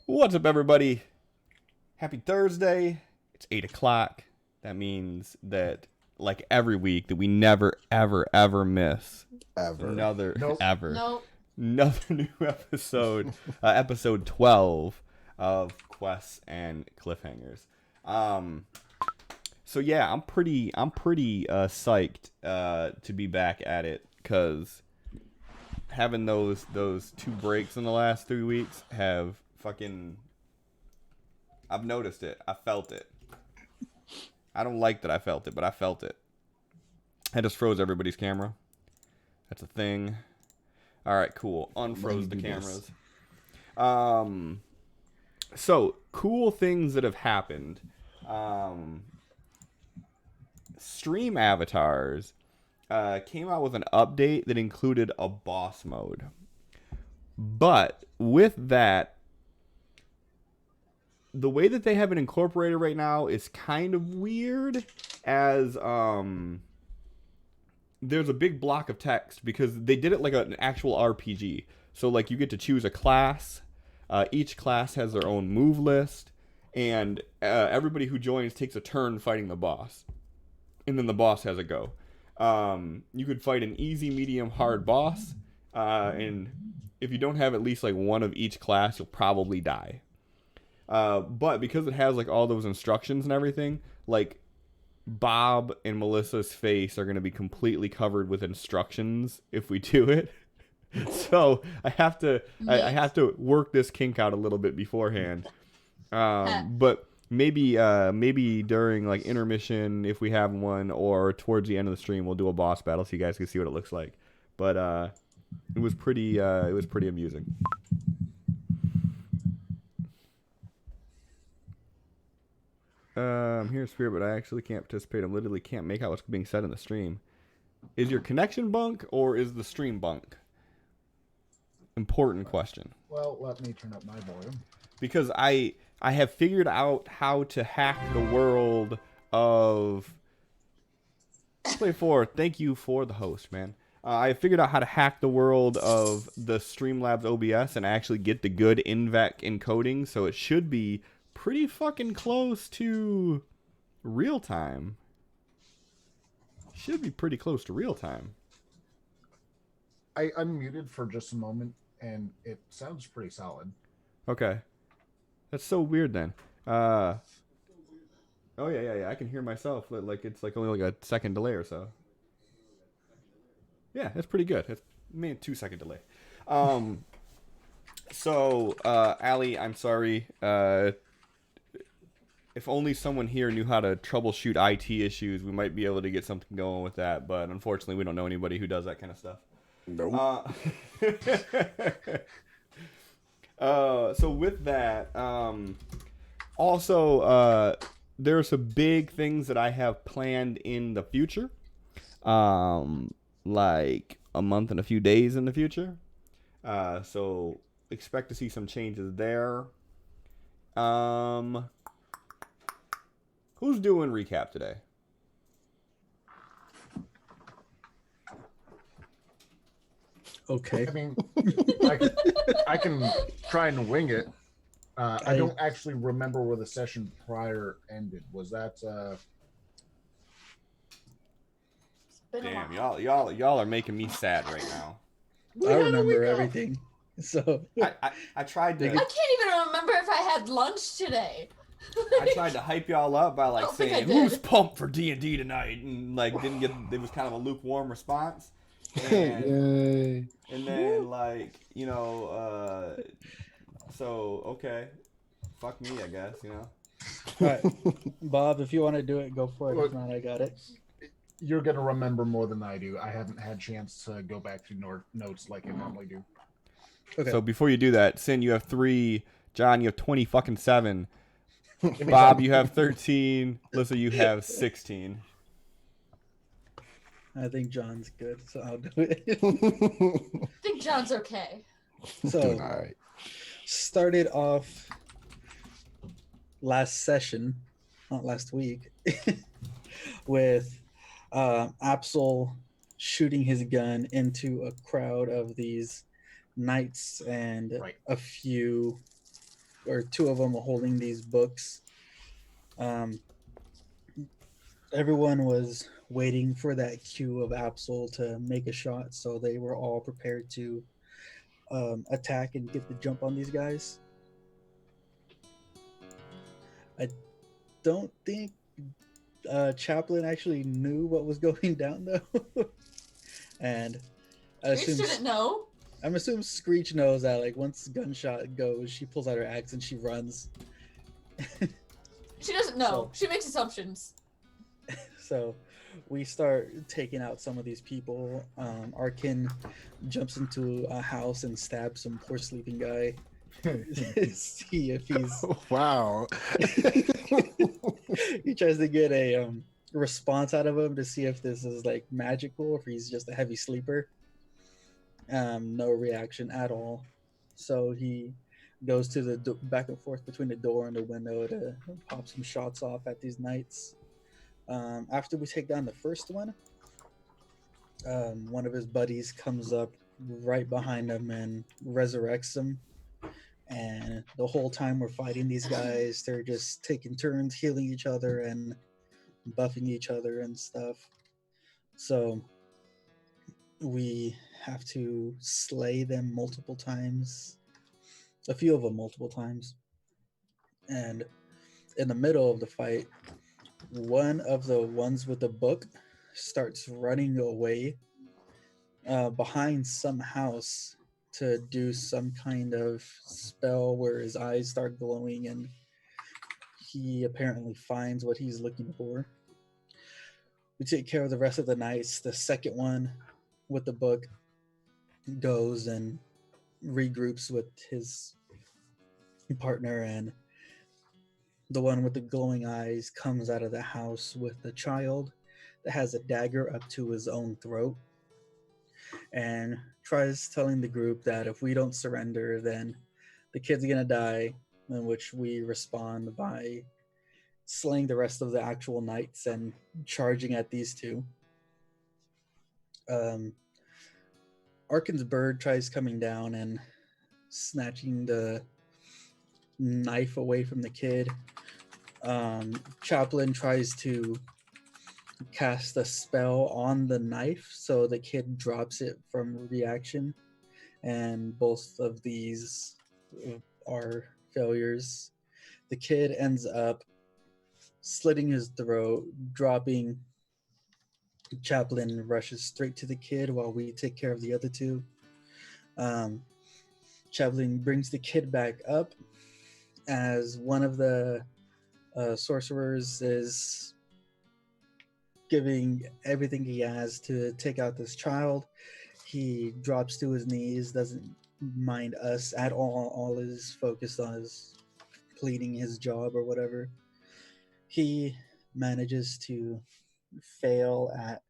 What's up, everybody? Happy Thursday. It's 8 o'clock. That means that, like every week, that we never, ever, ever miss Ever. another, Nope. ever, Nope. another new episode, episode 12 of Quests and Cliffhangers. So yeah, I'm pretty psyched to be back at it, because having those 2 breaks in the last 3 weeks have fucking... I've noticed it. I felt it. I don't like that I felt it, but I felt it. I just froze everybody's camera. That's a thing. All right, cool. Unfroze the cameras. So, cool things that have happened. Stream Avatars came out with an update that included a boss mode. But with that, the way that they have it incorporated right now is kind of weird, as there's a big block of text, because they did it like an actual RPG. So like you get to choose a class. Each class has their own move list, and everybody who joins takes a turn fighting the boss, and then the boss has a go. You could fight an easy, medium, hard boss, and if you don't have at least like one of each class, you'll probably die. But because it has like all those instructions and everything, like Bob and Melissa's face are going to be completely covered with instructions if we do it. So I have to work this kink out a little bit beforehand. But maybe during like intermission, if we have one, or towards the end of the stream, we'll do a boss battle so you guys can see what it looks like. But it was pretty amusing. I'm here in spirit, but I actually can't participate. I literally can't make out what's being said in the stream. Is your connection bunk, or is the stream bunk? Important question. Well, let me turn up my volume. Because I have figured out how to hack the world of... Play 4, thank you for the host, man. I figured out how to hack the world of the Streamlabs OBS and actually get the good INVEC encoding, so it should be pretty fucking close to real time. Should be pretty close to real time. I unmuted for just a moment, and it sounds pretty solid. Okay. That's so weird then. Oh yeah. I can hear myself. Like it's like only like a second delay or so. Yeah, that's pretty good. It's maybe 2-second delay. So, Allie, I'm sorry. If only someone here knew how to troubleshoot IT issues, we might be able to get something going with that. But unfortunately, we don't know anybody who does that kind of stuff. Nope. So with that, also, there are some big things that I have planned in the future. Like a month and a few days in the future. So expect to see some changes there. Who's doing recap today? Okay. I mean, I can try and wing it. I don't actually remember where the session prior ended. Was that? Damn, y'all are making me sad right now. I remember everything. So I tried to. I can't even remember if I had lunch today. I tried to hype y'all up by like saying who's pumped for D&D tonight, and like didn't get. It was kind of a lukewarm response. And then like so okay, fuck me, I guess, All right, Bob, if you want to do it, go for it. Look, if not, I got it. You're gonna remember more than I do. I haven't had a chance to go back through notes like I normally do. Okay. So before you do that, Sin, you have 3. John, you have 27. Bob, you have 13. Lissa, you have 16. I think John's good, so I'll do it. I think John's okay. So, Doing all right. started off last session, not last week, with Absol shooting his gun into a crowd of these knights and Right. a few or two of them, holding these books. Everyone was waiting for that cue of Absol to make a shot, so they were all prepared to attack and get the jump on these guys. I don't think Chaplin actually knew what was going down though, and I Screech didn't know. I'm assuming Screech knows that like once gunshot goes, she pulls out her axe and she runs. She doesn't know. She makes assumptions. So we start taking out some of these people. Arkin jumps into a house and stabs some poor sleeping guy. See if he's Wow. he tries to get a response out of him to see if this is like magical or if he's just a heavy sleeper. No reaction at all. So he goes to the back and forth between the door and the window to pop some shots off at these knights. After we take down the first one of his buddies comes up right behind him and resurrects him. And the whole time we're fighting these guys, they're just taking turns healing each other and buffing each other and stuff. So we have to slay them multiple times, a few of them multiple times. And in the middle of the fight, one of the ones with the book starts running away behind some house to do some kind of spell where his eyes start glowing and he apparently finds what he's looking for. We take care of the rest of the knights. The second one with the book goes and regroups with his partner, and the one with the glowing eyes comes out of the house with the child that has a dagger up to his own throat and tries telling the group that if we don't surrender, then the kid's gonna die, in which we respond by slaying the rest of the actual knights and charging at these two. Arkin's bird tries coming down and snatching the knife away from the kid. Chaplin tries to cast a spell on the knife so the kid drops it from reaction, and both of these are failures. The kid ends up slitting his throat, dropping. Chaplin rushes straight to the kid while we take care of the other two. Chaplin brings the kid back up as one of the sorcerers is giving everything he has to take out this child. He drops to his knees, doesn't mind us at all. All is focused on is completing his job or whatever. He manages to fail at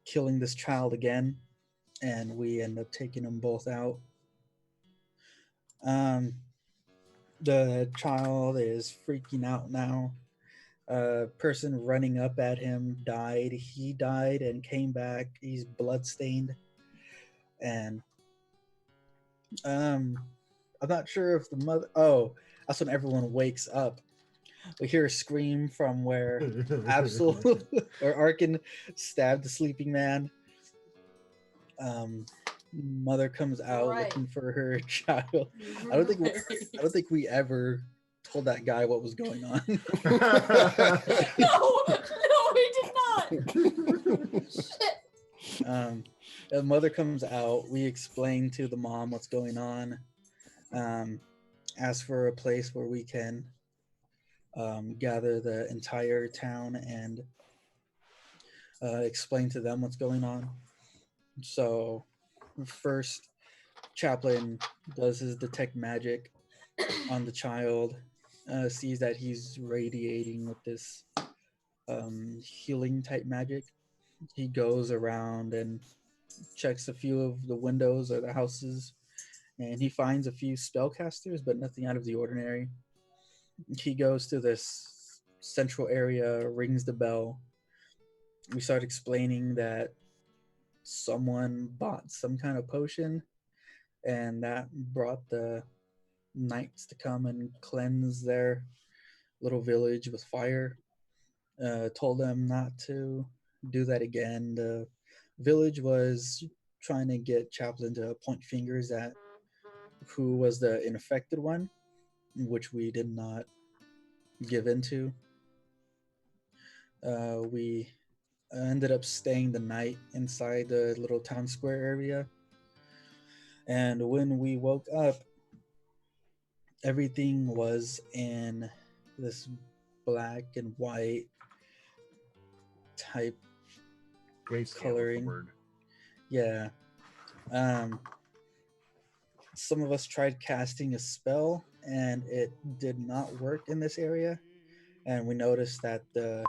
killing this child again, and we end up taking them both out. The child is freaking out now. A person running up at him died. He died and came back. He's bloodstained. And I'm not sure if the mother... Oh, that's when everyone wakes up. We hear a scream from where Absol or Arkin stabbed the sleeping man. Mother comes out looking for her child. I don't think we ever told that guy what was going on. No, we did not. Shit. The mother comes out. We explain to the mom what's going on. Ask for a place where we can gather the entire town and explain to them what's going on. So first, Chaplin does his detect magic on the child, sees that he's radiating with this healing type magic. He goes around and checks a few of the windows or the houses, and he finds a few spellcasters, but nothing out of the ordinary. He goes to this central area, rings the bell. We start explaining that someone bought some kind of potion, and that brought the knights to come and cleanse their little village with fire. Told them not to do that again. The village was trying to get Chaplin to point fingers at who was the infected one, which we did not give into. We ended up staying the night inside the little town square area. And when we woke up, everything was in this black and white type Grayscale is the coloring. word. Yeah. Some of us tried casting a spell and it did not work in this area. And we noticed that the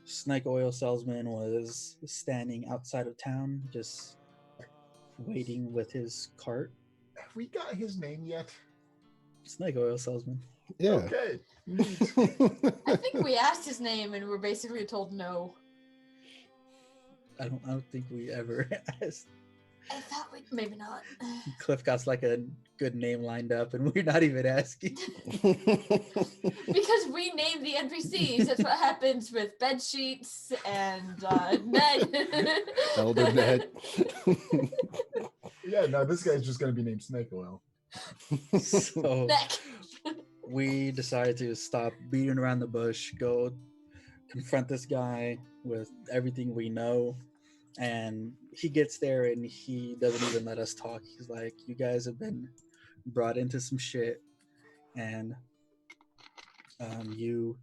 snake oil salesman was standing outside of town, just waiting with his cart. Have we got his name yet? Snake oil salesman. Yeah. Okay. Neat. I think we asked his name and we're basically told no. I don't think we ever asked. I thought we maybe not. Cliff got like a good name lined up, and we're not even asking. Because we named the NPCs. That's what happens with bed sheets and Ned. Elder Ned. Yeah, no, this guy's just going to be named Snake Oil. So Neck. we decided to stop beating around the bush, go confront this guy with everything we know. And he gets there and he doesn't even let us talk. He's like, you guys have been brought into some shit, and you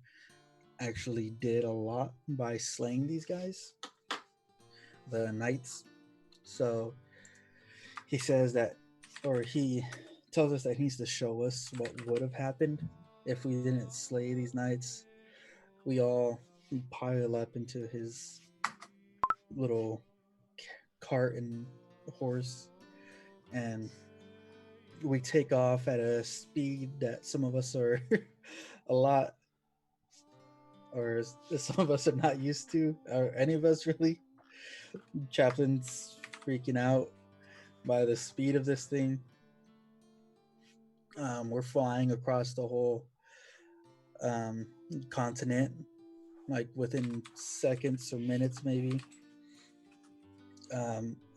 actually did a lot by slaying these guys, the knights. So he says that, or he tells us that he needs to show us what would have happened if we didn't slay these knights. We all pile up into his little cart and horse, and we take off at a speed that some of us are a lot, or some of us are not used to, or any of us really. Chaplin's freaking out by the speed of this thing. We're flying across the whole continent, like within seconds or minutes maybe.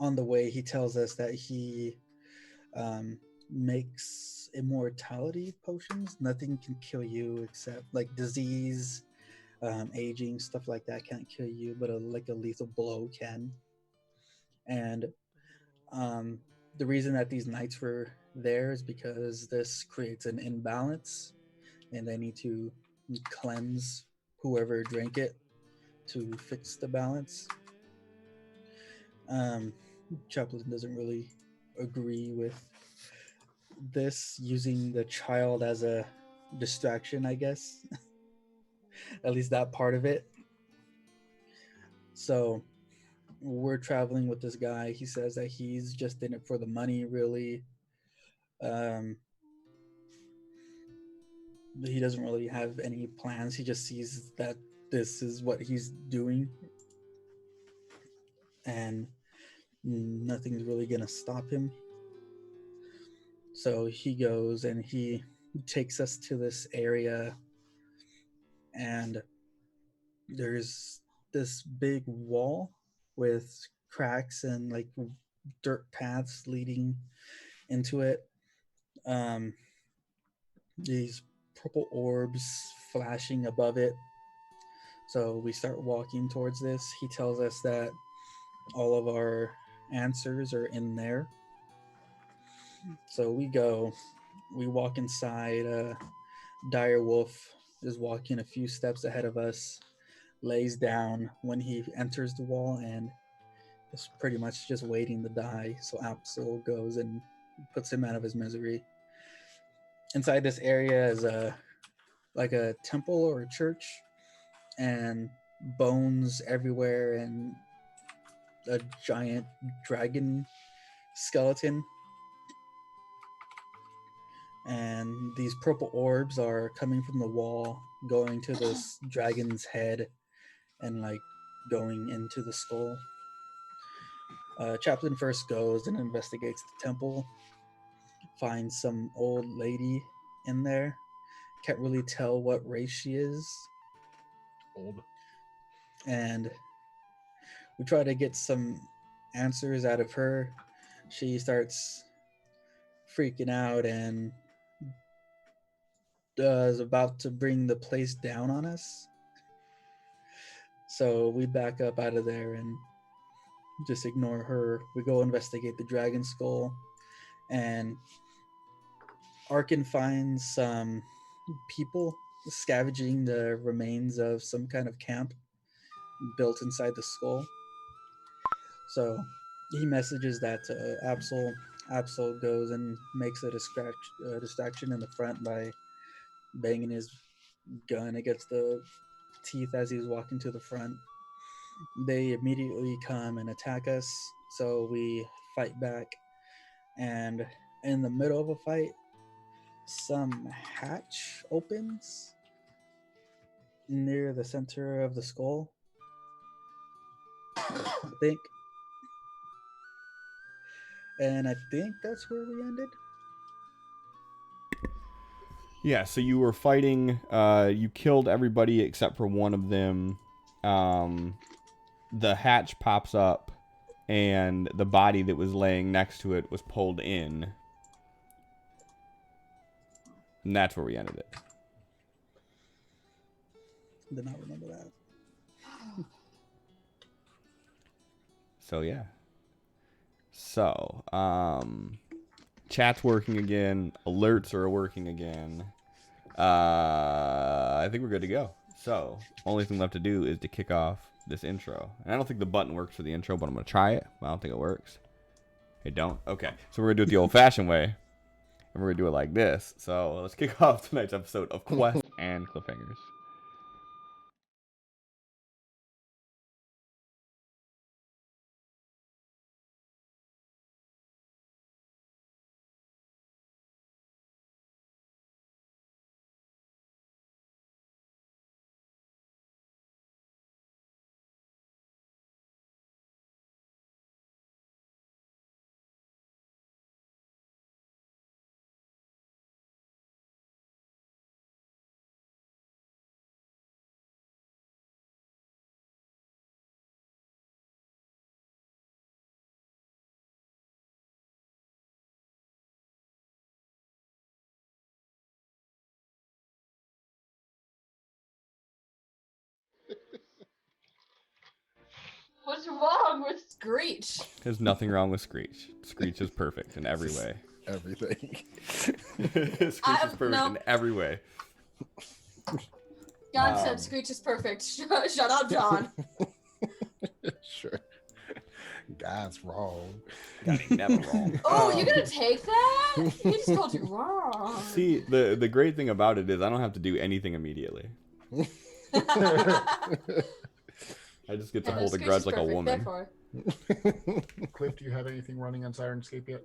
On the way, he tells us that he makes immortality potions. Nothing can kill you except like disease, aging, stuff like that can't kill you, but like a lethal blow can. And the reason that these knights were there is because this creates an imbalance, and they need to cleanse whoever drank it to fix the balance. Chaplin doesn't really agree with this, using the child as a distraction, I guess. At least that part of it. So we're traveling with this guy. He says that he's just in it for the money, really. He doesn't really have any plans. He just sees that this is what he's doing, and nothing's really gonna stop him. So he goes and he takes us to this area, and there's this big wall with cracks and like dirt paths leading into it. These purple orbs flashing above it. So we start walking towards this. He tells us that all of our answers are in there. So we walk inside. Dire Wolf is walking a few steps ahead of us, lays down when he enters the wall, and is pretty much just waiting to die. So Absol goes and puts him out of his misery. Inside this area is like a temple or a church, and bones everywhere, and a giant dragon skeleton. And these purple orbs are coming from the wall, going to this dragon's head, and like going into the skull. Chaplin first goes and investigates the temple, finds some old lady in there. Can't really tell what race she is. Old. And we try to get some answers out of her. She starts freaking out and is about to bring the place down on us. So we back up out of there and just ignore her. We go investigate the dragon skull, and Arkin finds some people scavenging the remains of some kind of camp built inside the skull. So he messages that to Absol. Absol goes and makes a distraction in the front by banging his gun against the teeth as he's walking to the front. They immediately come and attack us, so we fight back. And in the middle of a fight, some hatch opens near the center of the skull, I think. And I think that's where we ended. Yeah, so you were fighting, you killed everybody except for one of them. The hatch pops up, and the body that was laying next to it was pulled in. And that's where we ended it. Did not remember that. So, yeah. So, chat's working again. Alerts are working again. I think we're good to go. So, only thing left to do is to kick off this intro. And I don't think the button works for the intro, but I'm going to try it. I don't think it works. It don't? Okay. So, we're going to do it the old-fashioned way. And we're going to do it like this. So, let's kick off tonight's episode of Quest and Cliffhangers. What's wrong with Screech? There's nothing wrong with Screech. Screech is perfect in every way. Everything. Screech is perfect in every way. God said Screech is perfect. Shut up, John. Sure. God's wrong. God ain't never wrong. Oh, you're gonna take that? He just told you wrong. See, the great thing about it is I don't have to do anything immediately. I just get to hold a grudge like a woman. Cliff, do you have anything running on Sirenscape yet?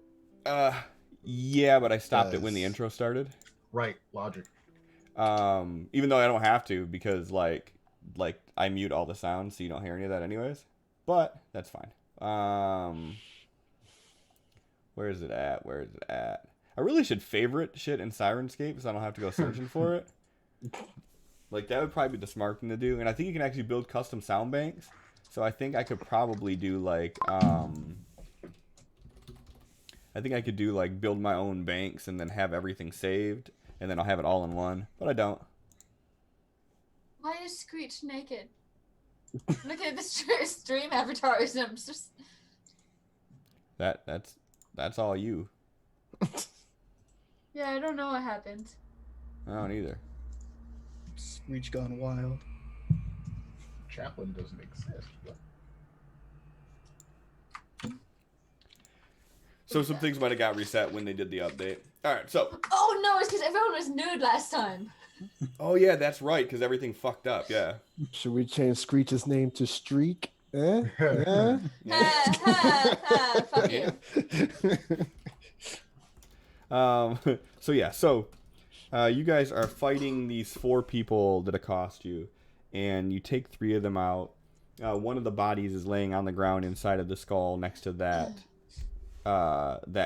Yeah, but I stopped it when the intro started. Right, logic. Even though I don't have to because like I mute all the sounds so you don't hear any of that anyways. But that's fine. Where is it at? I really should favorite shit in Sirenscape so I don't have to go searching for it. Like, that would probably be the smart thing to do. And I think you can actually build custom sound banks. So I think I could probably do, like, build my own banks and then have everything saved. And then I'll have it all in one. But I don't. Why is Screech naked? Look at the stream avatars. I'm just... That's all you. Yeah, I don't know what happened. I don't either. Screech gone wild. Chaplain doesn't exist. So some things might have got reset when they did the update. All right, so. Oh no, it's because everyone was nude last time. Oh yeah, that's right, because everything fucked up. Yeah. Should we change Screech's name to Streak? Eh? Yeah. Fuck you. So yeah, you guys are fighting these 4 people that accost you, and you take 3 of them out. One of the bodies is laying on the ground inside of the skull next to that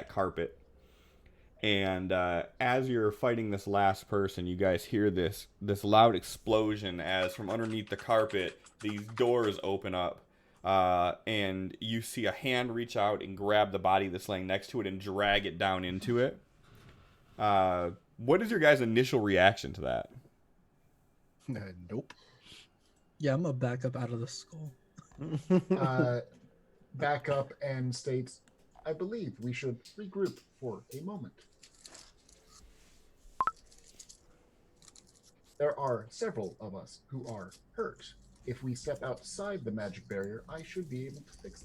carpet, And as you're fighting this last person, you guys hear this loud explosion as from underneath the carpet these doors open up, and you see a hand reach out and grab the body that's laying next to it and drag it down into it. What is your guys' initial reaction to that? Nope. Yeah, I'm gonna back up out of the skull. Back up and states, I believe we should regroup for a moment. There are several of us who are hurt. If we step outside the magic barrier, I should be able to fix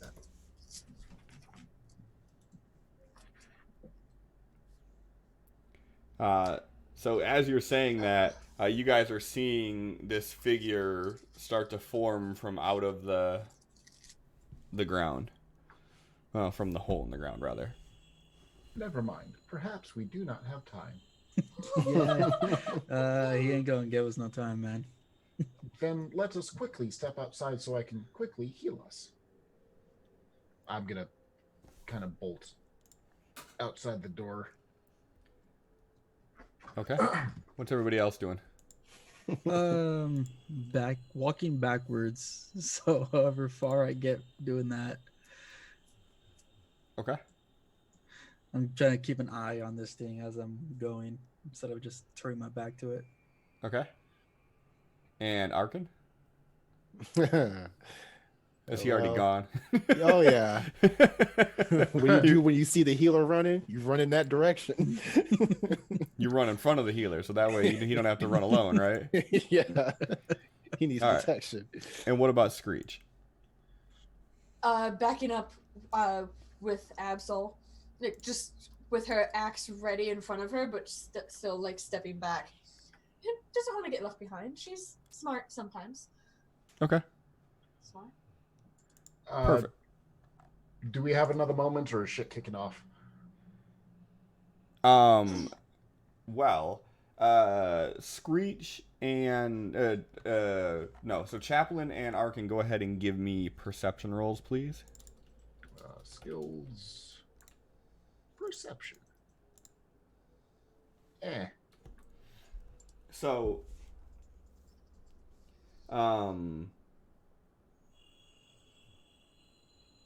that. So as you're saying that, you guys are seeing this figure start to form from out of the ground. Well, from the hole in the ground, rather. Never mind. Perhaps we do not have time. Yeah, he ain't gonna give us no time, man. Then let us quickly step outside so I can quickly heal us. I'm gonna kind of bolt outside the door. Okay. What's everybody else doing? Walking backwards. So however far I get doing that, Okay. I'm trying to keep an eye on this thing as I'm going instead of just turning my back to it. Okay. And Arkin? Is he already gone? Oh yeah. When you see the healer running, you run in that direction. You run in front of the healer, so that way he don't have to run alone, right? Yeah. He needs All right. protection. And what about Screech? Backing up with Absol, like, just with her axe ready in front of her, but still like stepping back. She doesn't want to get left behind. She's smart sometimes. Okay. Smart. Perfect. Do we have another moment, or is shit kicking off? Well, Screech and no, so Chaplain and Arkin, go ahead and give me perception rolls, please. Skills, perception. So,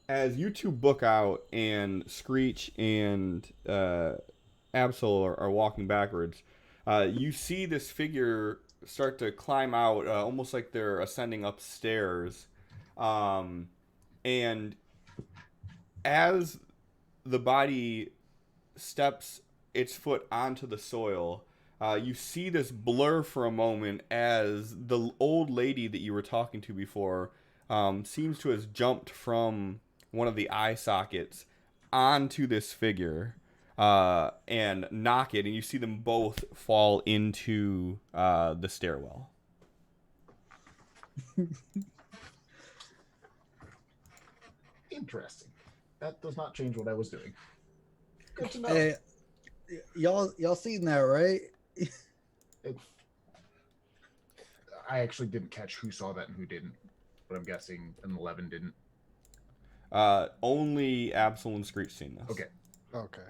as you two book out and Screech and Absol are walking backwards, you see this figure start to climb out, almost like they're ascending upstairs. And as the body steps its foot onto the soil, you see this blur for a moment as the old lady that you were talking to before seems to have jumped from one of the eye sockets onto this figure and knock it, and you see them both fall into the stairwell. Interesting. That does not change what I was doing. Good to know. Hey, y'all seen that, right? I actually didn't catch who saw that and who didn't, but I'm guessing an 11 didn't. Only Absol and Screech seen this. Okay. Okay.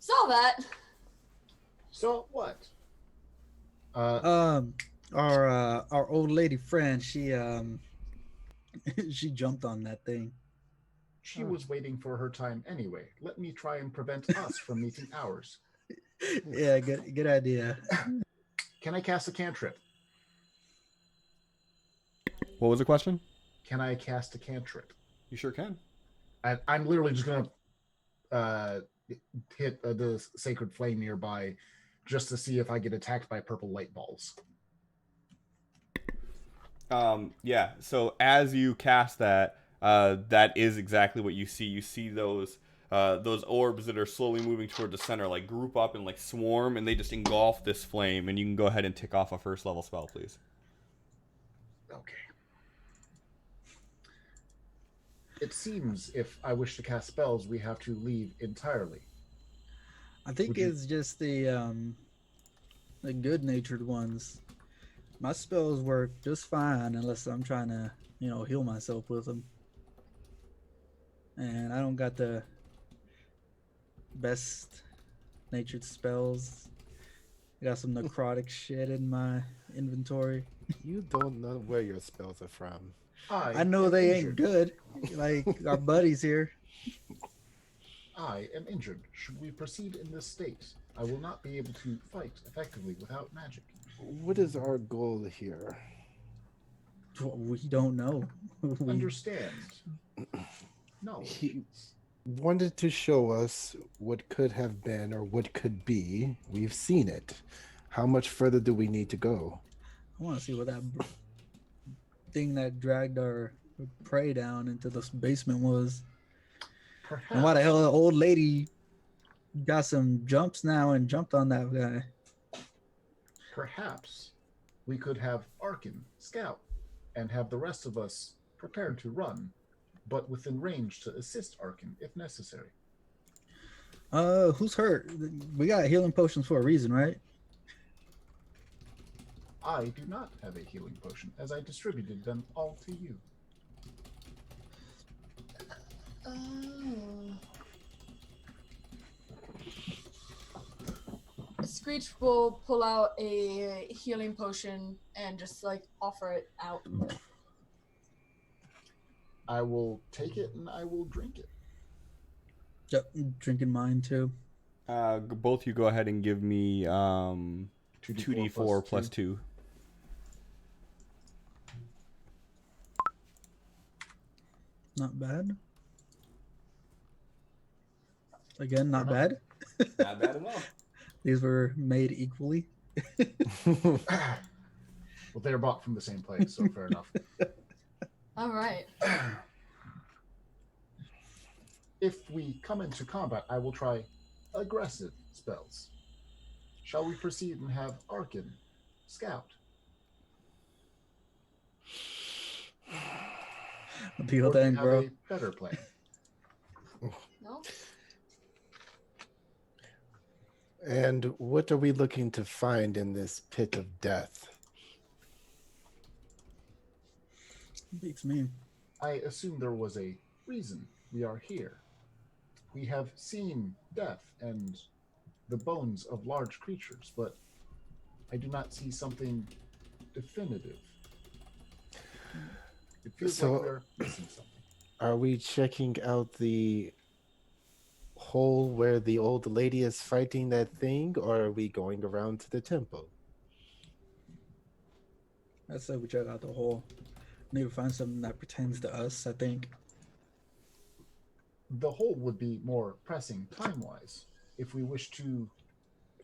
Saw that. So what? Our old lady friend, she she jumped on that thing. She was waiting for her time anyway. Let me try and prevent us from meeting ours. Yeah, good idea. Can I cast a cantrip? What was the question? Can I cast a cantrip? You sure can. I'm literally just gonna hit the sacred flame nearby, just to see if I get attacked by purple light balls. Yeah. So as you cast that, that is exactly what you see. You see those orbs that are slowly moving toward the center, like group up and like swarm, and they just engulf this flame. And you can go ahead and tick off a first level spell, please. Okay. It seems if I wish to cast spells, we have to leave entirely. I think it's just the good-natured ones. My spells work just fine unless I'm trying to, heal myself with them. And I don't got the best natured spells. I got some necrotic shit in my inventory. You don't know where your spells are from. I know am they ain't injured. good. Like our buddies here. I am injured. Should we proceed in this state, I will not be able to fight effectively without magic. What is our goal here? We don't know. We, Understand? No. He wanted to show us what could have been or what could be. We've seen it. How much further do we need to go? I want to see what that thing that dragged our prey down into this basement was. Perhaps, And why the hell the old lady got some jumps now and jumped on that guy? perhaps we could have Arkin scout and have the rest of us prepared to run, but within range to assist Arkin if necessary. Who's hurt? We got healing potions for a reason, right? I do not have a healing potion, as I distributed them all to you. Screech will pull out a healing potion and just like offer it out. I will take it and I will drink it. Yep, drinking mine too. Both you go ahead and give me 2d4 plus 2. Not bad. Again, not bad. Not bad at all. These were made equally. Well, they're bought from the same place, so fair enough. All right. If we come into combat, I will try aggressive spells. Shall we proceed and have Arkin scout? Appeal Or do you thing, have bro. a better plan? No. And what are we looking to find in this pit of death? Beats me. I assume there was a reason we are here. We have seen death and the bones of large creatures, but I do not see something definitive. It feels So- like we're missing something. Are we checking out the hole where the old lady is fighting that thing, or are we going around to the temple? I said we check out the hole. Need to find something that pertains to us, I think. The whole would be more pressing time-wise if we wish to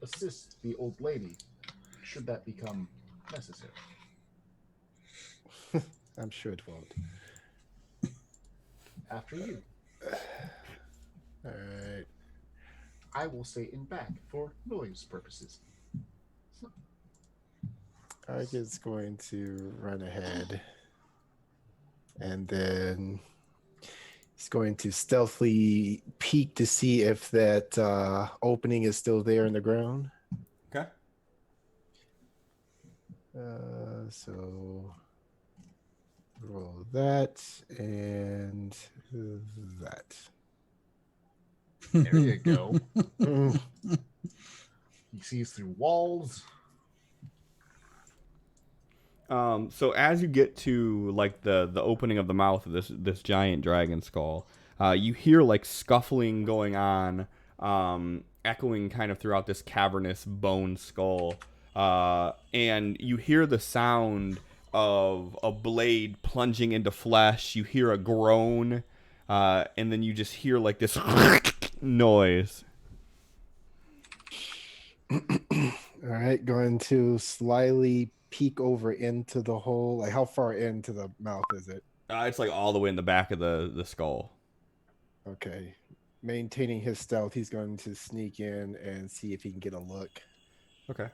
assist the old lady, should that become necessary. I'm sure it won't. After you, All right. I will stay in back for noise purposes. Arkin's going to run ahead. And then he's going to stealthily peek to see if that opening is still there in the ground. Okay. So roll that and that. There you go. Mm, He sees through walls. So as you get to like the opening of the mouth of this giant dragon skull, you hear like scuffling going on, echoing kind of throughout this cavernous bone skull, and you hear the sound of a blade plunging into flesh. You hear a groan, and then you just hear like this noise. All right, going to slyly peek over into the hole. Like, how far into the mouth is it? It's like all the way in the back of the skull. Okay. Maintaining his stealth, he's going to sneak in and see if he can get a look. Okay.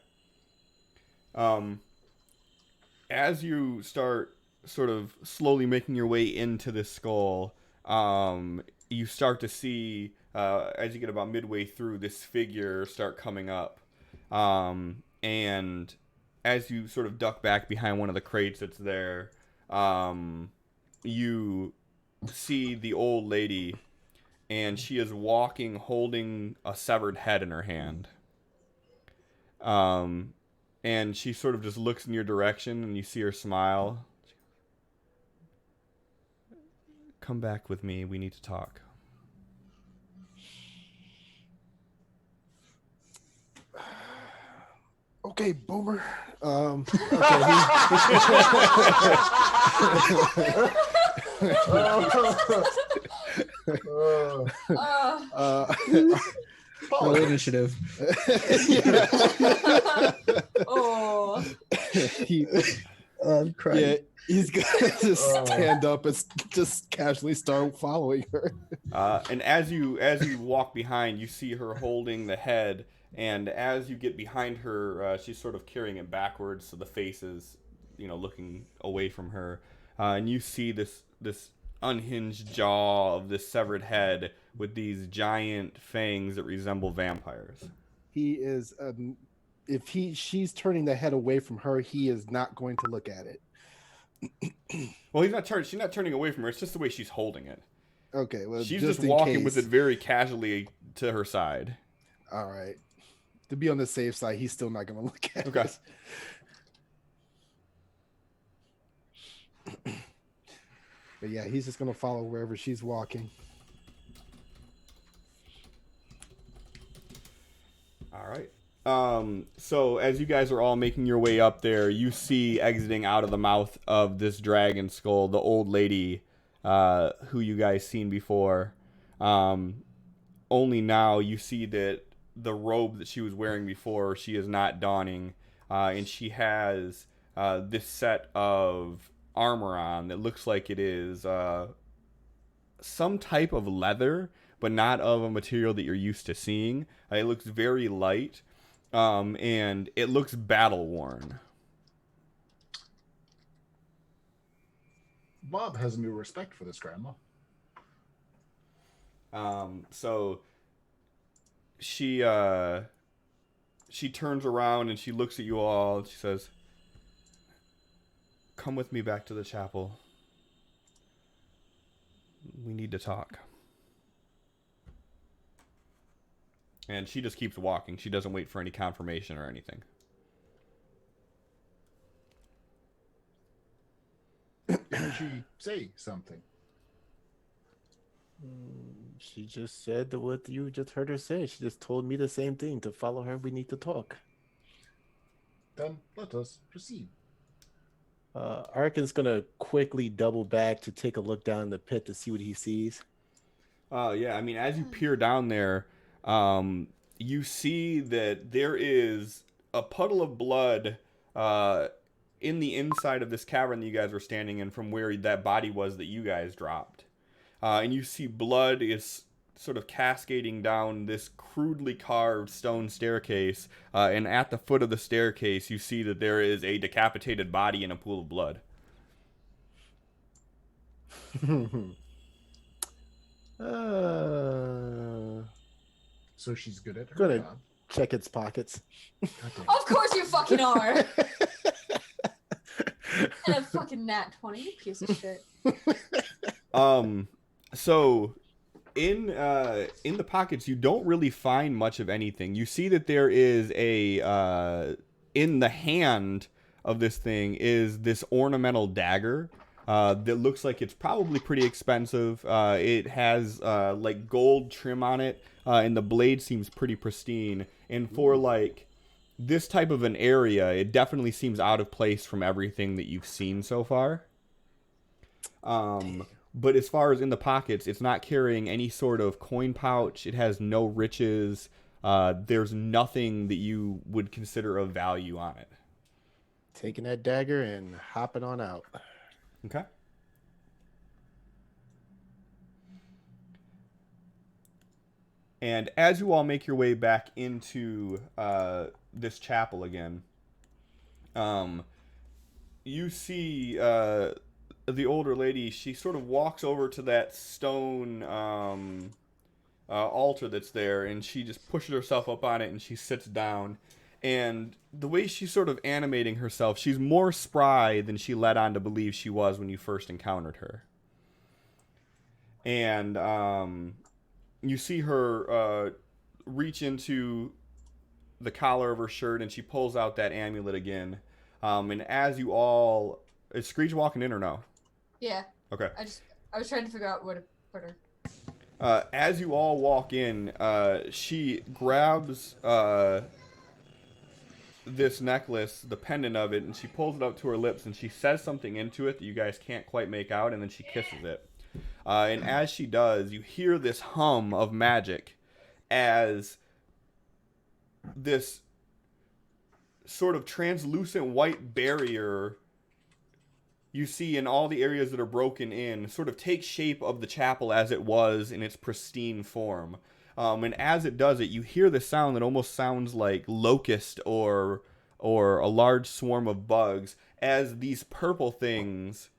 As you start sort of slowly making your way into this skull, you start to see, as you get about midway through, this figure start coming up. And as you sort of duck back behind one of the crates that's there, you see the old lady, and she is walking holding a severed head in her hand. And she sort of just looks in your direction, and you see her smile. Come back with me. We need to talk. Okay, boomer. Okay. Roll initiative. Oh. I'm crying. Yeah, he's gonna just stand up and just casually start following her. And as you walk behind, you see her holding the head, and as you get behind her, she's sort of carrying it backwards, so the face is, looking away from her. And you see this unhinged jaw of this severed head with these giant fangs that resemble vampires. He is, if she's turning the head away from her, he is not going to look at it. Well, she's not turning away from her. It's just the way she's holding it. Okay, well, She's just walking with it very casually to her side. All right. To be on the safe side, he's still not going to look at Okay. it. But yeah, he's just going to follow wherever she's walking. All right. So as you guys are all making your way up there, you see exiting out of the mouth of this dragon skull the old lady who you guys seen before. Only now you see that the robe that she was wearing before, she is not donning, and she has this set of armor on that looks like it is some type of leather, but not of a material that you're used to seeing. It looks very light, and it looks battle worn. Bob has a new respect for this grandma. So she turns around and she looks at you all and she says, "Come with me back to the chapel. We need to talk." And she just keeps walking. She doesn't wait for any confirmation or anything. Did she say something? She just said what you just heard her say. She just told me the same thing. To follow her, we need to talk. Then let us proceed. Arkin's gonna quickly double back to take a look down the pit to see what he sees. Yeah, I mean, as you peer down there, you see that there is a puddle of blood in the inside of this cavern that you guys were standing in from where that body was that you guys dropped. And you see blood is sort of cascading down this crudely carved stone staircase. And at the foot of the staircase, you see that there is a decapitated body in a pool of blood. So she's good at her Good. job. Check its pockets. Of course you fucking are. And a fucking nat 20, you piece of shit. So in the pockets, you don't really find much of anything. You see that there is a in the hand of this thing is this ornamental dagger that looks like it's probably pretty expensive. It has like gold trim on it, and the blade seems pretty pristine. And for like this type of an area, it definitely seems out of place from everything that you've seen so far. But as far as in the pockets, it's not carrying any sort of coin pouch. It has no riches. There's nothing that you would consider of value on it. Taking that dagger and hopping on out. Okay. And as you all make your way back into this chapel again, you see the older lady. She sort of walks over to that stone altar that's there, and she just pushes herself up on it, and she sits down. And the way she's sort of animating herself, she's more spry than she led on to believe she was when you first encountered her. And you see her reach into the collar of her shirt, and she pulls out that amulet again. And as you all, is Screech walking in or no? Yeah. Okay. I was trying to figure out where to put her. As you all walk in, she grabs this necklace, the pendant of it, and she pulls it up to her lips, and she says something into it that you guys can't quite make out, and then she kisses it. And as she does, you hear this hum of magic as this sort of translucent white barrier you see in all the areas that are broken in sort of takes shape of the chapel as it was in its pristine form. And as it does it, you hear the sound that almost sounds like locust or a large swarm of bugs as these purple things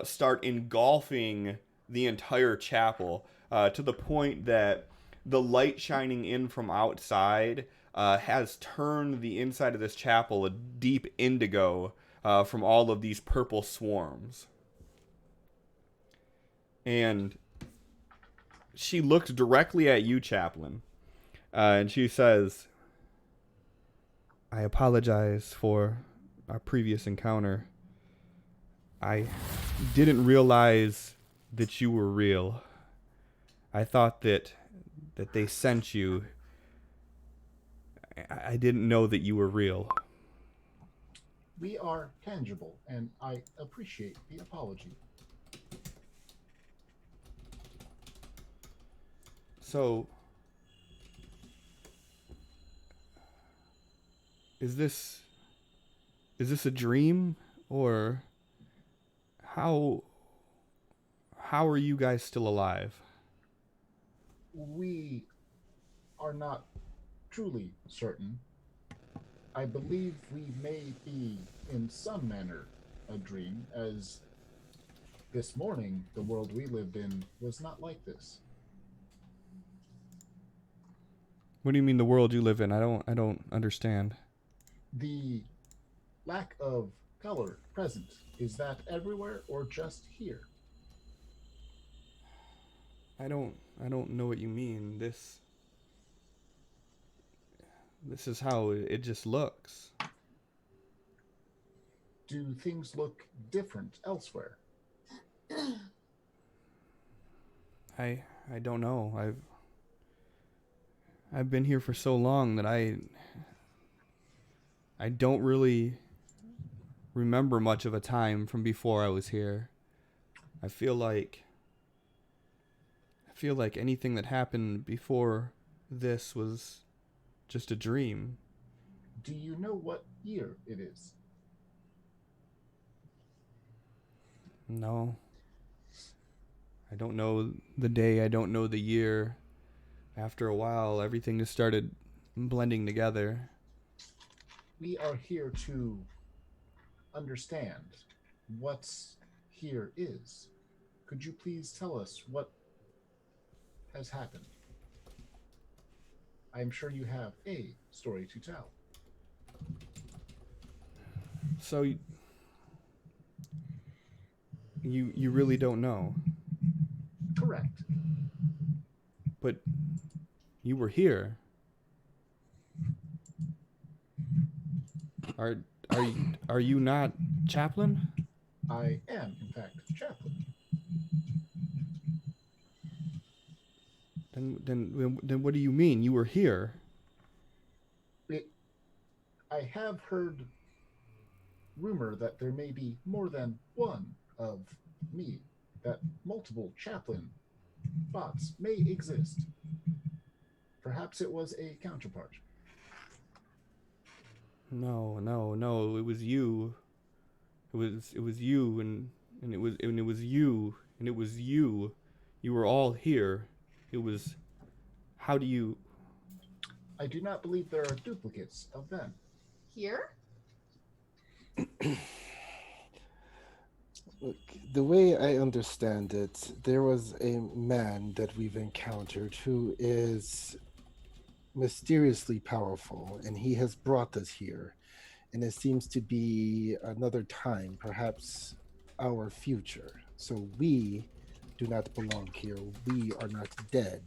start engulfing the entire chapel to the point that the light shining in from outside has turned the inside of this chapel a deep indigo from all of these purple swarms. And she looks directly at you, Chaplain, and she says, I apologize for our previous encounter. I didn't realize that you were real. I thought that they sent you. I didn't know that you were real. We are tangible, and I appreciate the apology. So, is this a dream, or how are you guys still alive? We are not truly certain. I believe we may be, in some manner, a dream, as this morning the world we lived in was not like this. What do you mean the world you live in? I don't understand. The lack of color present, is that everywhere or just here? I don't know what you mean. This is how it just looks. Do things look different elsewhere? I don't know. I've been here for so long that I don't really remember much of a time from before I was here. I feel like anything that happened before this was just a dream. Do you know what year it is? No. I don't know the day, I don't know the year. After a while, everything just started blending together. We are here to understand what here is. Could you please tell us what has happened? I'm sure you have a story to tell. So you really don't know. Correct. But you were here. Are you not Chaplain? I am, in fact, chaplain. Then what do you mean? You were here. I have heard rumor that there may be more than one of me, that multiple chaplain bots may exist. Perhaps it was a counterpart. No. It was you. It was you, and it was you, and it was you. You were all here. It was. How do you? I do not believe there are duplicates of them. Here? Look, the way I understand it, there was a man that we've encountered who is mysteriously powerful, and he has brought us here. And it seems to be another time, perhaps our future. So we do not belong here. We are not dead.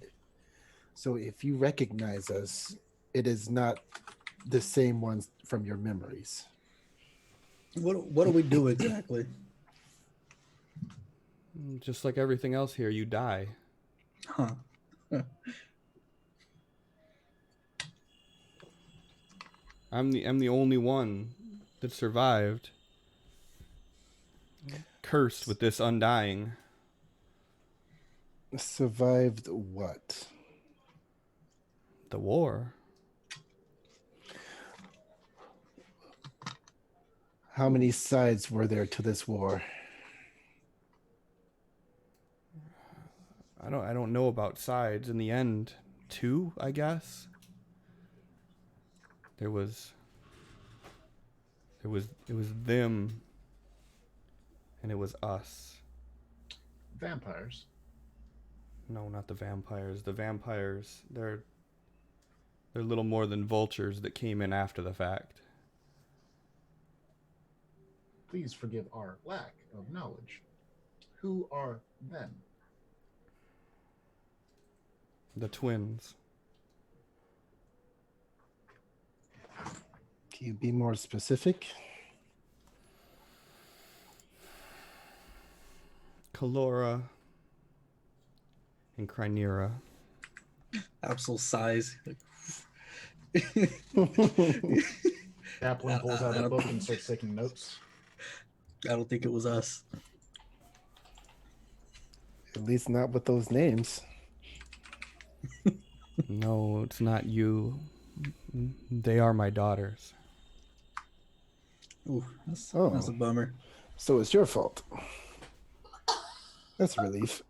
So if you recognize us, it is not the same ones from your memories. What do we do exactly? Just like everything else here, you die. Huh. I'm the only one that survived. Cursed with this undying. Survived what? The war. How many sides were there to this war? I don't know about sides. In the end, 2, I guess. It was them and it was us. Vampires. No, not the vampires. The vampires, they're little more than vultures that came in after the fact. Please forgive our lack of knowledge. Who are them? The twins. Can you be more specific? Kalora and Krynera. Absol size. Chaplain pulls out a book and starts taking notes. I don't think it was us. At least not with those names. No, it's not you. They are my daughters. Ooh, that's Oh. a bummer. So it's your fault. That's a relief.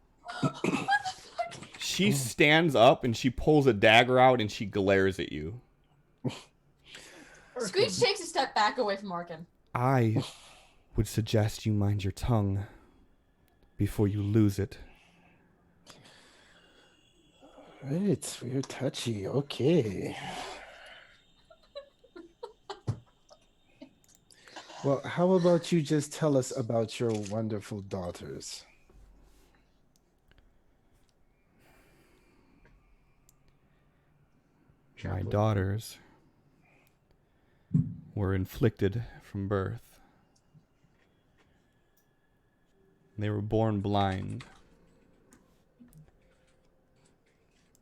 She stands up and she pulls a dagger out and she glares at you. Screech takes a step back away from Arkin. I would suggest you mind your tongue before you lose it. Right, we're touchy. Okay. Well, how about you just tell us about your wonderful daughters? My Chaplain. daughters were inflicted from birth. They were born blind.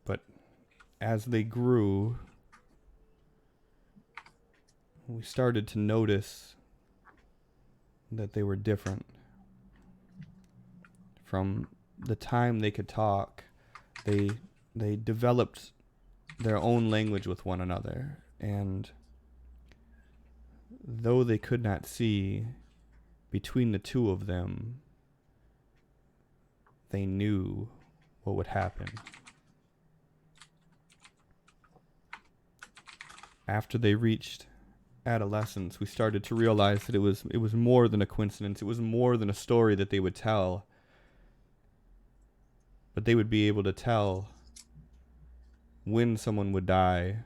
But as they grew, we started to notice that they were different. From the time they could talk, they developed their own language with one another, and though they could not see, between the two of them, they knew what would happen. After they reached adolescence, we started to realize that it was more than a coincidence. It was more than a story that they would tell. But they would be able to tell when someone would die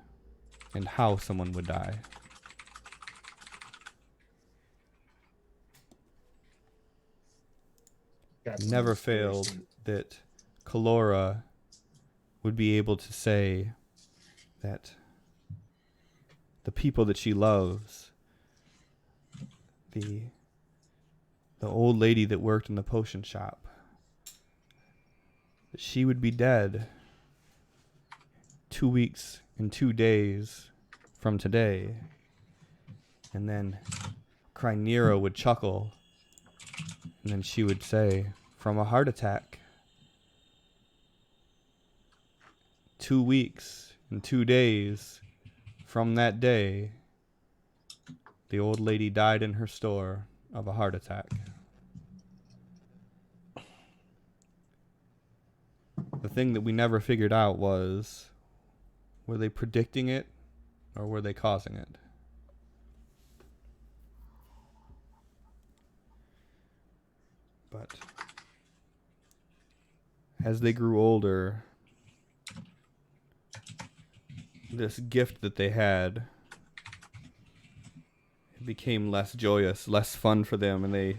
and how someone would die. Chaplain Never is very failed sweet. that Kalora would be able to say that the people that she loves, the old lady that worked in the potion shop, that she would be dead 2 weeks and 2 days from today. And then Krynera would chuckle, and then she would say, from a heart attack. 2 weeks and 2 days from that day, the old lady died in her store of a heart attack. The thing that we never figured out was, were they predicting it or were they causing it? But as they grew older, this gift that they had, it became less joyous, less fun for them, and they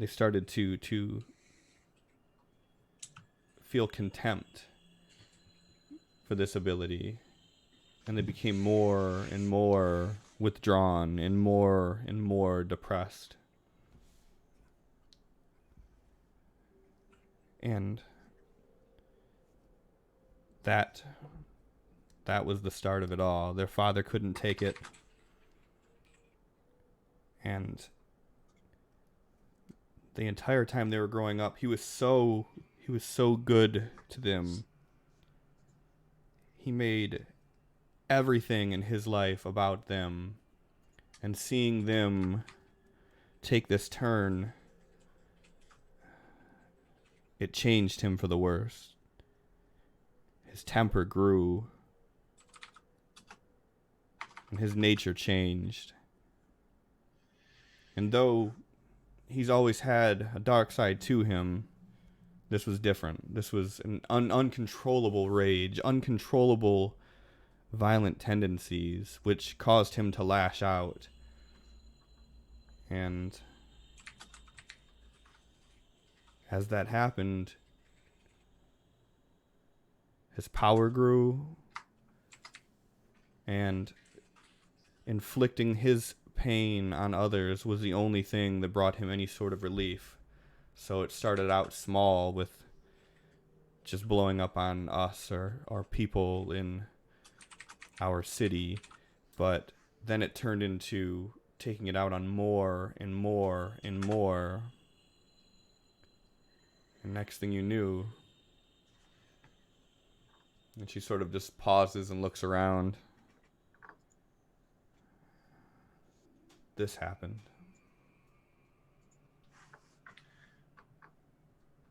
started to feel contempt for this ability, and they became more and more withdrawn and more depressed. And that was the start of it all. Their father couldn't take it, and the entire time they were growing up, he was so good to them. He made everything in his life about them, and seeing them take this turn, it changed him for the worse. His temper grew, and his nature changed. And though he's always had a dark side to him, this was different. This was an uncontrollable rage, uncontrollable violent tendencies, which caused him to lash out. And as that happened, his power grew, and inflicting his pain on others was the only thing that brought him any sort of relief. So it started out small with just blowing up on us or people in our city, but then it turned into taking it out on more and more and more. And next thing you knew, and she sort of just pauses and looks around, this happened.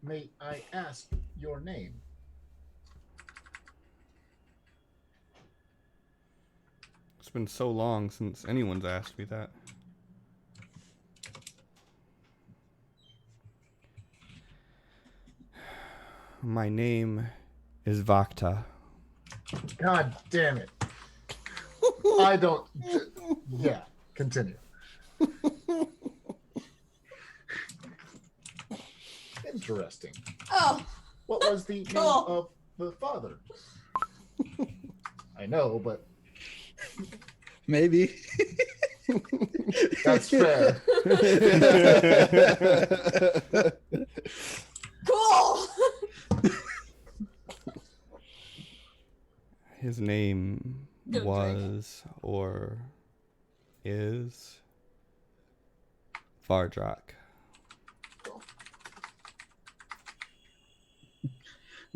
May I ask your name? It's been so long since anyone's asked me that. My name is Vakta. God damn it. I don't. Yeah, continue. Interesting. Oh, What was the name Cool. of the father? I know, but Maybe. that's fair. cool. His name Good was or is Vardrak.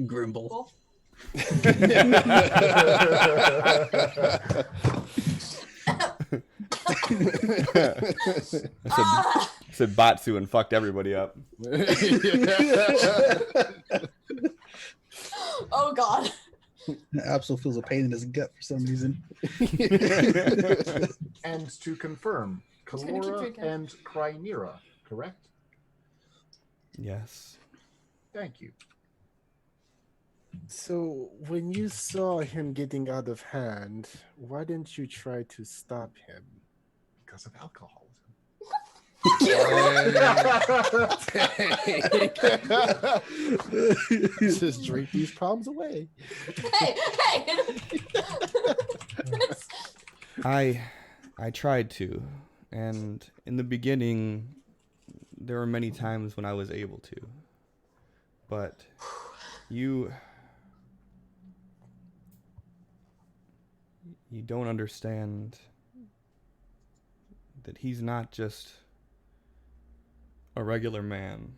Grimble. Cool. I said Batsu and fucked everybody up. Oh God. Absol feels a pain in his gut for some reason. And to confirm, Just gonna keep Kalora drinking. and Krynira, correct? Yes. Thank you. So, when you saw him getting out of hand, why didn't you try to stop him? Because of alcoholism. Just drink these problems away. Hey, hey. I tried to, and in the beginning there were many times when I was able to. But you don't understand that he's not just a regular man.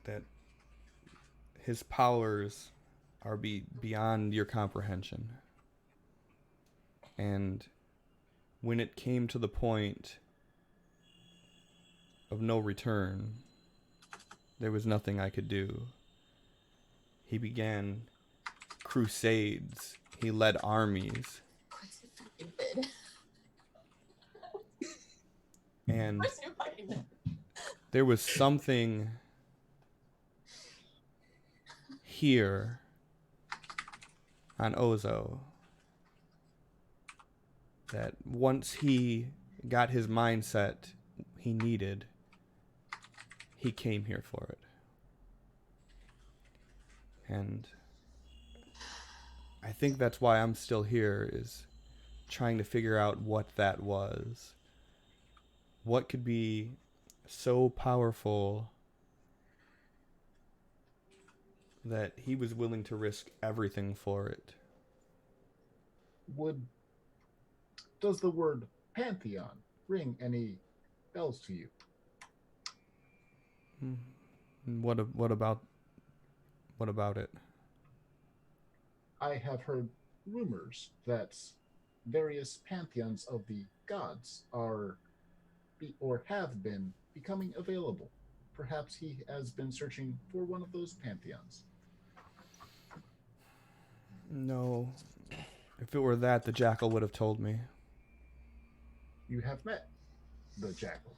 That his powers are beyond your comprehension. And when it came to the point of no return, there was nothing I could do. He began crusades. He led armies. And Where's your fucking bed? there was something here on Ozo that once he got his mindset he needed, he came here for it. And I think that's why I'm still here, is trying to figure out what that was. What could be so powerful that he was willing to risk everything for it? Does the word pantheon ring any bells to you? What about it? I have heard rumors that various pantheons of the gods or have been becoming available. Perhaps he has been searching for one of those pantheons. No. If it were that, the jackal would have told me. You have met the jackal.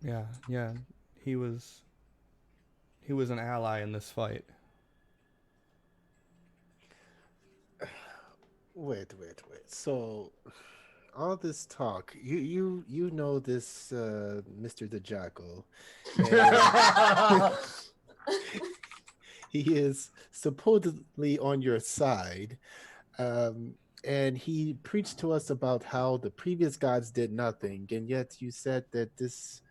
Yeah. He was an ally in this fight. Wait. So, all this talk, you know this Mr. the Jackal. And he is supposedly on your side. And he preached to us about how the previous gods did nothing, and yet you said that this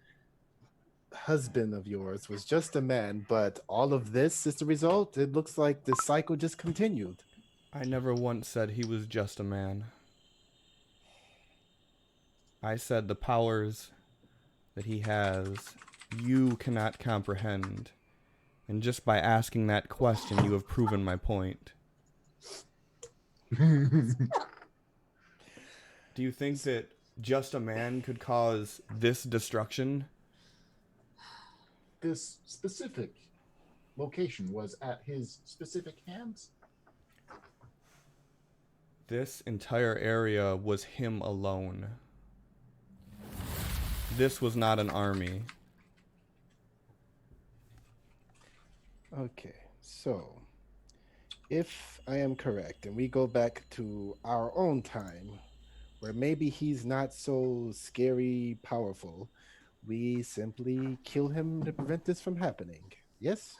husband of yours was just a man, but all of this is the result. It looks like the cycle just continued. I never once said he was just a man. I said the powers that he has, you cannot comprehend. And just by asking that question, you have proven my point. Do you think that just a man could cause this destruction? This specific location was at his specific hands? This entire area was him alone. This was not an army. Okay, so if I am correct, and we go back to our own time, where maybe he's not so scary powerful, we simply kill him to prevent this from happening. Yes?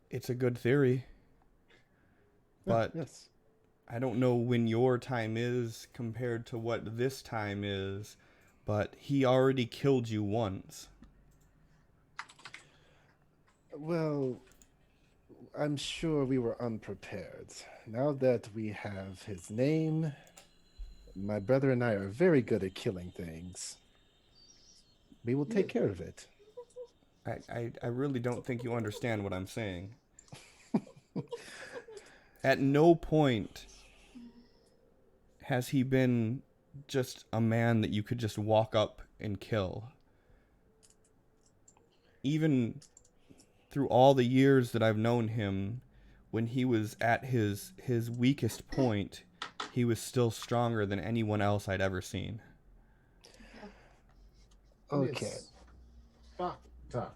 It's a good theory. But yes. I don't know when your time is compared to what this time is, but he already killed you once. Well, I'm sure we were unprepared. Now that we have his name, my brother and I are very good at killing things. We will take care of it. I really don't think you understand what I'm saying. At no point has he been just a man that you could just walk up and kill. Even through all the years that I've known him, when he was at his weakest point, he was still stronger than anyone else I'd ever seen. Okay. Miss Bacta,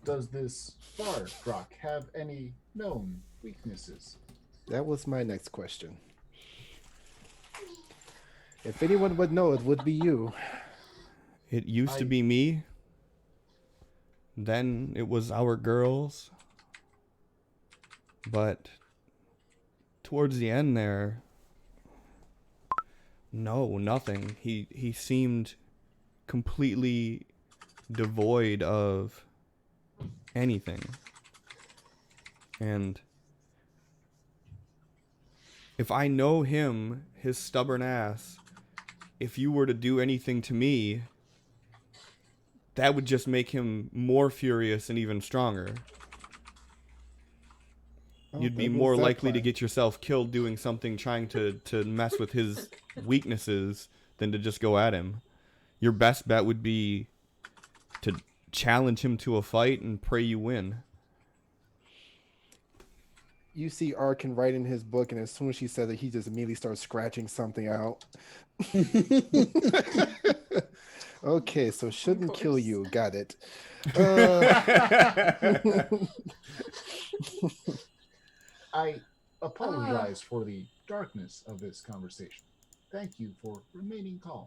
does this bard rock have any known weaknesses? That was my next question. If anyone would know, it would be you. It used to be me. Then it was our girls. But towards the end there, no, nothing. He seemed completely devoid of anything. And if I know him, his stubborn ass, if you were to do anything to me, that would just make him more furious and even stronger. You'd be more likely to get yourself killed doing something trying to mess with his weaknesses than to just go at him. Your best bet would be to challenge him to a fight and pray you win. You see Arkin write in his book, and as soon as she said that, he just immediately starts scratching something out. Okay, so shouldn't kill you. Got it. I apologize for the darkness of this conversation. Thank you for remaining calm.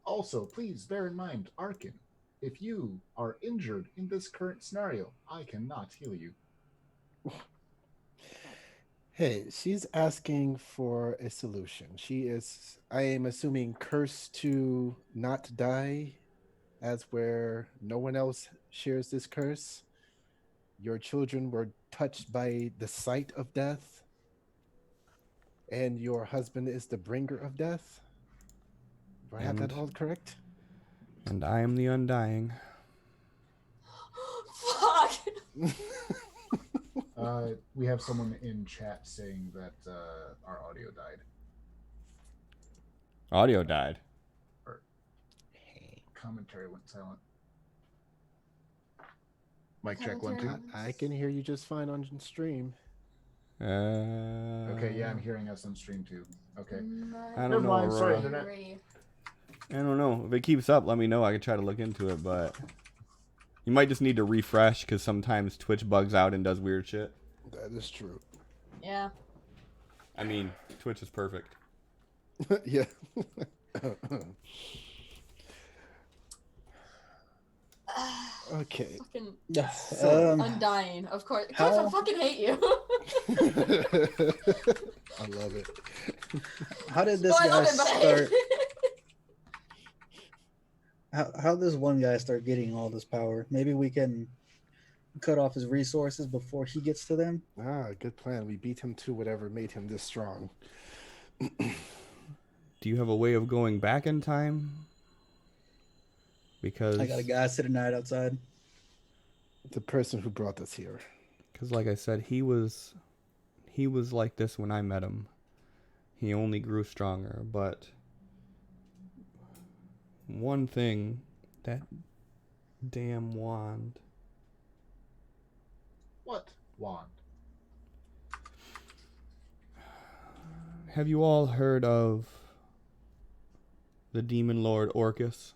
Also, please bear in mind, Arkin, if you are injured in this current scenario, I cannot heal you. Hey, she's asking for a solution. She is, I am assuming, cursed to not die, as where no one else shares this curse. Your children were touched by the sight of death, and your husband is the bringer of death. Do I have that all correct? And I am the undying. Fuck. We have someone in chat saying that our audio died. Audio died. Or commentary went silent. Mic check 1 2. I can hear you just fine on stream. Okay, yeah, I'm hearing us on stream too. Okay. I don't Never know. mind, sorry, Aurora. internet. I don't know. If it keeps up, let me know. I can try to look into it, but you might just need to refresh because sometimes Twitch bugs out and does weird shit. That is true. Yeah. I mean, Twitch is perfect. Yeah. Okay. Fucking undying, of course. Of course, I fucking hate you. I love it. How did this No, I guy love it, but I hate start? it. How this one guy start getting all this power? Maybe we can cut off his resources before he gets to them. Good plan. We beat him to whatever made him this strong. Do you have a way of going back in time? Because I got a guy sitting right outside. The person who brought us here. Because, like I said, he was like this when I met him. He only grew stronger. But one thing, that damn wand. What wand? Have you all heard of the demon lord Orcus?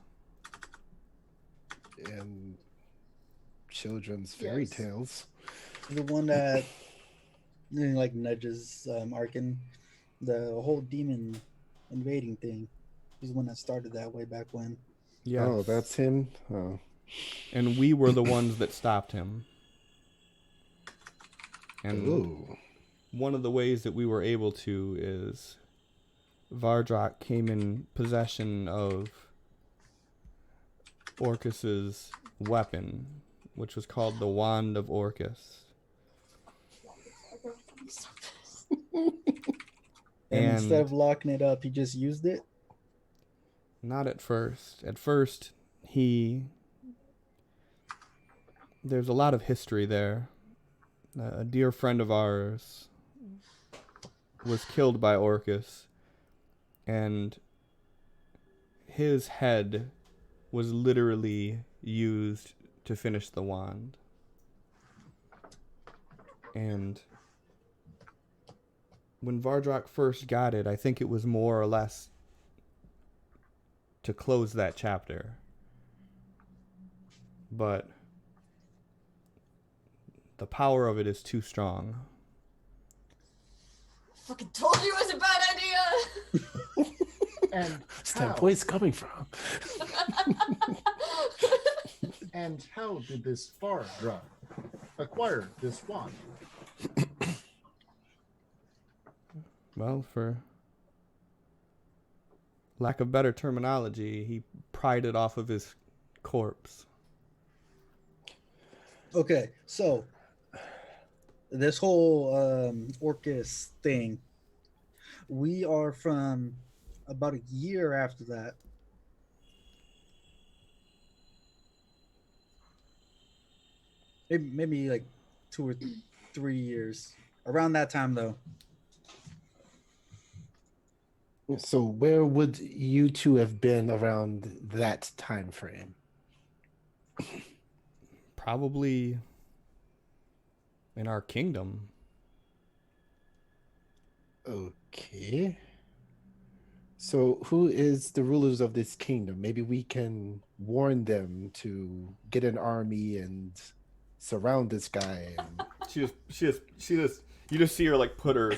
And children's fairy Yes. tales. The one that like nudges Arkin. The whole demon invading thing. He's the one that started that way back when. Yes. Oh, that's him? Oh. And we were the ones that stopped him. And Ooh. one of the ways that we were able to is Vardrak came in possession of Orcus's weapon, which was called the Wand of Orcus. And And instead of locking it up, he just used it. not at first. At first, there's a lot of history there. A dear friend of ours was killed by Orcus, and his head was literally used to finish the wand. And when Vardrak first got it, I think it was more or less to close that chapter. But the power of it is too strong. Fucking told you it was a bad idea. And Where's how? that voice coming from? And how did this Vardrak acquire this wand? Well, for lack of better terminology, he pried it off of his corpse. Okay, so this whole Orcus thing, we are from about a year after that. Maybe like 2 or 3 years. Around that time, though. So where would you two have been around that time frame? Probably in our kingdom. Okay. So who is the rulers of this kingdom? Maybe we can warn them to get an army and surround this guy. And... She just, you just see her like put her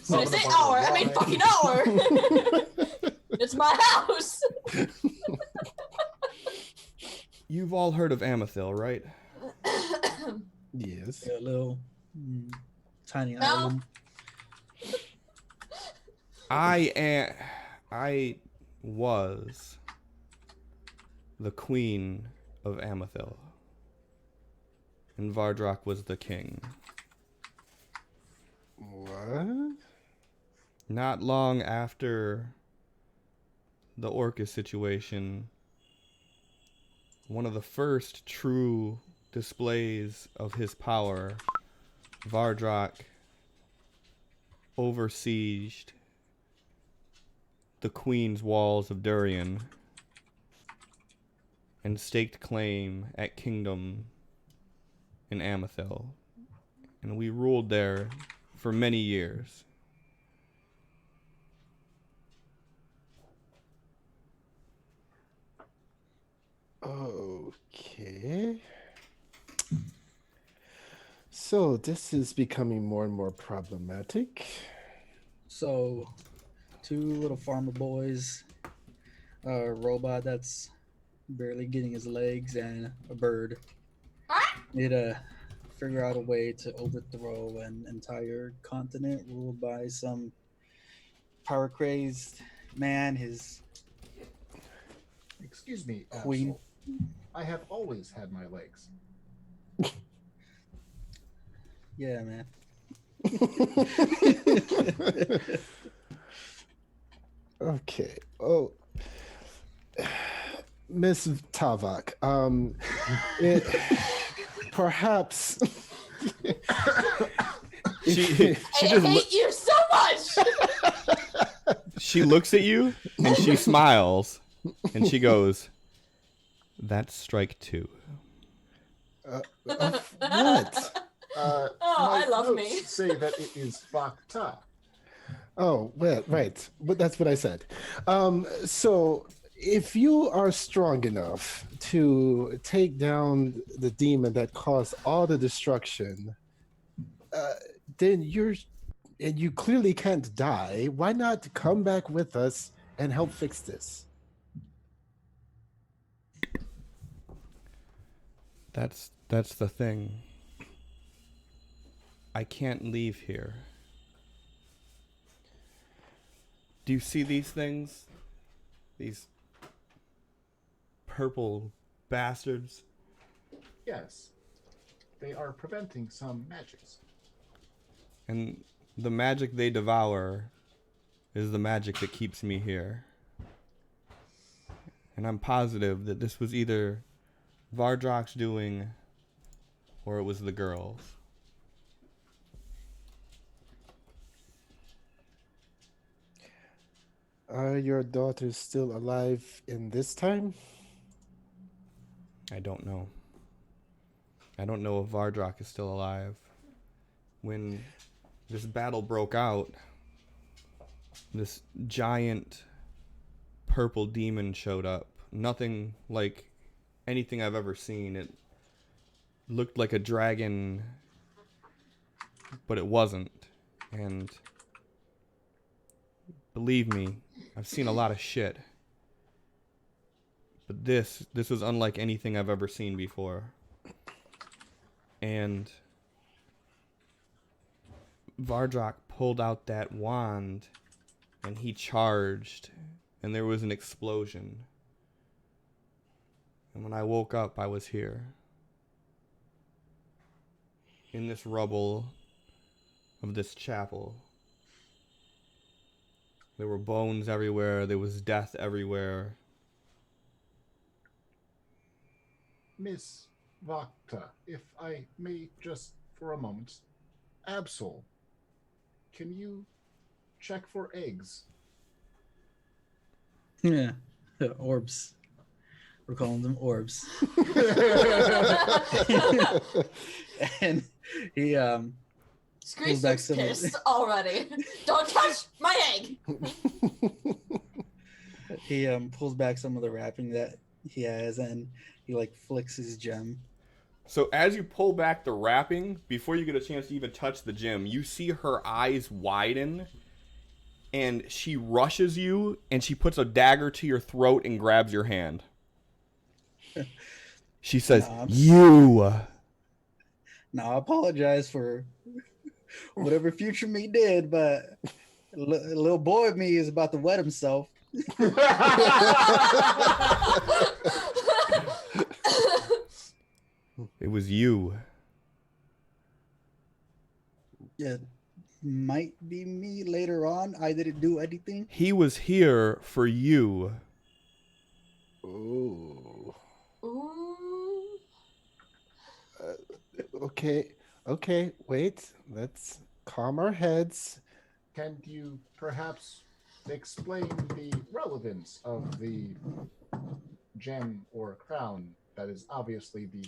When I say our, I mean fucking our. It's my house. You've all heard of Amethil, right? Yes. A little tiny No. island. I was the queen of Amethil, and Vardrak was the king. What? Not long after the Orcus situation, one of the first true displays of his power, Vardrak oversieged the Queen's walls of Durian and staked claim at kingdom in Amethil, and we ruled there for many years. Okay. So this is becoming more and more problematic. So, two little farmer boys, a robot that's barely getting his legs, and a bird need to figure out a way to overthrow an entire continent ruled by some power crazed man. His Excuse me, Queen. Absol. I have always had my legs. yeah, man. Okay. Oh, Miss Tavak. Perhaps. She I just hate you so much. she looks at you and she smiles and she goes, "That's strike 2." What? Oh, I love me. Say that it is Vakta. Oh, well, right. But that's what I said. So if you are strong enough to take down the demon that caused all the destruction, then you clearly can't die. Why not come back with us and help fix this? That's the thing. I can't leave here. Do you see these things? These purple bastards? Yes. They are preventing some magics. And the magic they devour is the magic that keeps me here. And I'm positive that this was either Vardrak's doing or it was the girls. Are your daughters still alive in this time? I don't know. I don't know if Vardrak is still alive. When this battle broke out, this giant purple demon showed up. Nothing like anything I've ever seen. It looked like a dragon, but it wasn't. And believe me, I've seen a lot of shit. But this was unlike anything I've ever seen before. And Vardrak pulled out that wand and he charged, and there was an explosion. And when I woke up, I was here. In this rubble of this chapel. There were bones everywhere. There was death everywhere. Miss Vakta, if I may just for a moment. Absol, can you check for eggs? Yeah, orbs. We're calling them orbs. And he Screech back looks some- pissed already. Don't touch my egg. pulls back some of the wrapping that he has, and he like flicks his gem So as you pull back the wrapping, before you get a chance to even touch the gem, you see her eyes widen, and she rushes you, and she puts a dagger to your throat and grabs your hand. She says, "You." Now, I apologize for whatever future me did, but a little boy of me is about to wet himself. It was you. Yeah, might be me later on. I didn't do anything. He was here for you. Ooh. Ooh. Okay, wait. Let's calm our heads. Can you perhaps explain the relevance of the gem or crown that is obviously the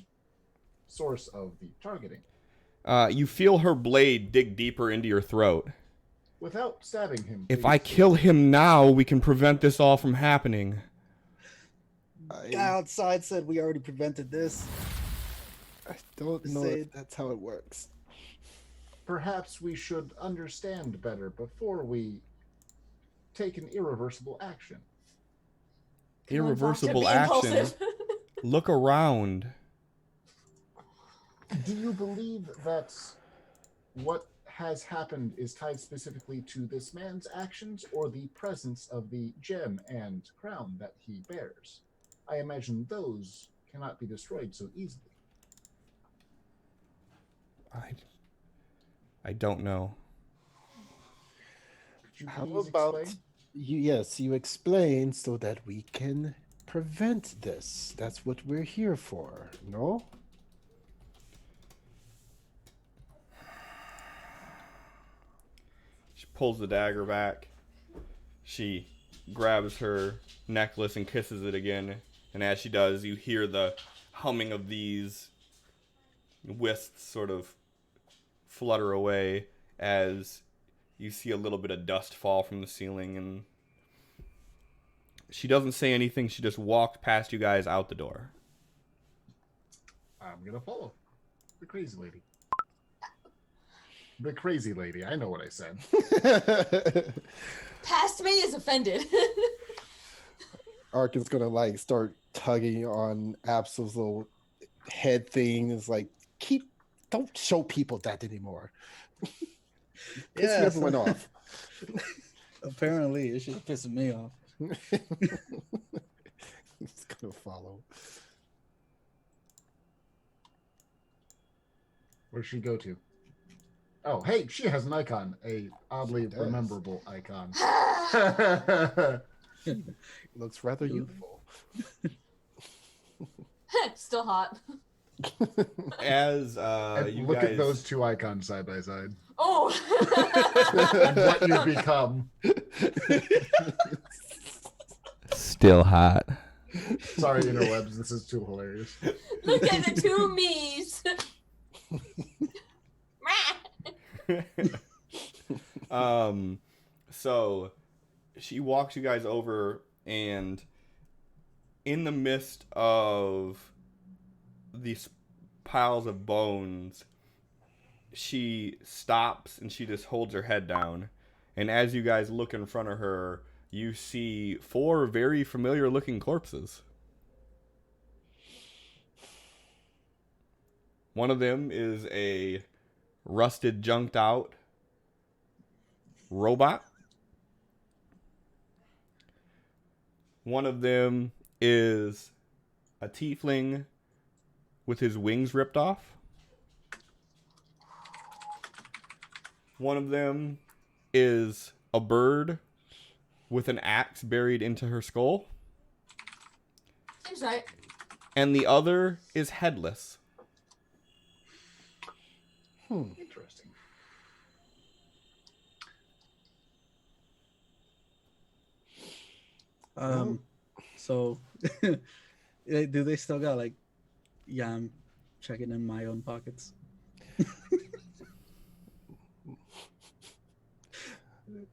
source of the targeting? You feel her blade dig deeper into your throat. Without stabbing him. If please. I kill him now, we can prevent this all from happening. Guy outside said we already prevented this. I don't know if that's how it works. Perhaps we should understand better before we take an irreversible action. Irreversible Be action. impulsive. Look around. Do you believe that what has happened is tied specifically to this man's actions or the presence of the gem and crown that he bears? I imagine those cannot be destroyed so easily. I don't know. Could you How please about explain? you explain so that we can prevent this? That's what we're here for, no? She pulls the dagger back. She grabs her necklace and kisses it again. And as she does, you hear the humming of these wisps sort of flutter away as you see a little bit of dust fall from the ceiling. And she doesn't say anything. She just walked past you guys out the door. I'm gonna follow the crazy lady. The crazy lady. I know what I said. Past me is offended. Ark is gonna start tugging on Absol's little head thing. It's like, don't show people that anymore. Piss everyone off. Apparently, it should piss me off. It's gonna follow. Where'd she go to? Oh, hey, she has an icon. A oddly She does. rememberable icon. Looks rather youthful. Still hot. As And you look guys... at those two icons side by side. Oh. And what you become. Still hot. Sorry, interwebs, this is too hilarious. Look at the two me's. So she walks you guys over, and in the midst of these piles of bones, she stops and she just holds her head down. And as you guys look in front of her, you see 4 very familiar looking corpses. One of them is a rusted, junked out robot. One of them is a tiefling with his wings ripped off. One of them is a bird with an axe buried into her skull. Seems right. And the other is headless. Interesting. So do they still got yeah, I'm checking in my own pockets.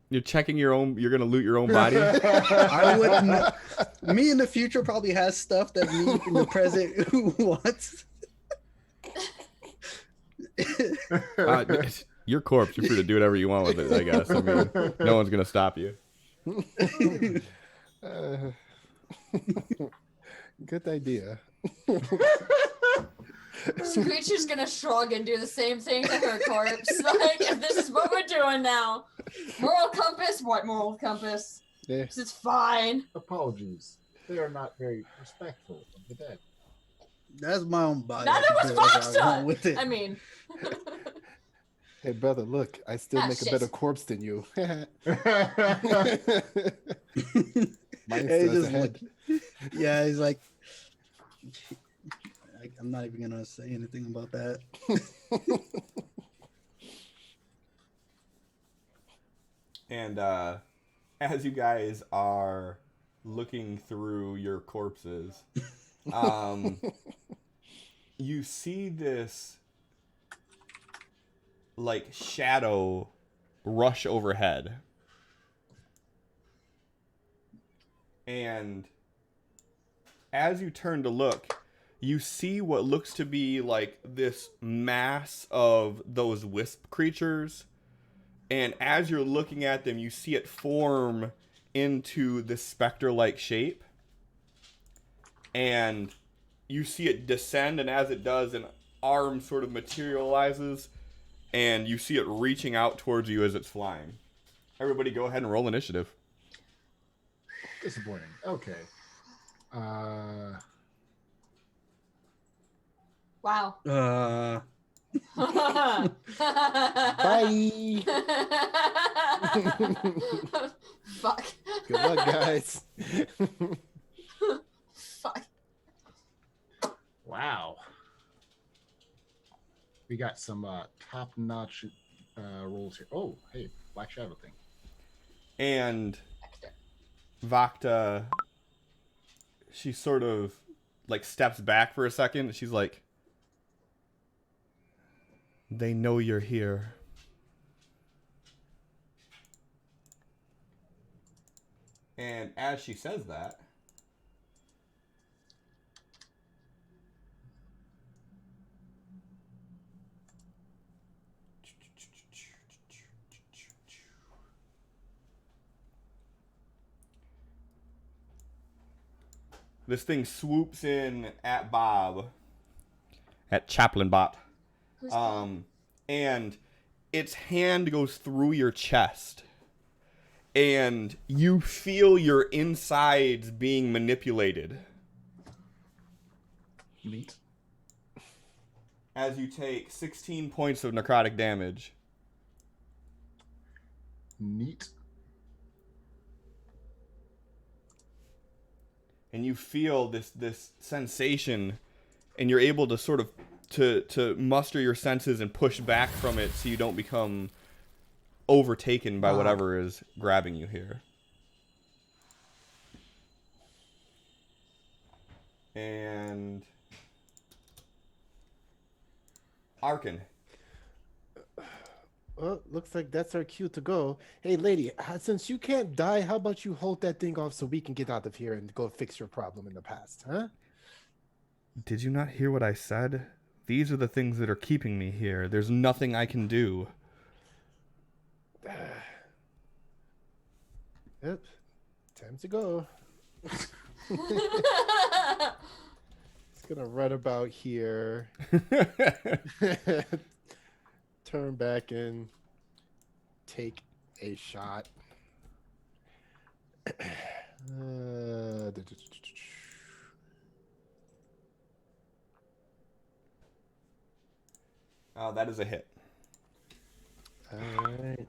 You're checking your own, you're gonna loot your own body? I wouldn't. Me in the future probably has stuff that me in the present wants. Your corpse. You're free to do whatever you want with it, I guess. I mean, no one's gonna stop you. Good idea. Screecher's gonna shrug and do the same thing to her corpse. Like, if this is what we're doing now. Moral compass? What moral compass? Yeah. 'Cause it's fine. Apologies. They are not very respectful of the dead. That's my own body. None I of can us do whatever fucked I want up. with it. I mean, Hey, brother, look, I still Ah, make shit. a better corpse than you. Mine Yeah, still he's has a just head. yeah, he's like, I'm not even gonna say anything about that. And as you guys are looking through your corpses, you see this like shadow rush overhead. And as you turn to look, you see what looks to be like this mass of those wisp creatures. And as you're looking at them, you see it form into this specter-like shape. And you see it descend, and as it does, an arm sort of materializes, and you see it reaching out towards you as it's flying. Everybody go ahead and roll initiative. Disappointing. Okay. wow. Bye. Fuck. Good luck, guys. Fuck. Wow. We got some top-notch rolls here. Oh, hey, Black Shadow thing. And Vakta, she sort of like steps back for a second. She's like, they know you're here. And as she says that, this thing swoops in at Bob, at Chaplain Bot. Who's that? And its hand goes through your chest, and you feel your insides being manipulated Neat. as you take 16 points of necrotic damage. Neat. And you feel this sensation, and you're able to sort of to muster your senses and push back from it so you don't become overtaken by whatever is grabbing you here. And Arkin. Well, looks like that's our cue to go. Hey, lady, since you can't die, how about you hold that thing off so we can get out of here and go fix your problem in the past, huh? Did you not hear what I said? These are the things that are keeping me here. There's nothing I can do. Yep. Time to go. It's gonna run about here. Turn back and take a shot. That is a hit. All right.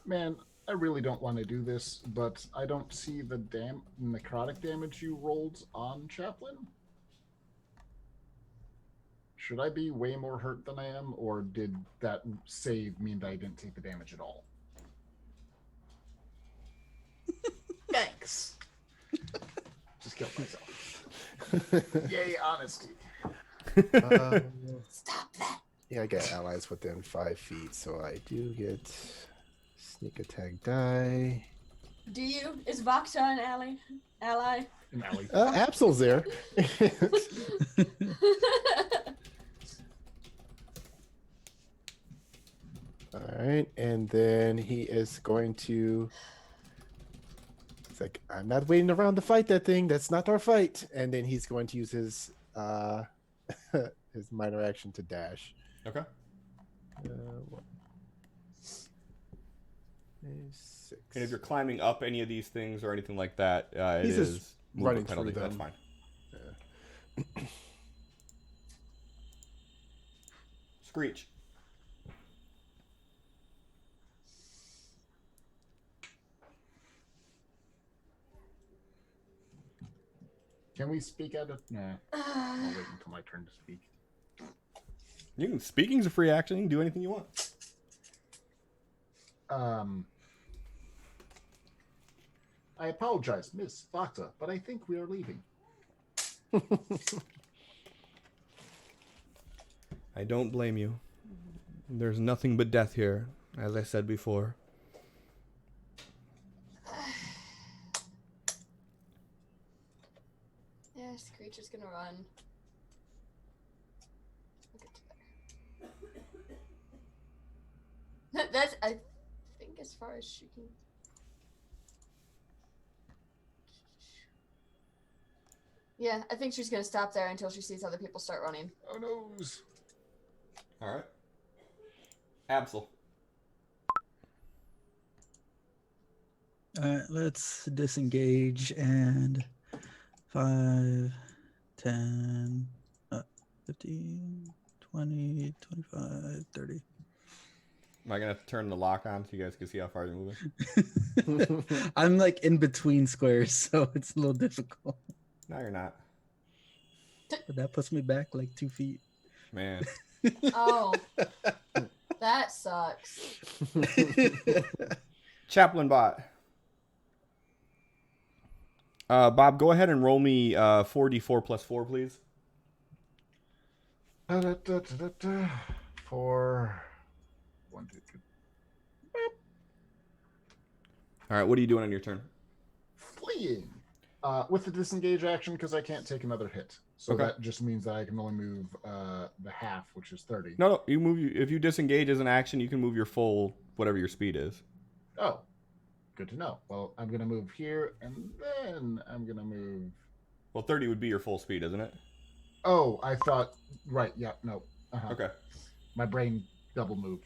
Man, I really don't want to do this, but I don't see the necrotic damage you rolled on Chaplain. Should I be way more hurt than I am, or did that save mean that I didn't take the damage at all? Thanks. Just killed myself. Yay, honesty. Stop that. Yeah, I got allies within 5 feet, so I do get sneak attack die. Do you? Is Vakta an ally? Ally? An alley. Absol's there. All right, and then he is going to. It's like, I'm not waiting around to fight that thing. That's not our fight. And then he's going to use his his minor action to dash. Okay. What? 6. And if you're climbing up any of these things or anything like that, it He's just is movement running penalty. through That's them. fine. Screech. Can we speak out of? Nah. I'll wait until my turn to speak. You can. Speaking's a free action. You can do anything you want. I apologize, Miss Bata, but I think we are leaving. I don't blame you. There's nothing but death here, as I said before. Yeah, Screech is gonna run. Look at there. That's, I think, as far as she can. Yeah, I think she's gonna stop there until she sees other people start running. Oh noes. All right. Absol. All right, let's disengage and 5, 10, 15, 20, 25, 30. Am I gonna turn the lock on so you guys can see how far you're moving? I'm like in between squares, so it's a little difficult. No, you're not, But that puts me back like 2 feet. man. Oh, that sucks. Chaplain bot. Bob, go ahead and roll me 4d4 plus 4, please. For 1, 2, 3. All right, what are you doing on your turn? Fleeing. With the disengage action, because I can't take another hit. So Okay. that just means that I can only move the half, which is 30. No, you move. If you disengage as an action, you can move your full whatever your speed is. Oh, good to know. Well, I'm going to move here, and then I'm going to move... Well, 30 would be your full speed, isn't it? Oh, I thought... Right, yeah, no. Okay. My brain double moved.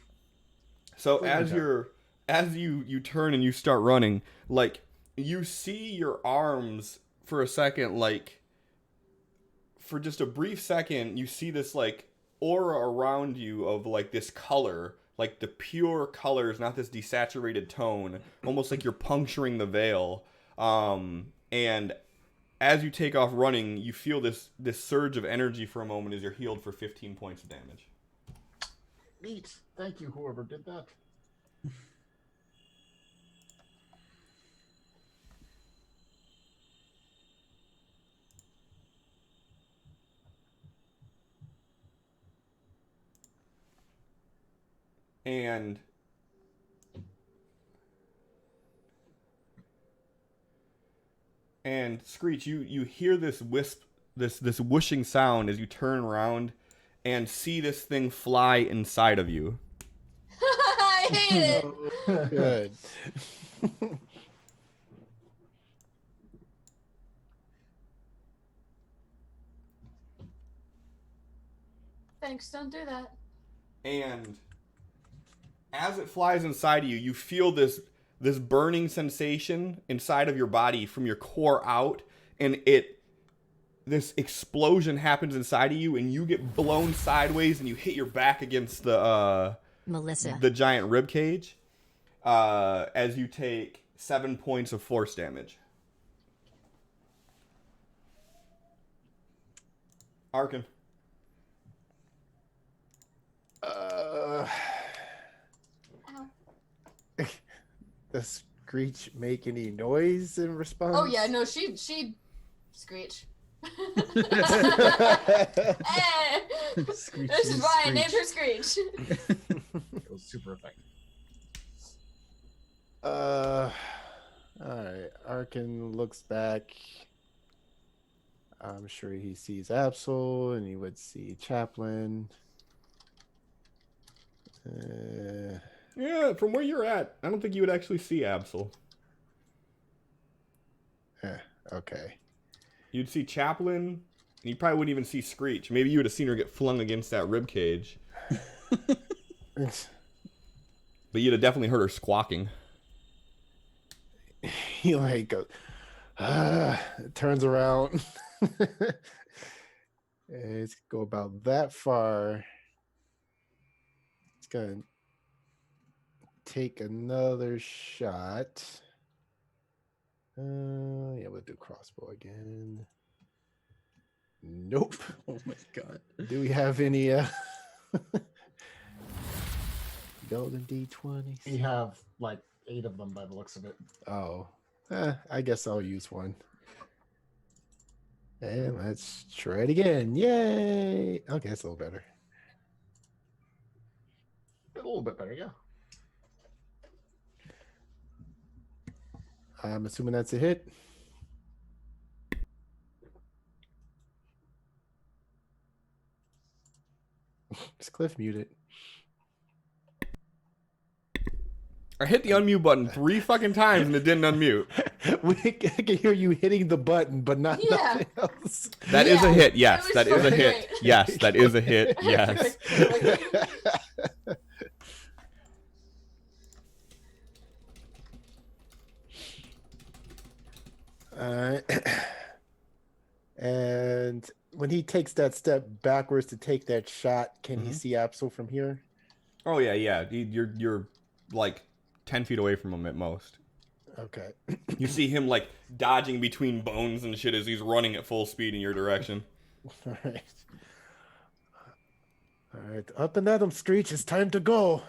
So Fully as attack. you turn and you start running, like you see your arms for a second, like for just a brief second, you see this like aura around you of like this color, like the pure colors, not this desaturated tone, almost like you're puncturing the veil. And as you take off running, you feel this surge of energy for a moment as you're healed for 15 points of damage. Neat. Thank you, whoever did that. And Screech, you hear this wisp, this whooshing sound as you turn around and see this thing fly inside of you. I hate it. Good. Thanks, don't do that. And as it flies inside of you, you feel this burning sensation inside of your body from your core out, and this explosion happens inside of you, and you get blown sideways, and you hit your back against the giant rib cage, as you take 7 points of force damage. Arkin. Does Screech make any noise in response? Oh yeah, no, she Screech. Screech This is is why I named Screech. her Screech. It was super effective. All right. Arkin looks back. I'm sure he sees Absol, and he would see Chaplain. Yeah, from where you're at, I don't think you would actually see Absol. Okay. You'd see Chaplin, and you probably wouldn't even see Screech. Maybe you would have seen her get flung against that rib cage. But you'd have definitely heard her squawking. He like goes, turns around. It's go about that far. It's gonna take another shot. Yeah, we'll do crossbow again. Nope. Oh my god. Do we have any golden D20s? We have like 8 of them by the looks of it. Oh, I guess I'll use one. And let's try it again. Yay! Okay, that's a little better. A little bit better, yeah. I'm assuming that's a hit. Is Cliff muted? I hit the unmute button 3 fucking times and it didn't unmute. I can hear you hitting the button, but not Yeah. nothing else. That is a Yeah, hit. it Yes, was that is a fucking hit. great. Yes, that is a hit. Yes. Alright. And when he takes that step backwards to take that shot, can he Mhm. see Absol from here? Oh yeah, yeah. You're like 10 feet away from him at most. Okay. You see him like dodging between bones and shit as he's running at full speed in your direction. All right. All right. Up and at him, Screech. It's time to go.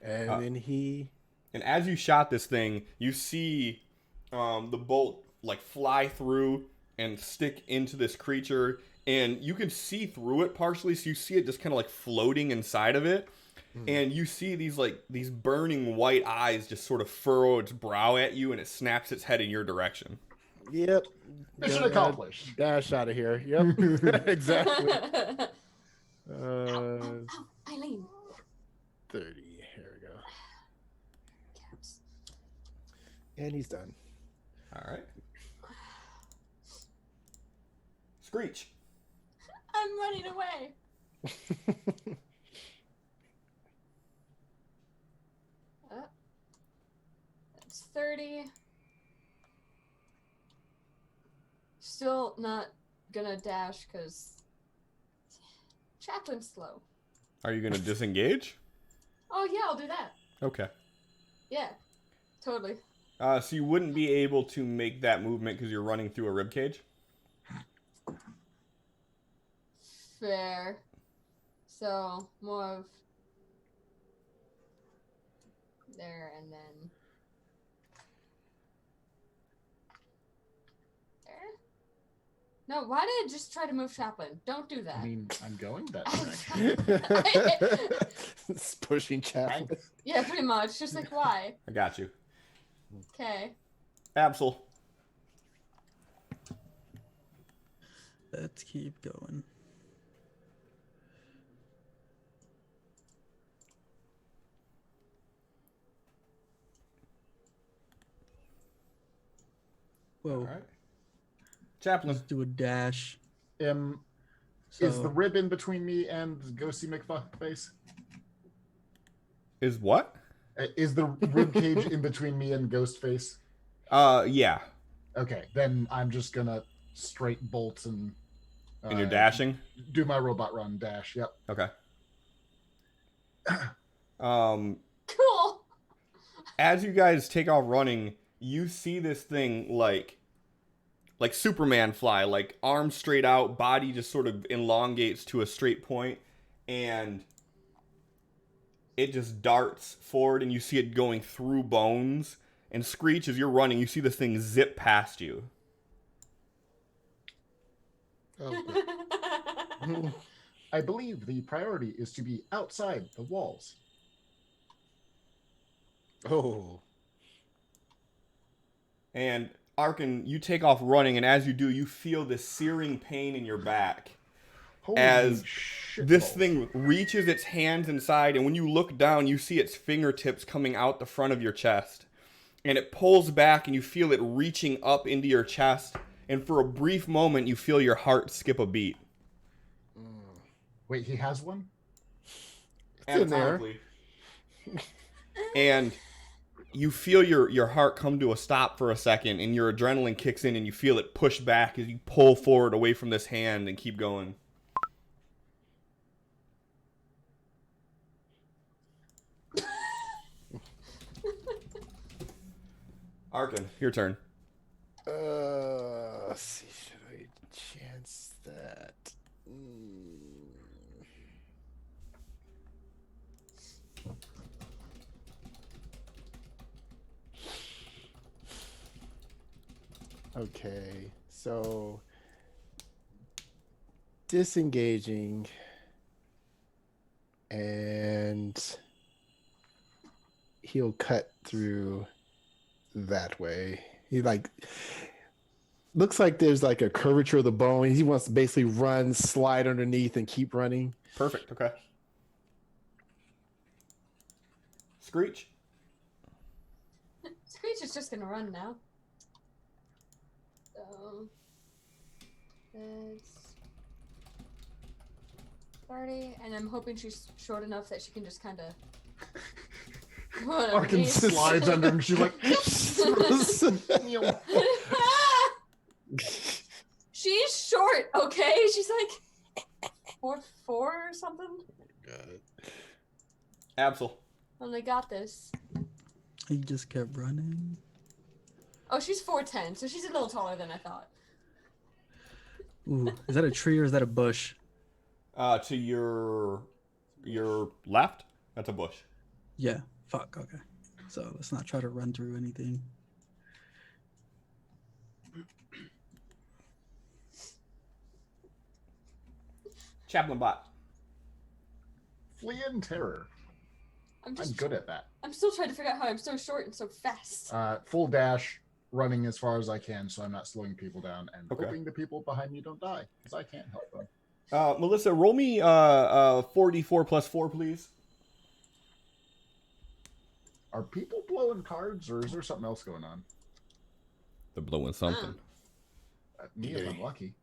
And then he. And as you shot this thing, you see the bolt like fly through and stick into this creature, and you can see through it partially, so you see it just kind of like floating inside of it. And you see these burning white eyes just sort of furrow its brow at you, and it snaps its head in your direction. Yep. Mission Gotta accomplished. Dash out of here. Yep. Exactly. Eileen. 30. Here we go. And he's done. All right. Screech. I'm running away. That's 30. Still not gonna dash because Chaplin's slow. Are you going to disengage? Oh yeah, I'll do that. Okay. Yeah, totally. So you wouldn't be able to make that movement because you're running through a rib cage? Fair. So more of there and then there. No, why did I just try to move Chaplin? Don't do that. I mean, I'm going that direction. It's pushing Chaplin. Yeah, pretty much. Just like why? I got you. Okay. Absol. Let's keep going. Whoa. All right. Chaplin. Let's do a dash. Is So- the rib in between me and Ghosty McFuckface? Is what? Is the rib cage in between me and Ghostface? Yeah. Okay, then I'm just gonna straight bolt and. And you're dashing? Do my robot run dash. Yep. Okay. Cool. As you guys take off running, you see this thing like Superman fly, like arms straight out, body just sort of elongates to a straight point, and it just darts forward, and you see it going through bones. And Screech, as you're running, you see this thing zip past you. Oh, I believe the priority is to be outside the walls. oh. And Arkin, you take off running, and as you do, you feel this searing pain in your back. Holy as shit this balls. thing reaches its hands inside, and when you look down, you see its fingertips coming out the front of your chest. And it pulls back, and you feel it reaching up into your chest. And for a brief moment, you feel your heart skip a beat. Wait, he has one? It's in there. Anatomically. And you feel your heart come to a stop for a second, and your adrenaline kicks in, and you feel it push back as you pull forward away from this hand and keep going. Arkin, your turn. Let's see, should I chance that? Okay, so disengaging and he'll cut through that way. He looks like there's like a curvature of the bone. He wants to basically run, slide underneath, and keep running. Perfect, okay. Screech. Screech is just gonna run now. So it's 30, and I'm hoping she's short enough that she can just kind of. Arkin slides under and she's like, she's short, okay? She's like 4'4" or something. Got it. Absol. Only got this. He just kept running. Oh, she's 4'10", so she's a little taller than I thought. Ooh, is that a tree or is that a bush? To your left, that's a bush. Yeah. Fuck. Okay. So let's not try to run through anything. Chaplain bot. flee in terror. I'm I'm good at that. I'm still trying to figure out how I'm so short and so fast. Full dash, running as far as I can so I'm not slowing people down, and Okay. hoping the people behind me don't die, because I can't help them. Melissa, roll me 4d4 plus 4, please. Are people blowing cards, or is there something else going on? They're blowing something. Me, if I'm lucky.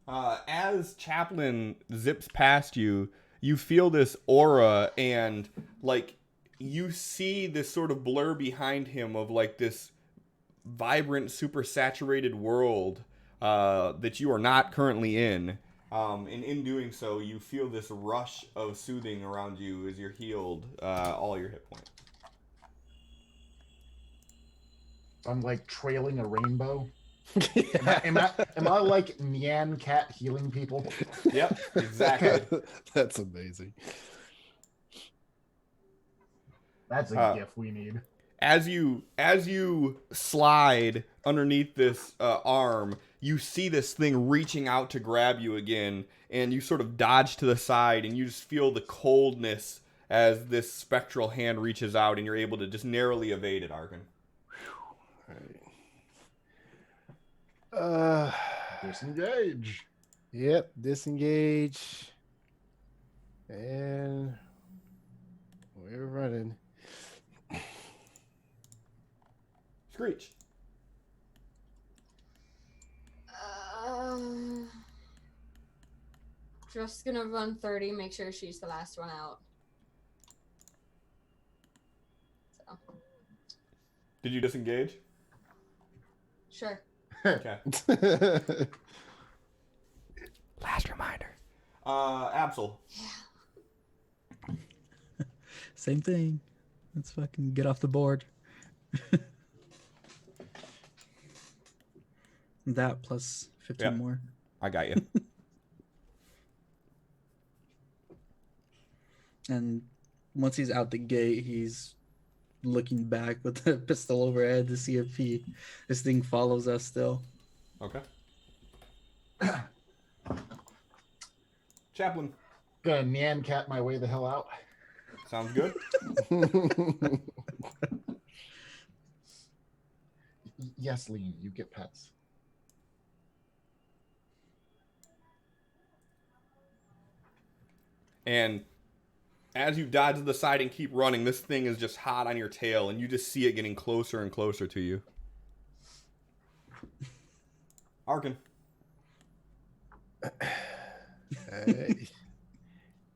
As Chaplain zips past you, you feel this aura, and like you see this sort of blur behind him of like this vibrant, super saturated world that you are not currently in. And in doing so, you feel this rush of soothing around you as you're healed all your hit points. I'm like trailing a rainbow. Am I like Nyan Cat healing people? Yep, exactly. That's amazing. That's a gift we need. As you slide underneath this arm, you see this thing reaching out to grab you again, and you sort of dodge to the side, and you just feel the coldness as this spectral hand reaches out, and you're able to just narrowly evade it, Arkin. Disengage. Yep, disengage. And we're running. Screech. Just gonna run 30, make sure she's the last one out. So. Did you disengage? Sure. Okay. Last reminder. Absol. Yeah. Same thing. Let's fucking get off the board. That plus 15 Yep. more. I got you. And once he's out the gate, he's looking back with the pistol overhead to see if this thing follows us still. Okay. Chaplain. Gonna Nyan Cat my way the hell out. Sounds good. Yes, Lean, you get pets. And as you dodge to the side and keep running, this thing is just hot on your tail, and you just see it getting closer and closer to you. Arkin.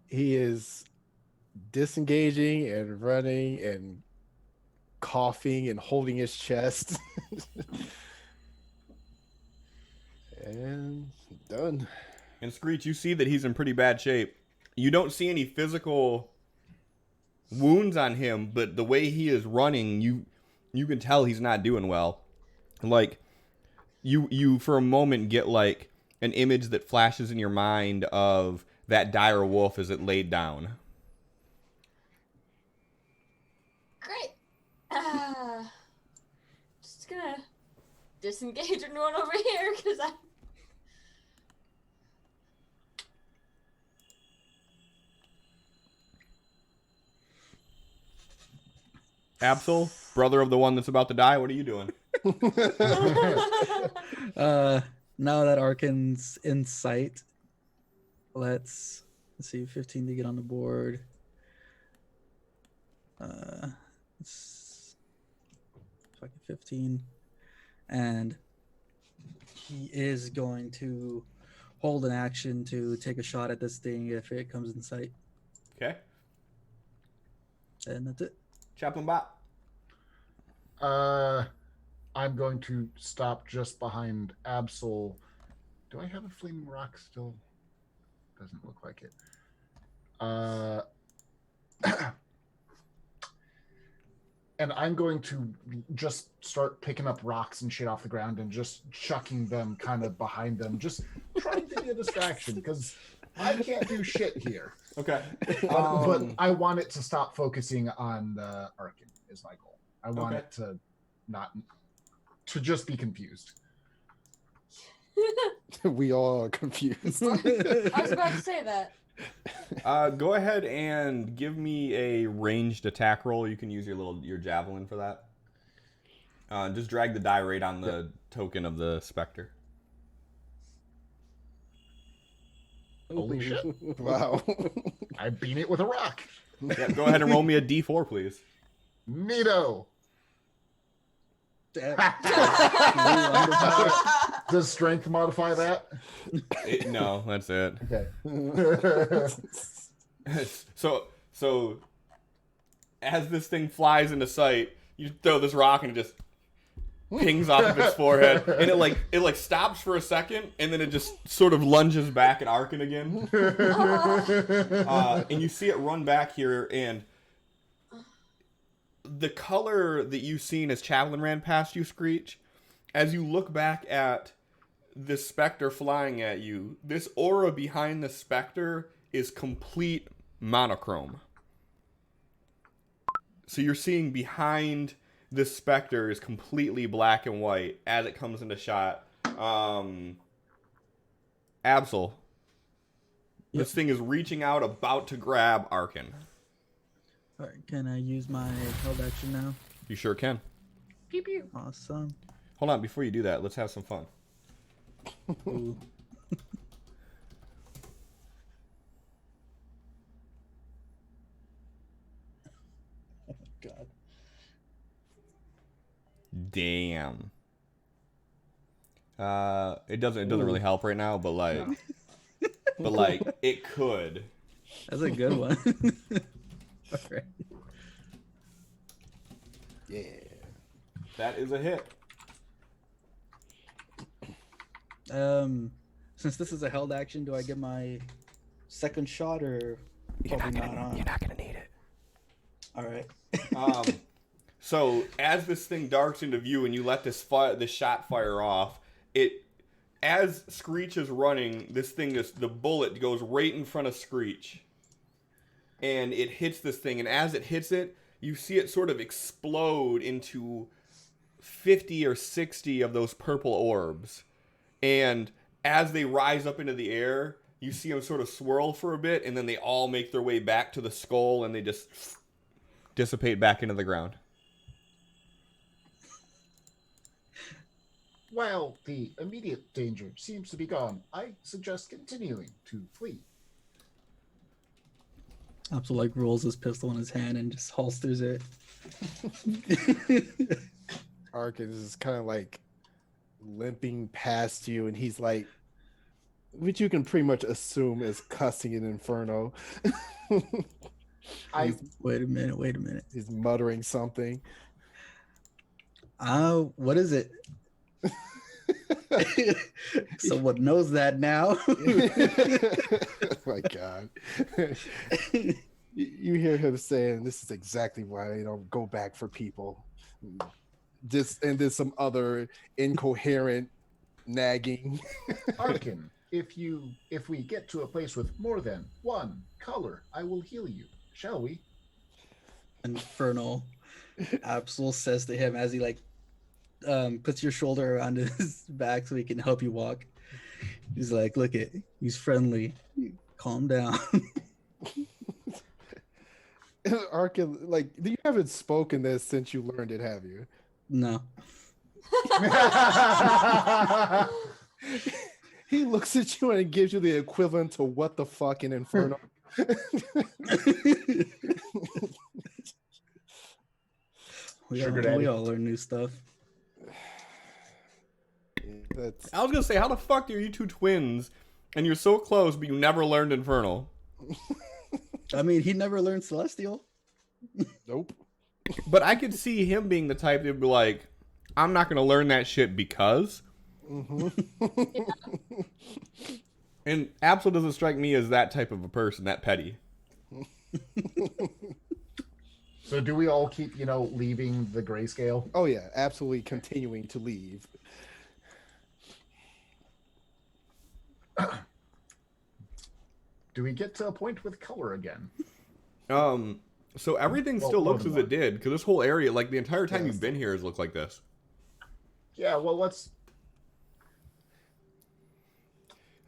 He is disengaging and running and coughing and holding his chest. And done. And Screech, you see that he's in pretty bad shape. You don't see any physical wounds on him, but the way he is running, you can tell he's not doing well. Like, you for a moment get like an image that flashes in your mind of that dire wolf as it laid down. Great. Just gonna disengage and run over here because I. Absol, brother of the one that's about to die, what are you doing? Now that Arkin's in sight, let's see, 15 to get on the board. It's fucking 15, and he is going to hold an action to take a shot at this thing if it comes in sight, Okay. and that's it. Chaplain Bot. I'm going to stop just behind Absol. Do I have a flaming rock still? Doesn't look like it. And I'm going to just start picking up rocks and shit off the ground and just chucking them kind of behind them, just trying to be a distraction because I can't do shit here. Okay. But I want it to stop focusing on the Arkin is my goal. I want Okay. it to not to just be confused. We all are confused. I was about to say that. Go ahead and give me a ranged attack roll. You can use your javelin for that. Just drag the die right on the token of the specter. Holy shit. Wow. I beat it with a rock. Yeah, go ahead and roll me a d4, please. Neato. Damn. Does strength modify that? No, that's it. Okay. So as this thing flies into sight, you throw this rock and it just pings off of its forehead, and it like stops for a second, and then it just sort of lunges back at Arkin again. And you see it run back here, and the color that you've seen as Chaplain ran past you, Screech, as you look back at this specter flying at you, this aura behind the specter is complete monochrome. So you're seeing behind this specter is completely black and white as it comes into shot. Absol. Yep. This thing is reaching out, about to grab Arkin. All right, can I use my held action now? You sure can. Pew pew. Awesome. Hold on, before you do that, let's have some fun. Ooh. Oh my god. Damn. It doesn't really help right now, but like, it could. That's a good one. All right. Yeah. That is a hit. Since this is a held action, do I get my second shot or probably not on? You're not gonna need it. All right. So as this thing darts into view and you let this shot fire off, as Screech is running, the bullet goes right in front of Screech, and it hits this thing. And as it hits it, you see it sort of explode into 50 or 60 of those purple orbs. And as they rise up into the air, you see them sort of swirl for a bit, and then they all make their way back to the skull, and they just dissipate back into the ground. While the immediate danger seems to be gone, I suggest continuing to flee. Absol like rolls his pistol in his hand and just holsters it. Arcus is kind of like limping past you, and he's like, which you can pretty much assume is cussing in Inferno. I Wait a minute. He's muttering something. What is it? Someone knows that now. Oh my God. You hear him saying, "This is exactly why I don't go back for people." And then some other incoherent nagging. Arkin, if we get to a place with more than one color, I will heal you. Shall we? Infernal. Absol says to him as he like puts your shoulder around his back so he can help you walk. He's like, look it, he's friendly. Calm down. Arkin, like, you haven't spoken this since you learned it, have you? No. He looks at you and gives you the equivalent to "what the fuck" in Inferno. we Sugar daddy. all learn new stuff. That's I was gonna say, how the fuck are you two twins, and you're so close, but you never learned Infernal? I mean, he never learned Celestial. nope. But I could see him being the type that'd be like, I'm not gonna learn that shit because. Mm-hmm. And Absol doesn't strike me as that type of a person, that petty. So do we all keep, leaving the grayscale? Oh yeah, absolutely continuing to leave. Do we get to a point with color again? So everything Well, still more looks than as it one. did, because this whole area, like the entire time Yes. you've been here, has looked like this. Yeah, well, let's...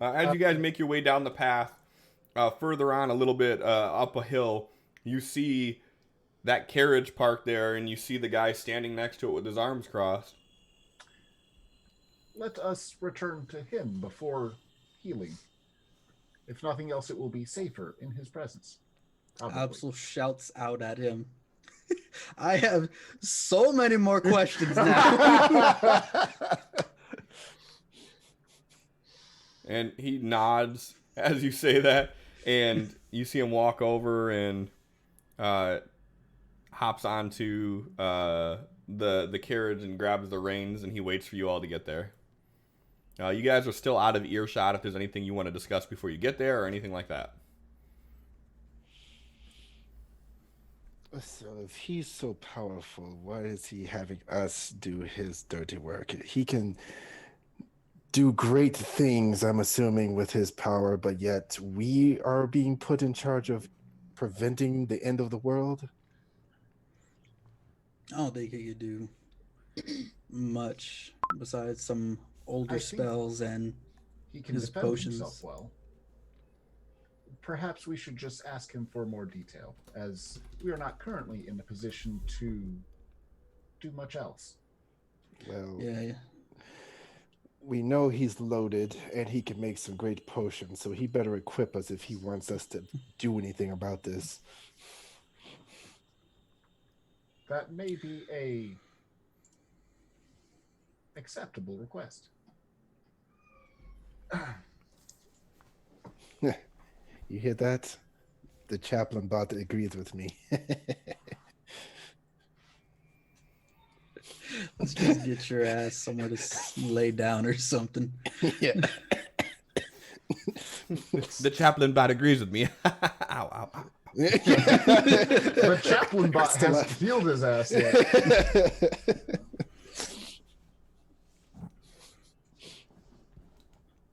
As you guys make your way down the path, further on a little bit up a hill, you see that carriage parked there, and you see the guy standing next to it with his arms crossed. Let us return to him before healing. If nothing else, it will be safer in his presence. Probably. Absol shouts out at him. I have so many more questions now. And he nods as you say that, and you see him walk over and hops onto the carriage and grabs the reins, and he waits for you all to get there. You guys are still out of earshot if there's anything you want to discuss before you get there or anything like that. So if he's so powerful, why is he having us do his dirty work? He can do great things, I'm assuming, with his power, but yet we are being put in charge of preventing the end of the world? I don't think he could do much besides some older I think spells and He can his defend potions. himself well. Perhaps we should just ask him for more detail, as we are not currently in a position to do much else. Well, yeah. we know he's loaded and he can make some great potions, so he better equip us if he wants us to do anything about this. That may be a acceptable request. You hear that? The chaplain bot agrees with me. Let's just get your ass somewhere to lay down or something. Yeah. The chaplain bot agrees with me. Ow, ow, ow. The chaplain bot hasn't healed his ass yet.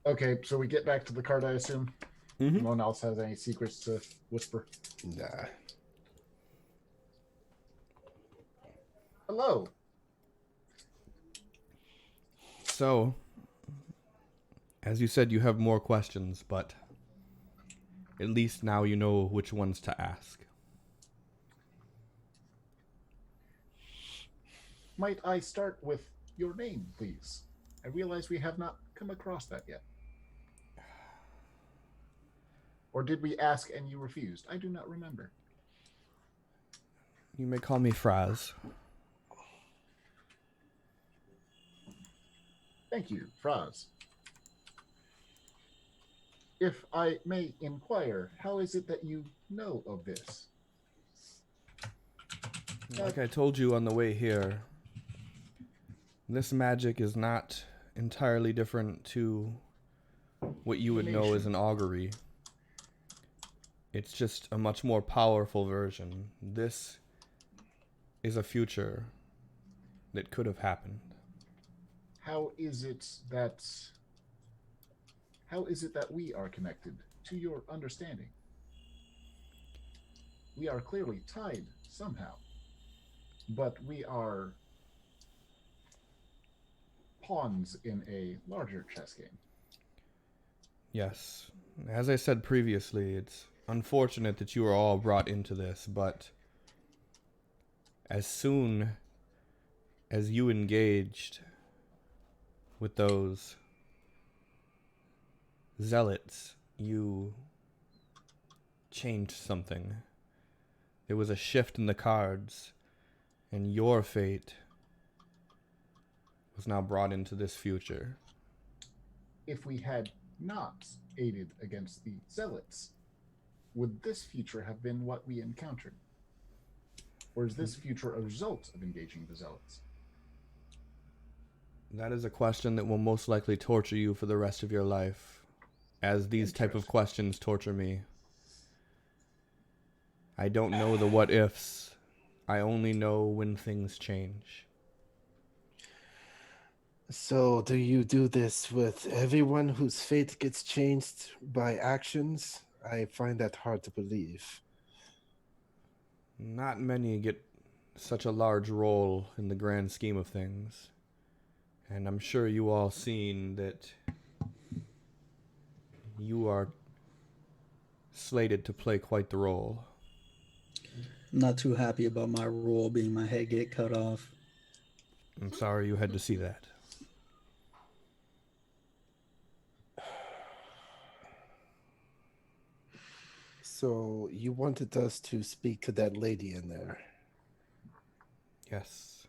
Okay, so we get back to the cart, I assume. Mm-hmm. No one else has any secrets to whisper. Nah. Hello. So, as you said, you have more questions, but at least now you know which ones to ask. Might I start with your name, please? I realize we have not come across that yet. Or did we ask and you refused? I do not remember. You may call me Fraz. Thank you, Fraz. If I may inquire, how is it that you know of this? Like I told you on the way here, this magic is not entirely different to what you would know as an augury. It's just a much more powerful version. This is a future that could have happened. How is it that we are connected, to your understanding? We are clearly tied somehow, but we are pawns in a larger chess game. Yes. As I said previously, it's unfortunate that you are all brought into this, but as soon as you engaged with those zealots, you changed something. There was a shift in the cards, and your fate was now brought into this future. If we had not aided against the zealots, would this future have been what we encountered? Or is this future a result of engaging the zealots? That is a question that will most likely torture you for the rest of your life, as these type of questions torture me. I don't know the what ifs. I only know when things change. So, do you do this with everyone whose fate gets changed by actions? I find that hard to believe. Not many get such a large role in the grand scheme of things. And I'm sure you all seen that you are slated to play quite the role. I'm not too happy about my role being my head get cut off. I'm sorry you had to see that. So, you wanted us to speak to that lady in there Yes.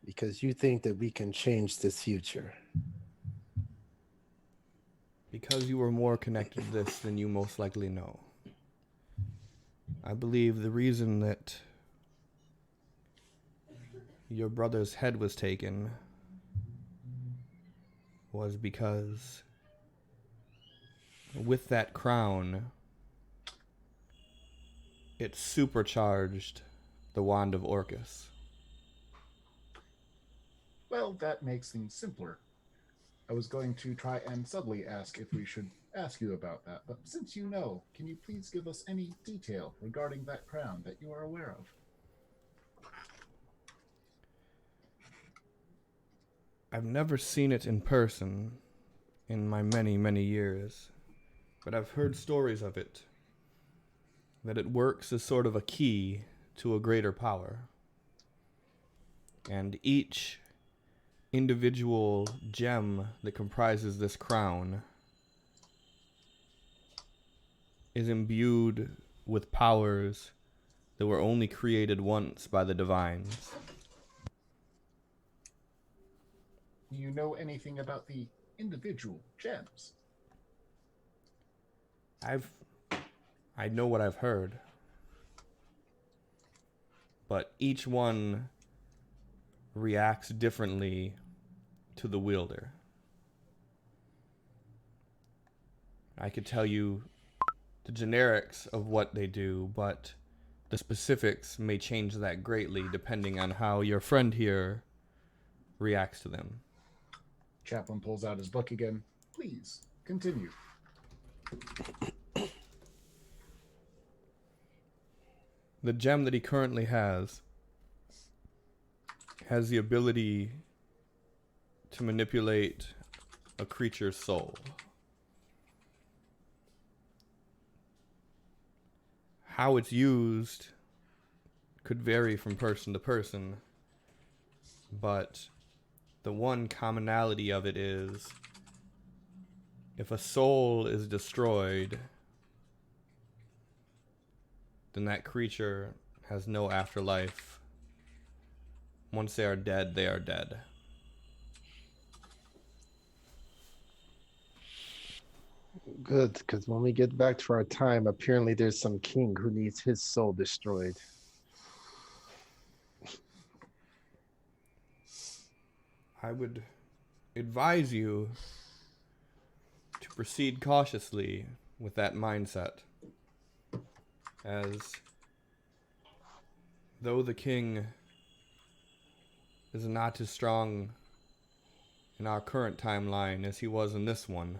because you think that we can change this future. Because you are more connected to this than you most likely know. I believe the reason that your brother's head was taken was because with that crown, it supercharged the Wand of Orcus. Well, that makes things simpler. I was going to try and subtly ask if we should ask you about that, but since you know, can you please give us any detail regarding that crown that you are aware of? I've never seen it in person in my many, many years, but I've heard stories of it, that it works as sort of a key to a greater power. And each individual gem that comprises this crown is imbued with powers that were only created once by the divines. Do you know anything about the individual gems? I know what I've heard, but each one reacts differently to the wielder. I could tell you the generics of what they do, but the specifics may change that greatly depending on how your friend here reacts to them. Chaplain pulls out his book again. Please, continue. The gem that he currently has the ability to manipulate a creature's soul. How it's used could vary from person to person, but the one commonality of it is If a soul is destroyed, then that creature has no afterlife. Once they are dead, they are dead. Good, because when we get back to our time, apparently there's some king who needs his soul destroyed. I would advise you to proceed cautiously with that mindset, as though the king is not as strong in our current timeline as he was in this one,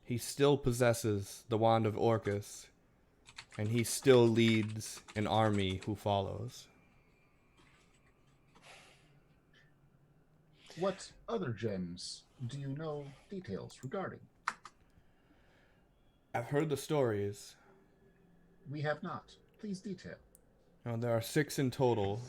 he still possesses the wand of Orcus, and he still leads an army who follows. What other gems do you know details regarding? I've heard the stories. We have not. Please detail. Now, there are 6 in total.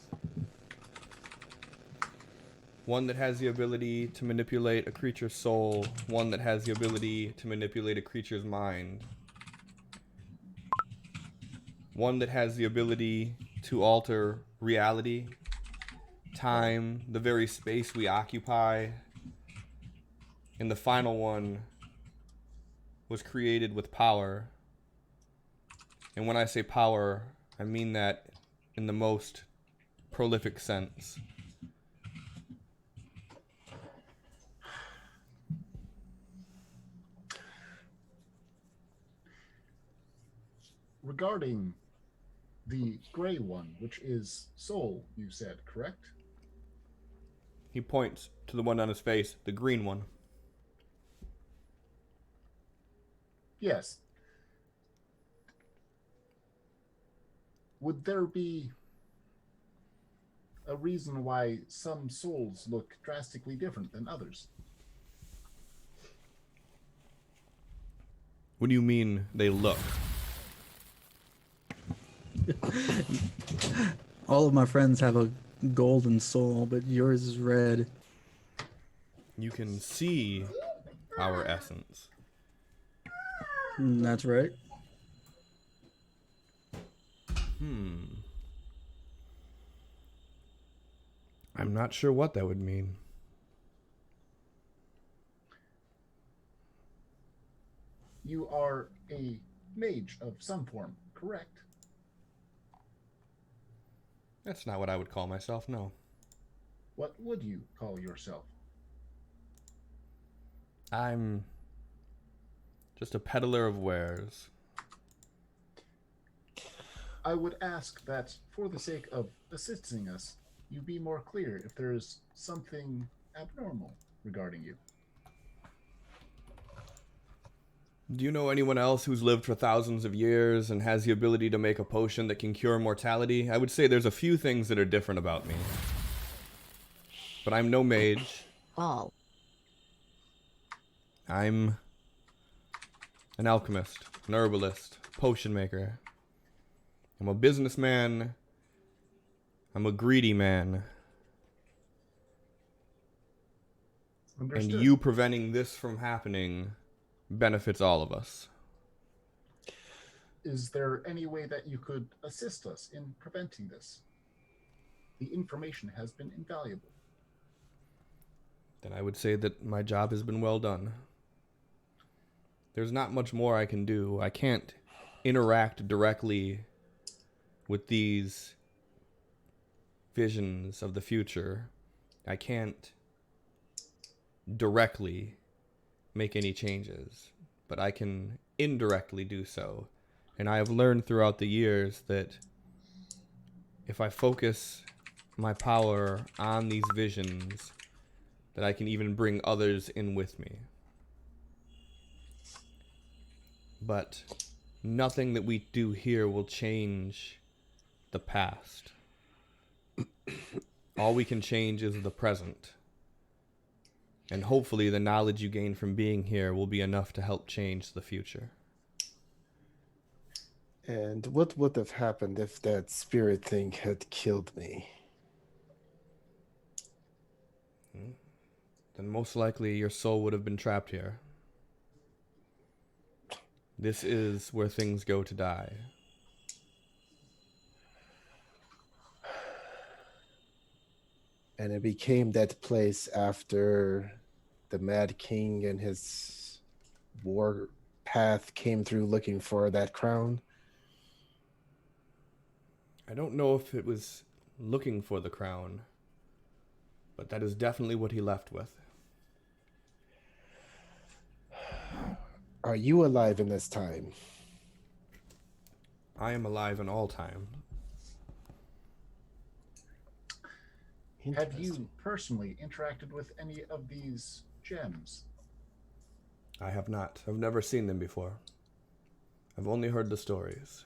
One that has the ability to manipulate a creature's soul, one that has the ability to manipulate a creature's mind, one that has the ability to alter reality, time, the very space we occupy, and the final one was created with power. And when I say power, I mean that in the most prolific sense. Regarding the gray one, which is soul, you said, correct? He points to the one on his face, the green one. Yes. Would there be a reason why some souls look drastically different than others? What do you mean they look? All of my friends have a golden soul, but yours is red. You can see our essence. That's right. I'm not sure what that would mean. You are a mage of some form, correct? That's not what I would call myself, no. What would you call yourself? I'm just a peddler of wares. I would ask that, for the sake of assisting us, you be more clear if there is something abnormal regarding you. Do you know anyone else who's lived for thousands of years and has the ability to make a potion that can cure mortality? I would say there's a few things that are different about me. But I'm no mage. Oh. I'm an alchemist, an herbalist, potion maker. I'm a businessman. I'm a greedy man. Understood. And you preventing this from happening benefits all of us. Is there any way that you could assist us in preventing this? The information has been invaluable. Then I would say that my job has been well done. There's not much more I can do. I can't interact directly with these visions of the future. I can't directly make any changes, but I can indirectly do so. And I have learned throughout the years that if I focus my power on these visions, that I can even bring others in with me. But nothing that we do here will change the past. All we can change is the present. And hopefully the knowledge you gain from being here will be enough to help change the future. And what would have happened if that spirit thing had killed me? then most likely your soul would have been trapped here. This is where things go to die. And it became that place after the Mad King and his war path came through looking for that crown. I don't know if it was looking for the crown, but that is definitely what he left with. Are you alive in this time? I am alive in all time. Have you personally interacted with any of these gems? I have not. I've never seen them before. I've only heard the stories.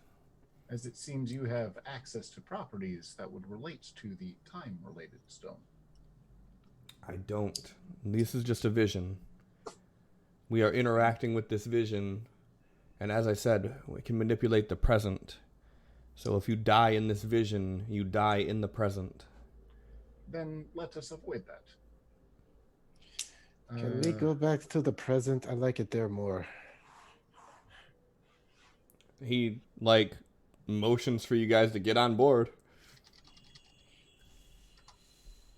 As it seems you have access to properties that would relate to the time-related stone. I don't. This is just a vision. We are interacting with this vision, and as I said, we can manipulate the present. So if you die in this vision, you die in the present. Then let us avoid that. Can we go back to the present? I like it there more. He, motions for you guys to get on board.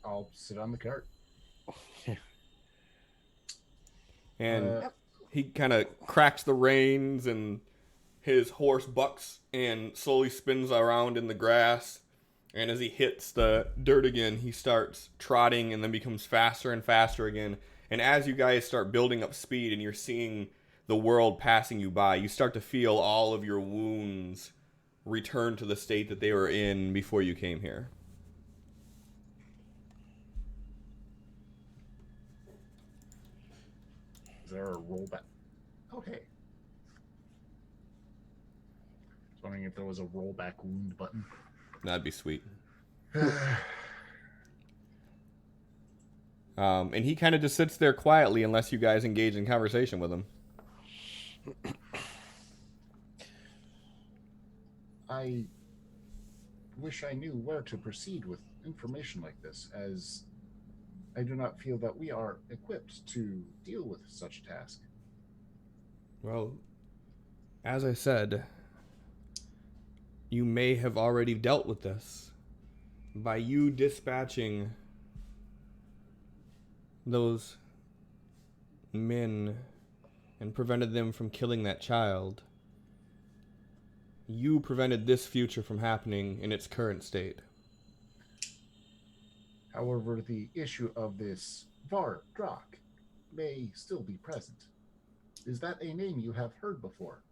I'll sit on the cart. And he kind of cracks the reins, and his horse bucks and slowly spins around in the grass. And as he hits the dirt again, he starts trotting and then becomes faster and faster again. And as you guys start building up speed and you're seeing the world passing you by, you start to feel all of your wounds return to the state that they were in before you came here. Is there a rollback? Okay. I was wondering if there was a rollback wound button. That'd be sweet. And he kind of just sits there quietly unless you guys engage in conversation with him. I wish I knew where to proceed with information like this, as I do not feel that we are equipped to deal with such a task. Well, as I said, you may have already dealt with this by you dispatching those men and prevented them from killing that child. You prevented this future from happening in its current state. However, the issue of this Var Drak may still be present. Is that a name you have heard before?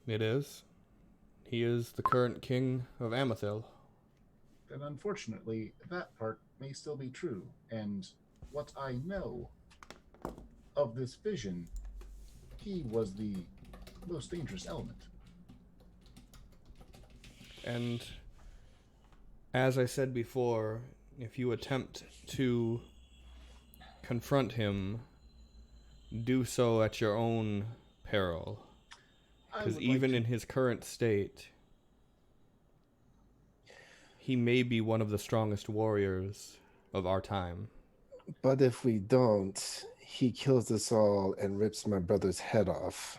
It is. He is the current king of Amathil. Then unfortunately, that part may still be true, and what I know of this vision, he was the most dangerous element. And as I said before, if you attempt to confront him, do so at your own peril. Because even in his current state, he may be one of the strongest warriors of our time. But if we don't, he kills us all and rips my brother's head off.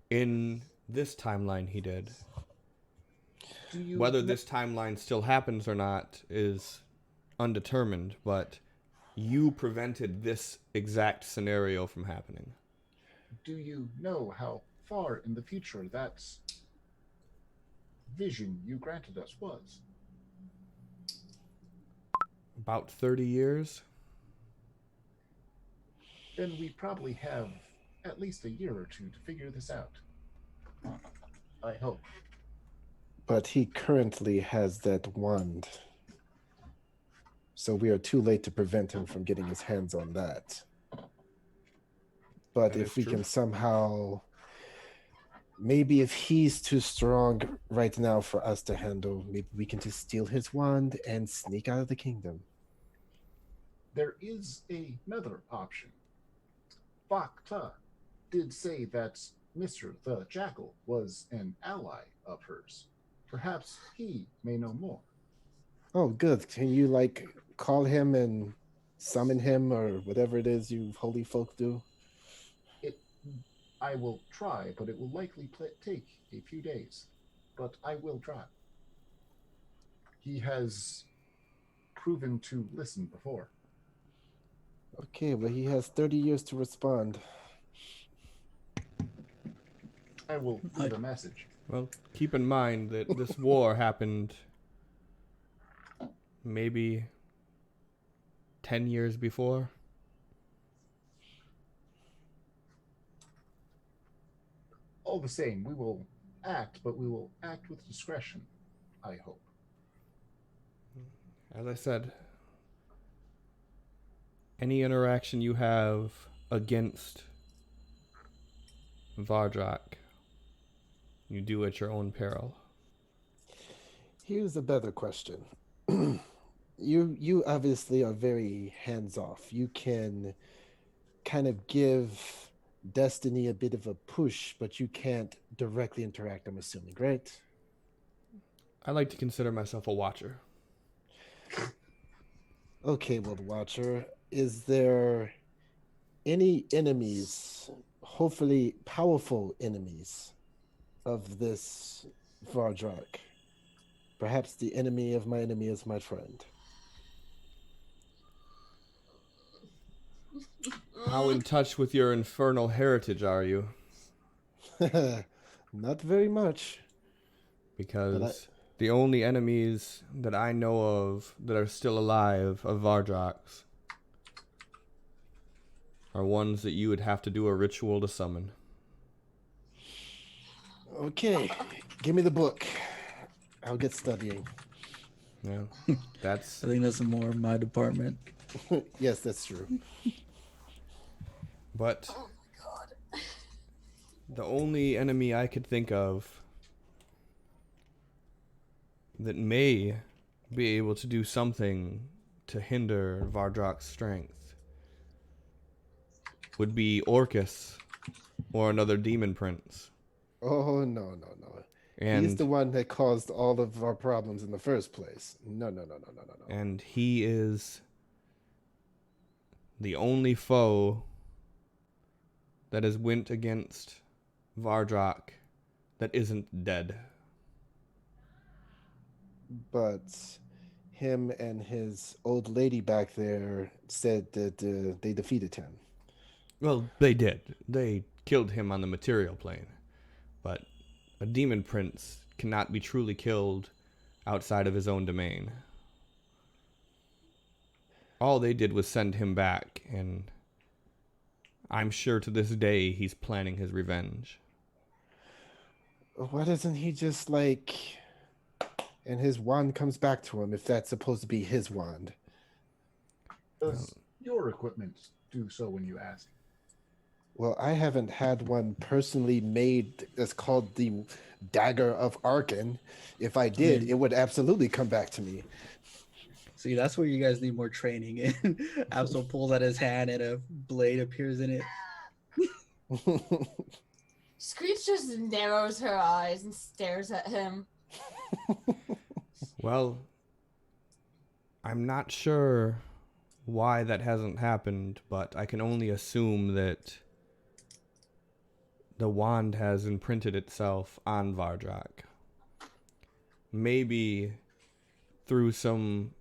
In this timeline, he did. Whether this timeline still happens or not is undetermined, but you prevented this exact scenario from happening. Do you know how far in the future that vision you granted us was? About 30 years? Then we probably have at least a year or two to figure this out. I hope. But he currently has that wand. So we are too late to prevent him from getting his hands on that. But That if is we true. can somehow... Maybe if he's too strong right now for us to handle, maybe we can just steal his wand and sneak out of the kingdom. There is another option. Bakta did say that Mr. the Jackal was an ally of hers. Perhaps he may know more. Oh, good. Can you, call him and summon him or whatever it is you holy folk do? I will try, but it will likely take a few days. But I will try. He has proven to listen before. Okay, well, he has 30 years to respond. I will leave a message. Well, keep in mind that this war happened maybe 10 years before. All the same, we will act, but we will act with discretion, I hope. As I said, any interaction you have against Vardrak, you do at your own peril. Here's a better question. You obviously are very hands-off. You can kind of give Destiny a bit of a push, but you can't directly interact, I'm assuming, right? I like to consider myself a watcher. Okay, World Watcher. Is there any enemies, hopefully powerful enemies, of this Vardrak? Perhaps the enemy of my enemy is my friend. How in touch with your infernal heritage are you? Not very much. Because the only enemies that I know of that are still alive of Vardraks are ones that you would have to do a ritual to summon. Okay, give me the book. I'll get studying. Yeah, that's I think that's more my department. Yes, that's true. but Oh my god. the only enemy I could think of that may be able to do something to hinder Vardrak's strength would be Orcus or another demon prince. Oh, no. And He's the one that caused all of our problems in the first place. No. And he is the only foe that has went against Vardrak that isn't dead. But him and his old lady back there said that they defeated him. Well, they did. They killed him on the material plane. But a demon prince cannot be truly killed outside of his own domain. All they did was send him back, and I'm sure to this day he's planning his revenge. Why doesn't he just and his wand comes back to him if that's supposed to be his wand? Does your equipment do so when you ask? Well, I haven't had one personally made that's called the Dagger of Arkan. If I did, it would absolutely come back to me. See, that's where you guys need more training. And Absol pulls out his hand and a blade appears in it. Screech just narrows her eyes and stares at him. Well, I'm not sure why that hasn't happened, but I can only assume that the wand has imprinted itself on Vardrak. Maybe through some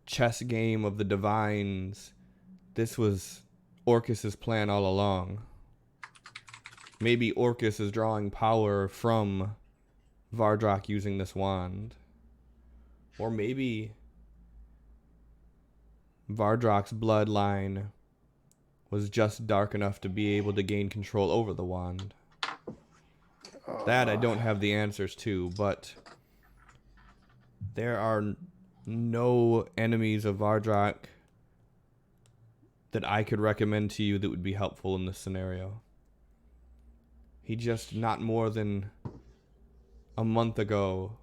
chess game of the divines, this was Orcus's plan all along. Maybe Orcus is drawing power from Vardrak using this wand. Or maybe Vardrak's bloodline was just dark enough to be able to gain control over the wand. That I don't have the answers to, but there are no enemies of Vardrak that I could recommend to you that would be helpful in this scenario. He just, not more than a month ago,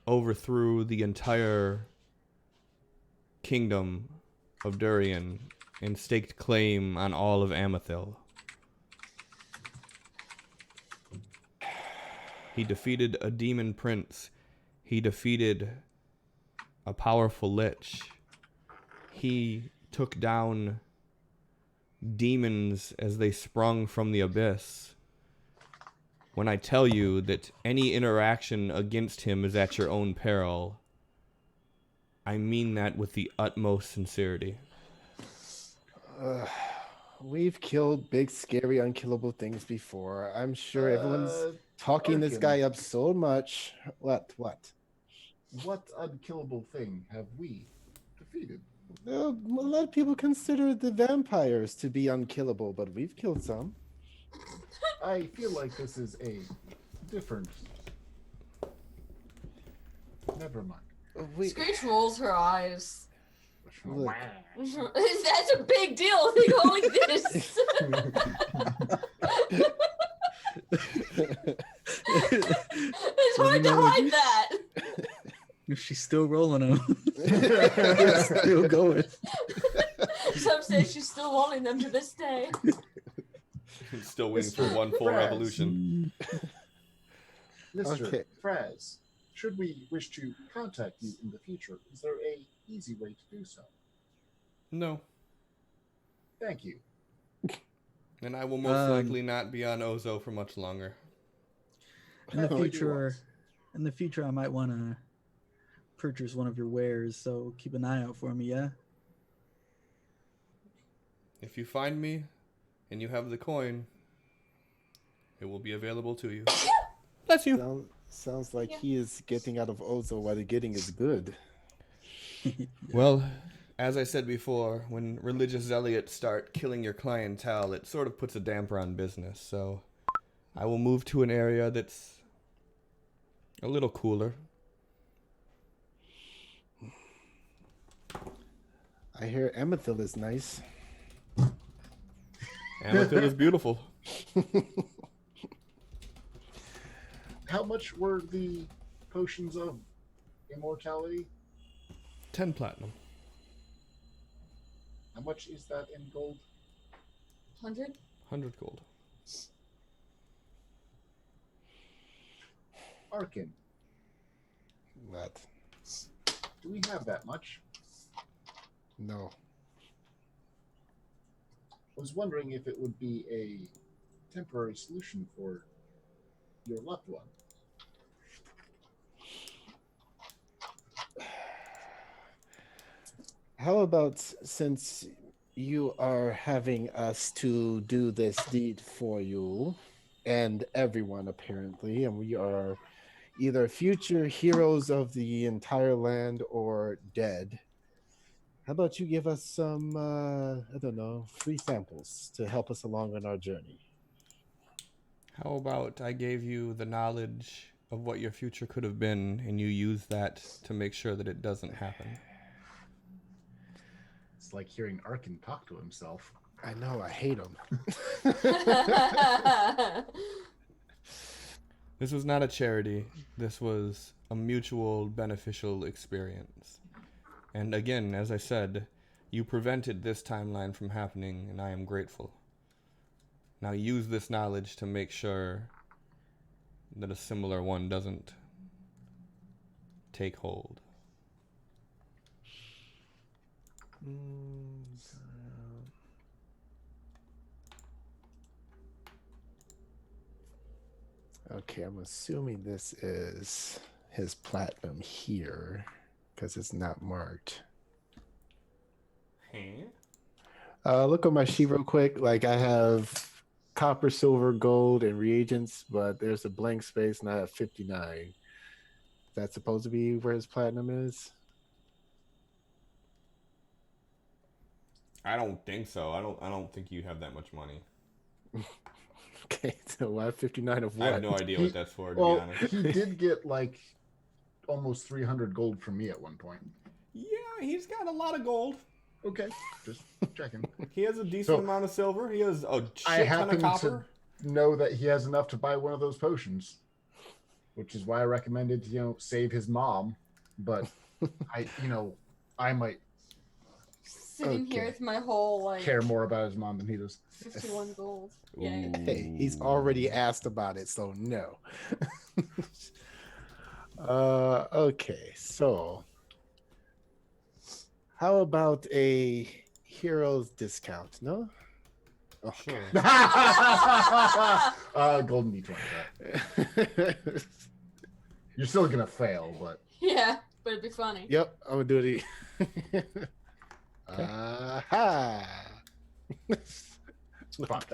overthrew the entire kingdom of Durian and staked claim on all of Amathil. He defeated a demon prince. He defeated a powerful lich. he took down demons as they sprung from the abyss. When I tell you that any interaction against him is at your own peril, I mean that with the utmost sincerity. We've killed big, scary, unkillable things before. I'm sure everyone's talking this Arkin, guy up so much. What? What unkillable thing have we defeated? A lot of people consider the vampires to be unkillable, but we've killed some. I feel like this is a different. Never mind. Screech rolls her eyes. Look, That's a big deal. They go like this. It's hard to hide that. If she's still rolling them, still going. Some say she's still wanting them to this day. Still waiting for one full Fraz. revolution. Mr. Okay. Fraz, should we wish to contact you in the future, is there a easy way to do so? No. Thank you. And I will most likely not be on Ozo for much longer. In the Oh, you future, I might want to purchase one of your wares, so keep an eye out for me, yeah? If you find me and you have the coin, it will be available to you. Bless you. sounds like he is getting out of Ozo while the getting is good. Well, as I said before, when religious zealots start killing your clientele, it sort of puts a damper on business. So I will move to an area that's a little cooler. I hear Amethyl is nice. Amethyst is beautiful. How much were the potions of immortality? 10 platinum. How much is that in gold? 100? 100 gold. Arkin, What? do we have that much? No. I was wondering if it would be a temporary solution for your loved one. How about since you are having us to do this deed for you and everyone apparently, and we are either future heroes of the entire land or dead, how about you give us some, I don't know, free samples to help us along on our journey? How about I gave you the knowledge of what your future could have been, and you use that to make sure that it doesn't happen? It's like hearing Arkin talk to himself. I know, I hate him. This was not a charity. This was a mutual beneficial experience. And again, as I said, you prevented this timeline from happening, and I am grateful. Now use this knowledge to make sure that a similar one doesn't take hold. Okay, I'm assuming this is his platinum here because it's not marked. Look on my sheet real quick. Like I have copper, silver, gold, and reagents, but there's a blank space, and I have 59. That's supposed to be where his platinum is. I don't think so. I don't think you have that much money. Okay, so I have 59 of I what? have no idea what that's for, to be Well, honest. he did get like almost 300 gold from me at one point. Yeah, he's got a lot of gold. Okay, just checking. He has a decent So, amount of silver. He has a I shit ton of happen copper. to know that he has enough to buy one of those potions, which is why I recommended, save his mom. But I might Sitting here with my whole care more about his mom than he does. 51 gold. Yeah. Hey, he's already asked about it, so no. Okay, so How about a hero's discount? No. Oh, Sure. Golden D20. You're still gonna fail, but Yeah, but it'd be funny. Yep, I'm gonna do it. Aha! fuck.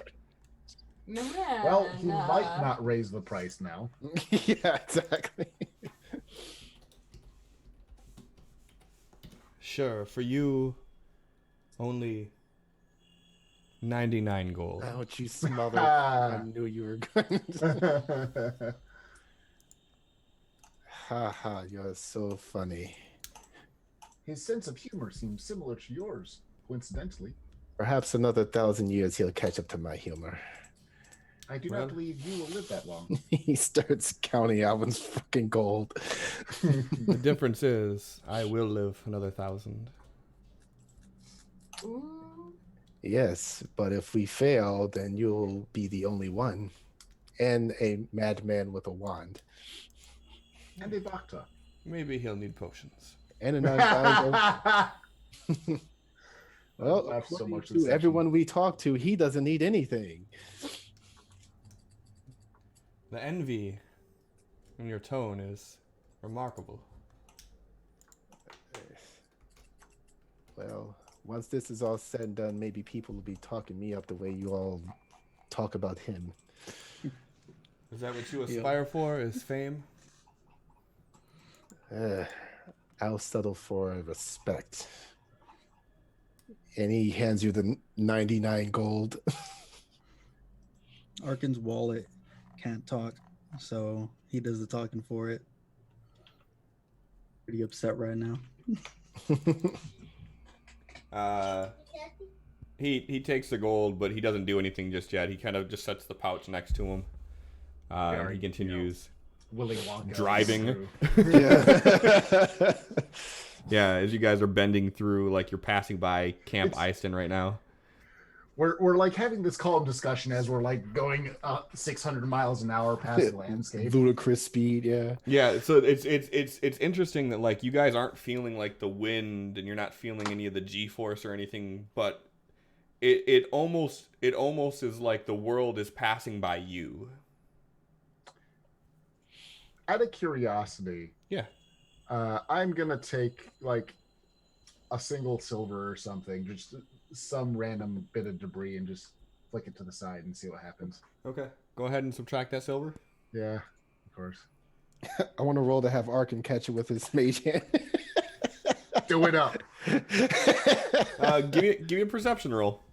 Man, Well, he might not raise the price now. Yeah, exactly. Sure, for you, only 99 gold. Ouch, you smother. I knew you were going to. Haha, you're so funny. His sense of humor seems similar to yours, coincidentally. Perhaps another 1,000 years he'll catch up to my humor. I do not believe you will live that long. He starts counting Alvin's fucking gold. The difference is, I will live another 1,000. Ooh. Yes, but if we fail, then you'll be the only one. And a madman with a wand. And a Bacta. Maybe he'll need potions. And a non-valuable. Well, laughed so according much to this everyone we talk to, he doesn't need anything. The envy in your tone is remarkable. Well, once this is all said and done, maybe people will be talking me up the way you all talk about him. Is that what you aspire for, is fame? I'll settle for respect. And he hands you the 99 gold. Arkin's wallet can't talk, so he does the talking for it. Pretty upset right now. He takes the gold, but he doesn't do anything just yet. He kind of just sets the pouch next to him. And he continues Willy Wonka driving. Yeah. Yeah, as you guys are bending through, like you're passing by Camp Eyston right now. We're like having this calm discussion as we're like going 600 miles an hour past the landscape. Ludicrous speed, yeah. Yeah, so it's interesting that like you guys aren't feeling like the wind and you're not feeling any of the G-force or anything, but it almost is like the world is passing by you. Out of curiosity, Yeah. I'm gonna take like a single silver or something, just some random bit of debris, and just flick it to the side and see what happens. Okay. Go ahead and subtract that silver. Yeah, of course. I want to roll to have Arkin catch it with his mage hand. Do it up. Give me a perception roll.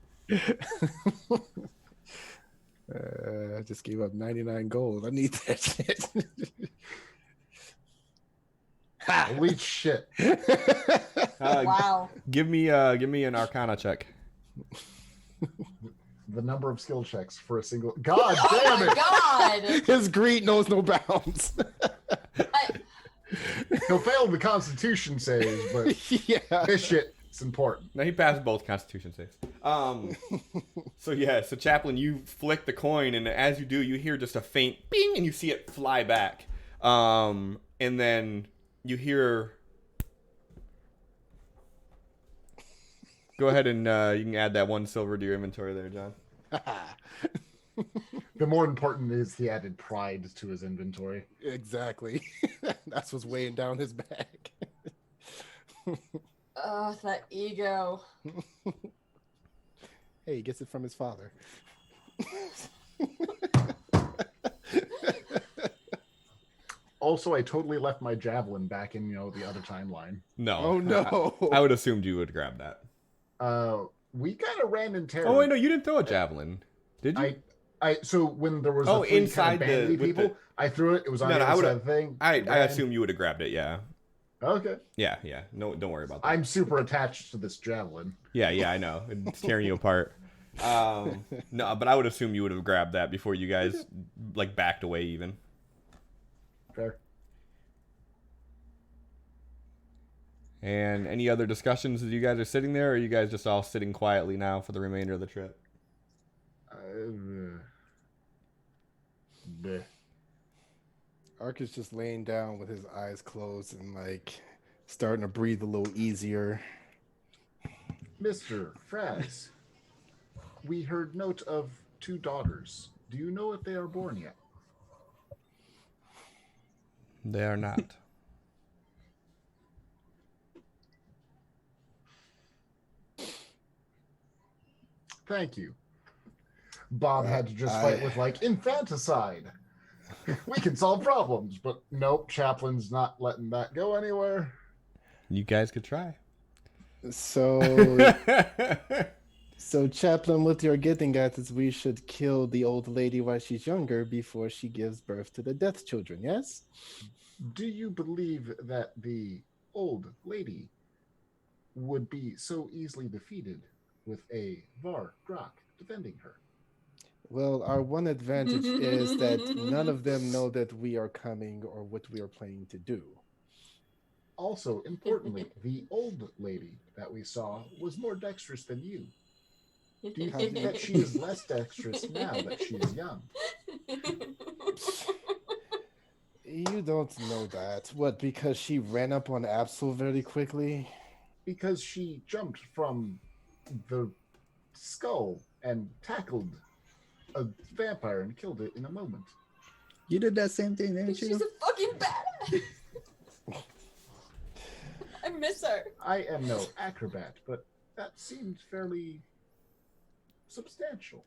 I just gave up 99 gold. I need that shit. Holy shit. Wow. Give me an Arcana check. The number of skill checks for a single. God damn Oh my it! god! His greed knows no bounds. He'll fail the Constitution saves, but Yeah. this shit is important. No, he passed both Constitution saves. So Chaplain, you flick the coin, and as you do, you hear just a faint bing, and you see it fly back. And then you hear. Go ahead and you can add that 1 silver to your inventory there, John. The more important is he added pride to his inventory. Exactly. That's what's weighing down his back. Oh, that ego. Hey, he gets it from his father. Also, I totally left my javelin back in, the other timeline. No. Oh, no. I would assumed you would grab that. We kind of ran in terror. Oh wait, no, you didn't throw a javelin, did you? So when there was Oh, the three inside kind of bandy with people, the- I threw it. It was on No, the no, I other would've- side of the thing. I ran. assume you would have grabbed it. Yeah. Okay. Yeah. No, don't worry about that. I'm super attached to this javelin. Yeah, I know. It's tearing you apart. No, but I would assume you would have grabbed that before you guys like backed away even. Fair. And any other discussions as you guys are sitting there, or are you guys just all sitting quietly now for the remainder of the trip? Bleh. Ark is just laying down with his eyes closed and like starting to breathe a little easier. Mr. Fraz, we heard note of 2 daughters. Do you know if they are born yet? They are not. Thank you. Bob had to just fight with, like, infanticide. We can solve problems, but nope, Chaplin's not letting that go anywhere. You guys could try. So, so Chaplain, what you're getting at is we should kill the old lady while she's younger before she gives birth to the death children, yes? Do you believe that the old lady would be so easily defeated with a Var Grok defending her? Well, our one advantage is that none of them know that we are coming or what we are planning to do. Also, importantly, the old lady that we saw was more dexterous than you. Do you think that she is less dexterous now that she is young? You don't know that. What, because she ran up on Absol very quickly? Because she jumped from the skull and tackled a vampire and killed it in a moment. You did that same thing, didn't She's you? a fucking badass. I miss her. I am no acrobat, but that seemed fairly substantial.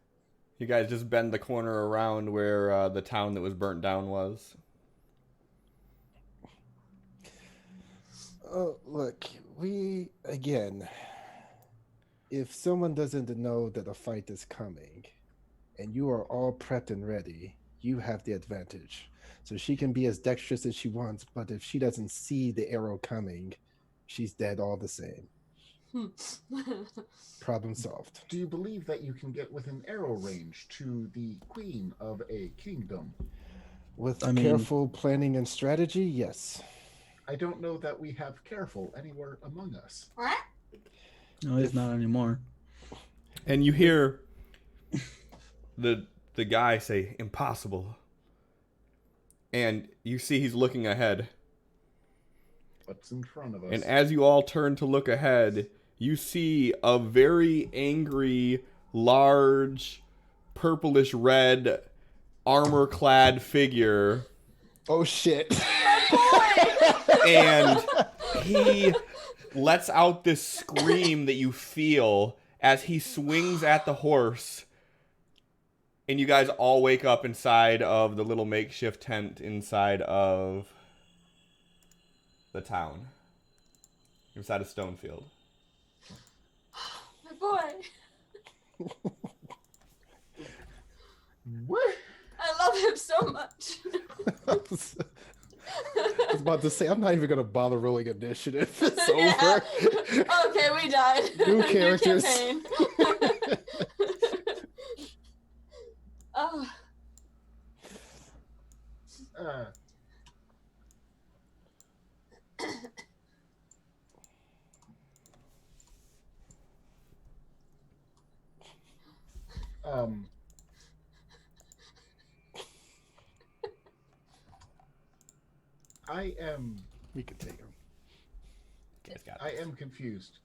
You guys just bend the corner around where the town that was burnt down was. Oh, look, if someone doesn't know that a fight is coming and you are all prepped and ready, you have the advantage. So she can be as dexterous as she wants, but if she doesn't see the arrow coming, she's dead all the same. Problem solved. Do you believe that you can get within arrow range to the queen of a kingdom? With careful planning and strategy, yes. I don't know that we have careful anywhere among us. No, it's not anymore. And you hear the guy say, "Impossible." And you see he's looking ahead. What's in front of us? And as you all turn to look ahead, you see a very angry, large, purplish red, armor-clad figure. Oh, shit. And he lets out this scream that you feel as he swings at the horse. And you guys all wake up inside of the little makeshift tent inside of the town. Inside of Stonefield. My boy. What? I love him so much. I was about to say, I'm not even going to bother rolling initiative. It's Yeah. over. Okay, we died. New characters. campaign. Oh. I am. We could take him. I am confused.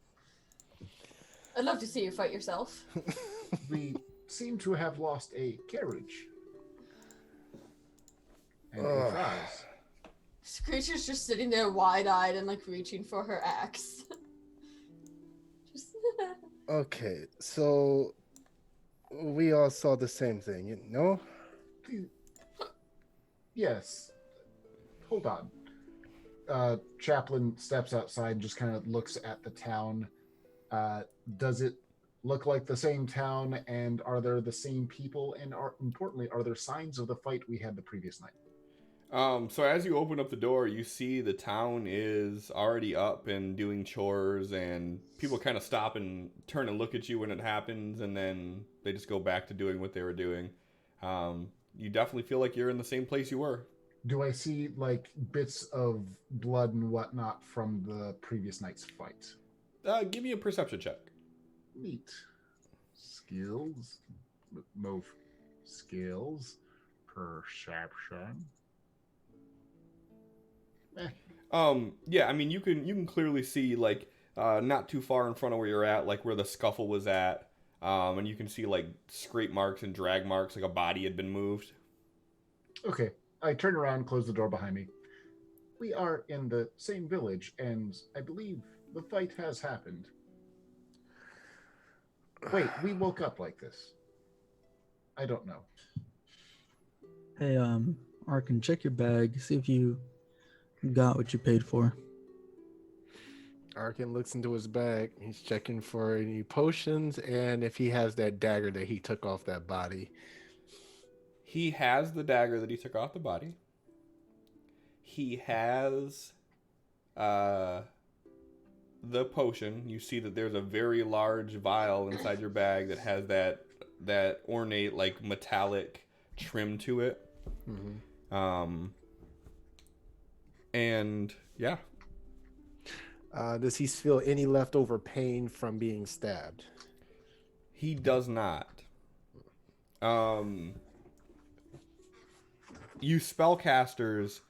I'd love to see you fight yourself. We seem to have lost a carriage. And a Ugh. prize. This creature's just sitting there wide-eyed and like reaching for her axe. Just Okay, so we all saw the same thing, you know? Yes. Hold on. Chaplain steps outside and just kind of looks at the town. Does it look like the same town, and are there the same people, and importantly, are there signs of the fight we had the previous night? So as you open up the door, you see the town is already up and doing chores, and people kind of stop and turn and look at you when it happens, and then they just go back to doing what they were doing. You definitely feel like you're in the same place you were. Do I see like bits of blood and whatnot from the previous night's fight? Give me a perception check. Neat. Skills. Move. Skills. Perception. Yeah, I mean you can clearly see like not too far in front of where you're at, like where the scuffle was at. And you can see like scrape marks and drag marks, like a body had been moved. Okay. I turn around, close the door behind me. We are in the same village, and I believe the fight has happened. Wait, we woke up like this. I don't know. Hey, Arkin, check your bag. See if you got what you paid for. Arkin looks into his bag. He's checking for any potions and if he has that dagger that he took off that body. He has the dagger that he took off the body. He has the potion. You see that there's a very large vial inside your bag that has that ornate, like, metallic trim to it. Mm-hmm. And yeah. Does he feel any leftover pain from being stabbed? He does not. You spellcasters,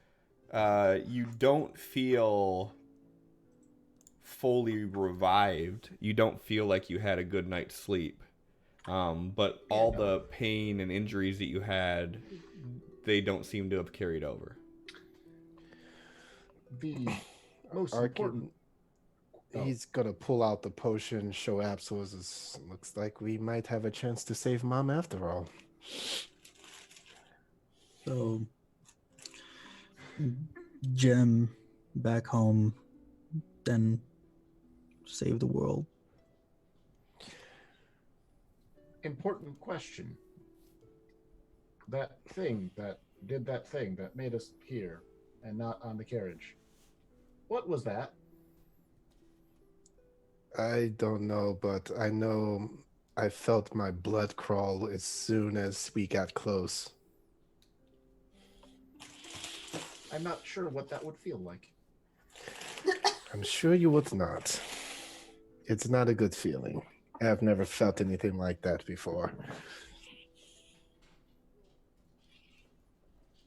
you don't feel fully revived. You don't feel like you had a good night's sleep. But all the pain and injuries that you had, they don't seem to have carried over. The most Arkin, important... he's gonna pull out the potion, show Absol. Looks like we might have a chance to save Mom after all. So, Gem back home, then save the world. Important question. That thing that did that thing that made us here and not on the carriage. What was that? I don't know, but I know I felt my blood crawl as soon as we got close. I'm not sure what that would feel like. I'm sure you would not. It's not a good feeling. I've never felt anything like that before.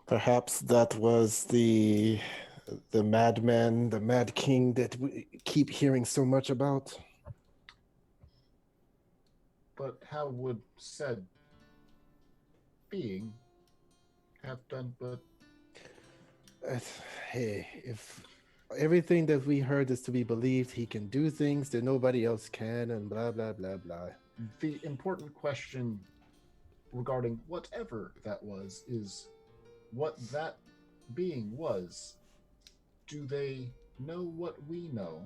Perhaps that was the madman, the mad king that we keep hearing so much about. But how would said being have done but... Hey, if everything that we heard is to be believed, he can do things that nobody else can, and blah, blah, blah, blah. The important question regarding whatever that was is what that being was. Do they know what we know?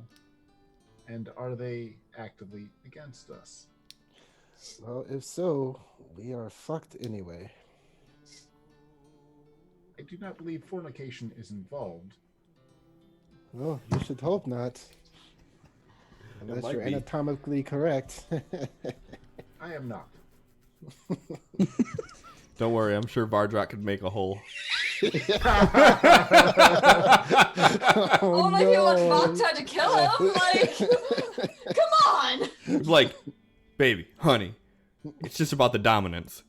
And are they actively against us? Well, if so, we are fucked anyway. I do not believe fornication is involved. Well, you should hope not. Unless you're anatomically correct. I am not. Don't worry, I'm sure Vardrak could make a hole. Only if you want Bach tried to kill him. Like, come on. Like, baby, honey, it's just about the dominance.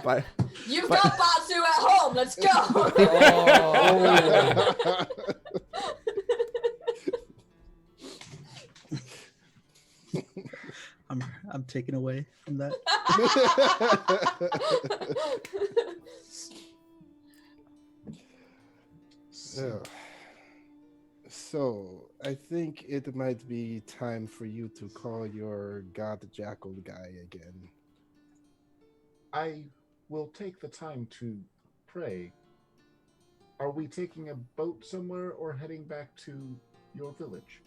Bye. You've got Batsu at home. Let's go. I'm taken away from that. So, I think it might be time for you to call your God Jackal guy again. I will take the time to pray. Are we taking a boat somewhere or heading back to your village?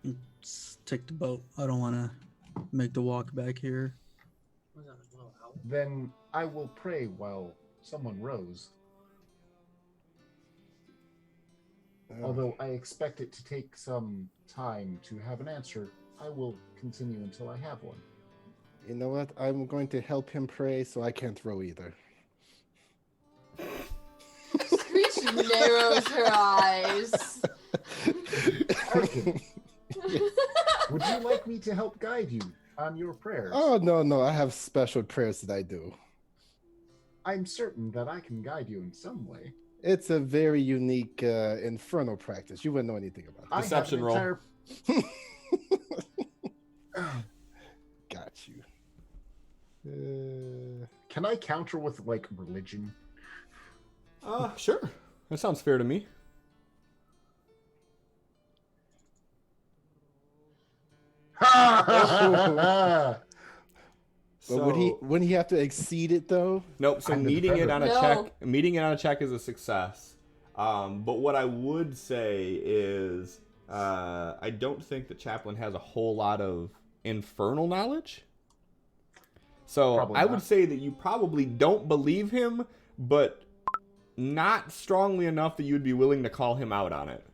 Let's take the boat. I don't want to make the walk back here. Then I will pray while someone rows. Although I expect it to take some time to have an answer, I will continue until I have one. You know what? I'm going to help him pray, so I can't row either. Screech narrows her eyes. Okay. Would you like me to help guide you on your prayers? Oh, no. I have special prayers that I do. I'm certain that I can guide you in some way. It's a very unique infernal practice. You wouldn't know anything about I have Deception an roll. entire- Got you. Can I counter with like religion? Sure. That sounds fair to me. But would he have to exceed it though? Nope. So I'm the meeting it defender. on a No. check, meeting it on a check is a success. But what I would say is, I don't think the chaplain has a whole lot of infernal knowledge. So Probably I would not. say that you probably don't believe him, but not strongly enough that you'd be willing to call him out on it.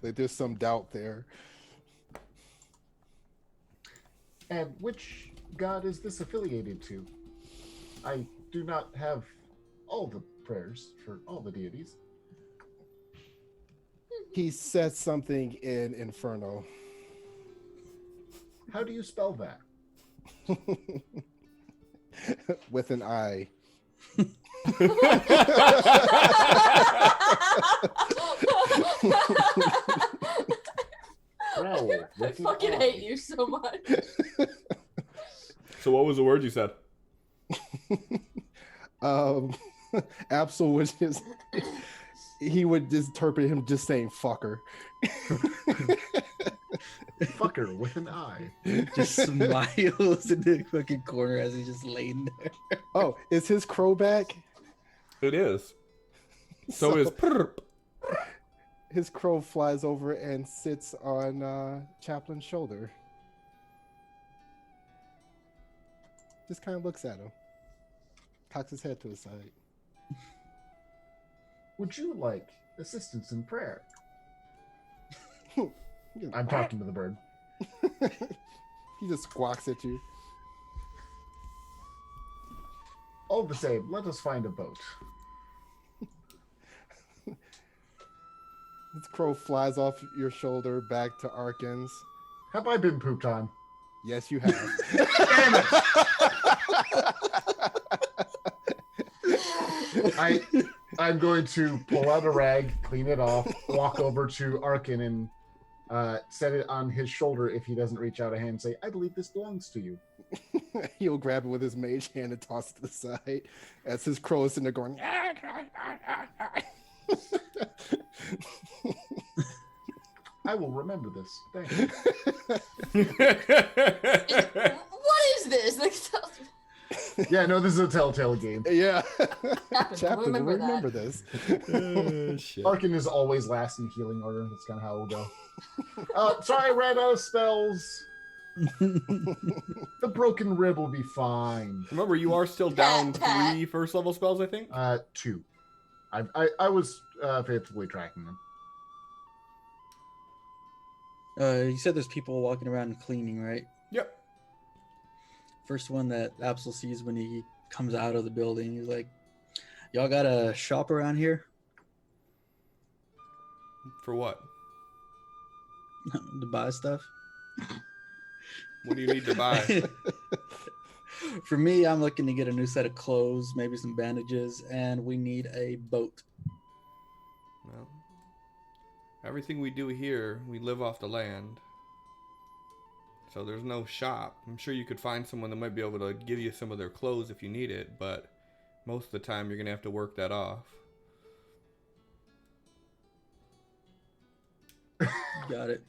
Like there's some doubt there. And which god is this affiliated to? I do not have all the prayers for all the deities. He said something in Inferno. How do you spell that? With an I. Prowl I with an fucking I. hate you so much. So what was the word you said? Absol was just he would just interpret him just saying fucker. Fucker with an I. Just smiles in the fucking corner as he's just laying there. Oh, is his crow back? It is. So is perp. His crow flies over and sits on Chaplin's shoulder. Just kind of looks at him. Cocks his head to the side. Would you like assistance in prayer? He I'm talking to the bird. He just squawks at you. All the same, let us find a boat. His crow flies off your shoulder back to Arkans. Have I been poop time? Yes, you have. Damn it! I'm going to pull out a rag, clean it off, walk over to Arkin and set it on his shoulder if he doesn't reach out a hand and say, I believe this belongs to you. He'll grab it with his mage hand and toss it to the side as his crow is sitting there going. I will remember this. Thank you. What is this? Like, Yeah, no, this is a telltale game. Yeah. Chaplain, Chaplain, remember remember that. this. Shit. Arkin is always last in healing order. That's kind of how it will go. Sorry, I ran out of spells. The broken rib will be fine. Remember, you are still down Pat. 3 first level spells, I think. 2. I was faithfully tracking them. You said there's people walking around and cleaning, right? Yep. First one that Absol sees when he comes out of the building, he's like, y'all got a shop around here? For what? To buy stuff? What do you need to buy? For me, I'm looking to get a new set of clothes, maybe some bandages, and we need a boat. Well, everything we do here, we live off the land. So there's no shop. I'm sure you could find someone that might be able to give you some of their clothes if you need it, but most of the time you're going to have to work that off. Got it.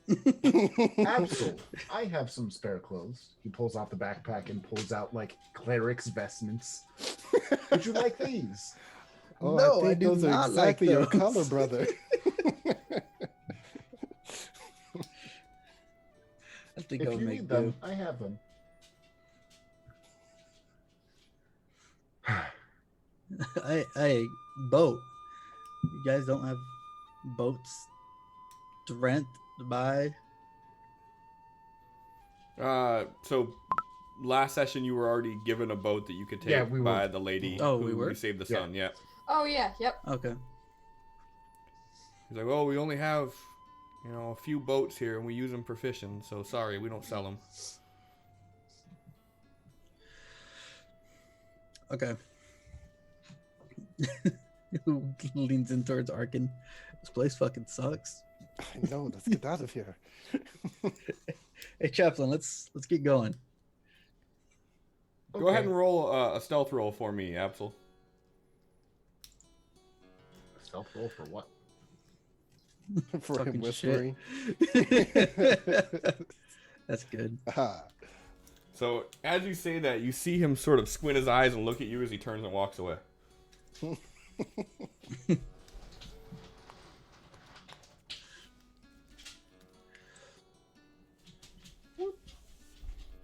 Absolutely. I have some spare clothes. He pulls out the backpack and pulls out like cleric's vestments. Would you like these? Oh, No, I I think do those are not like exactly your those. color, brother. I think If I'll you make need do. them, I have them. Hey, boat. You guys don't have boats to rent, to buy? So last session you were already given a boat that you could take Yeah, we were. by the lady Oh, who we were? saved the Yeah. sun. Yeah. Oh yeah, yep. Okay. He's like, well, we only have, a few boats here and we use them for fishing. So sorry, we don't sell them. Okay. Who leans in towards Arkin. This place fucking sucks. I know. Let's get out of here. Hey, Chaplain, let's get going. Go ahead and roll a stealth roll for me, Absol. Stealth roll for what? For him Fucking shit. whispering. That's good. Aha. So as you say that, you see him sort of squint his eyes and look at you as he turns and walks away.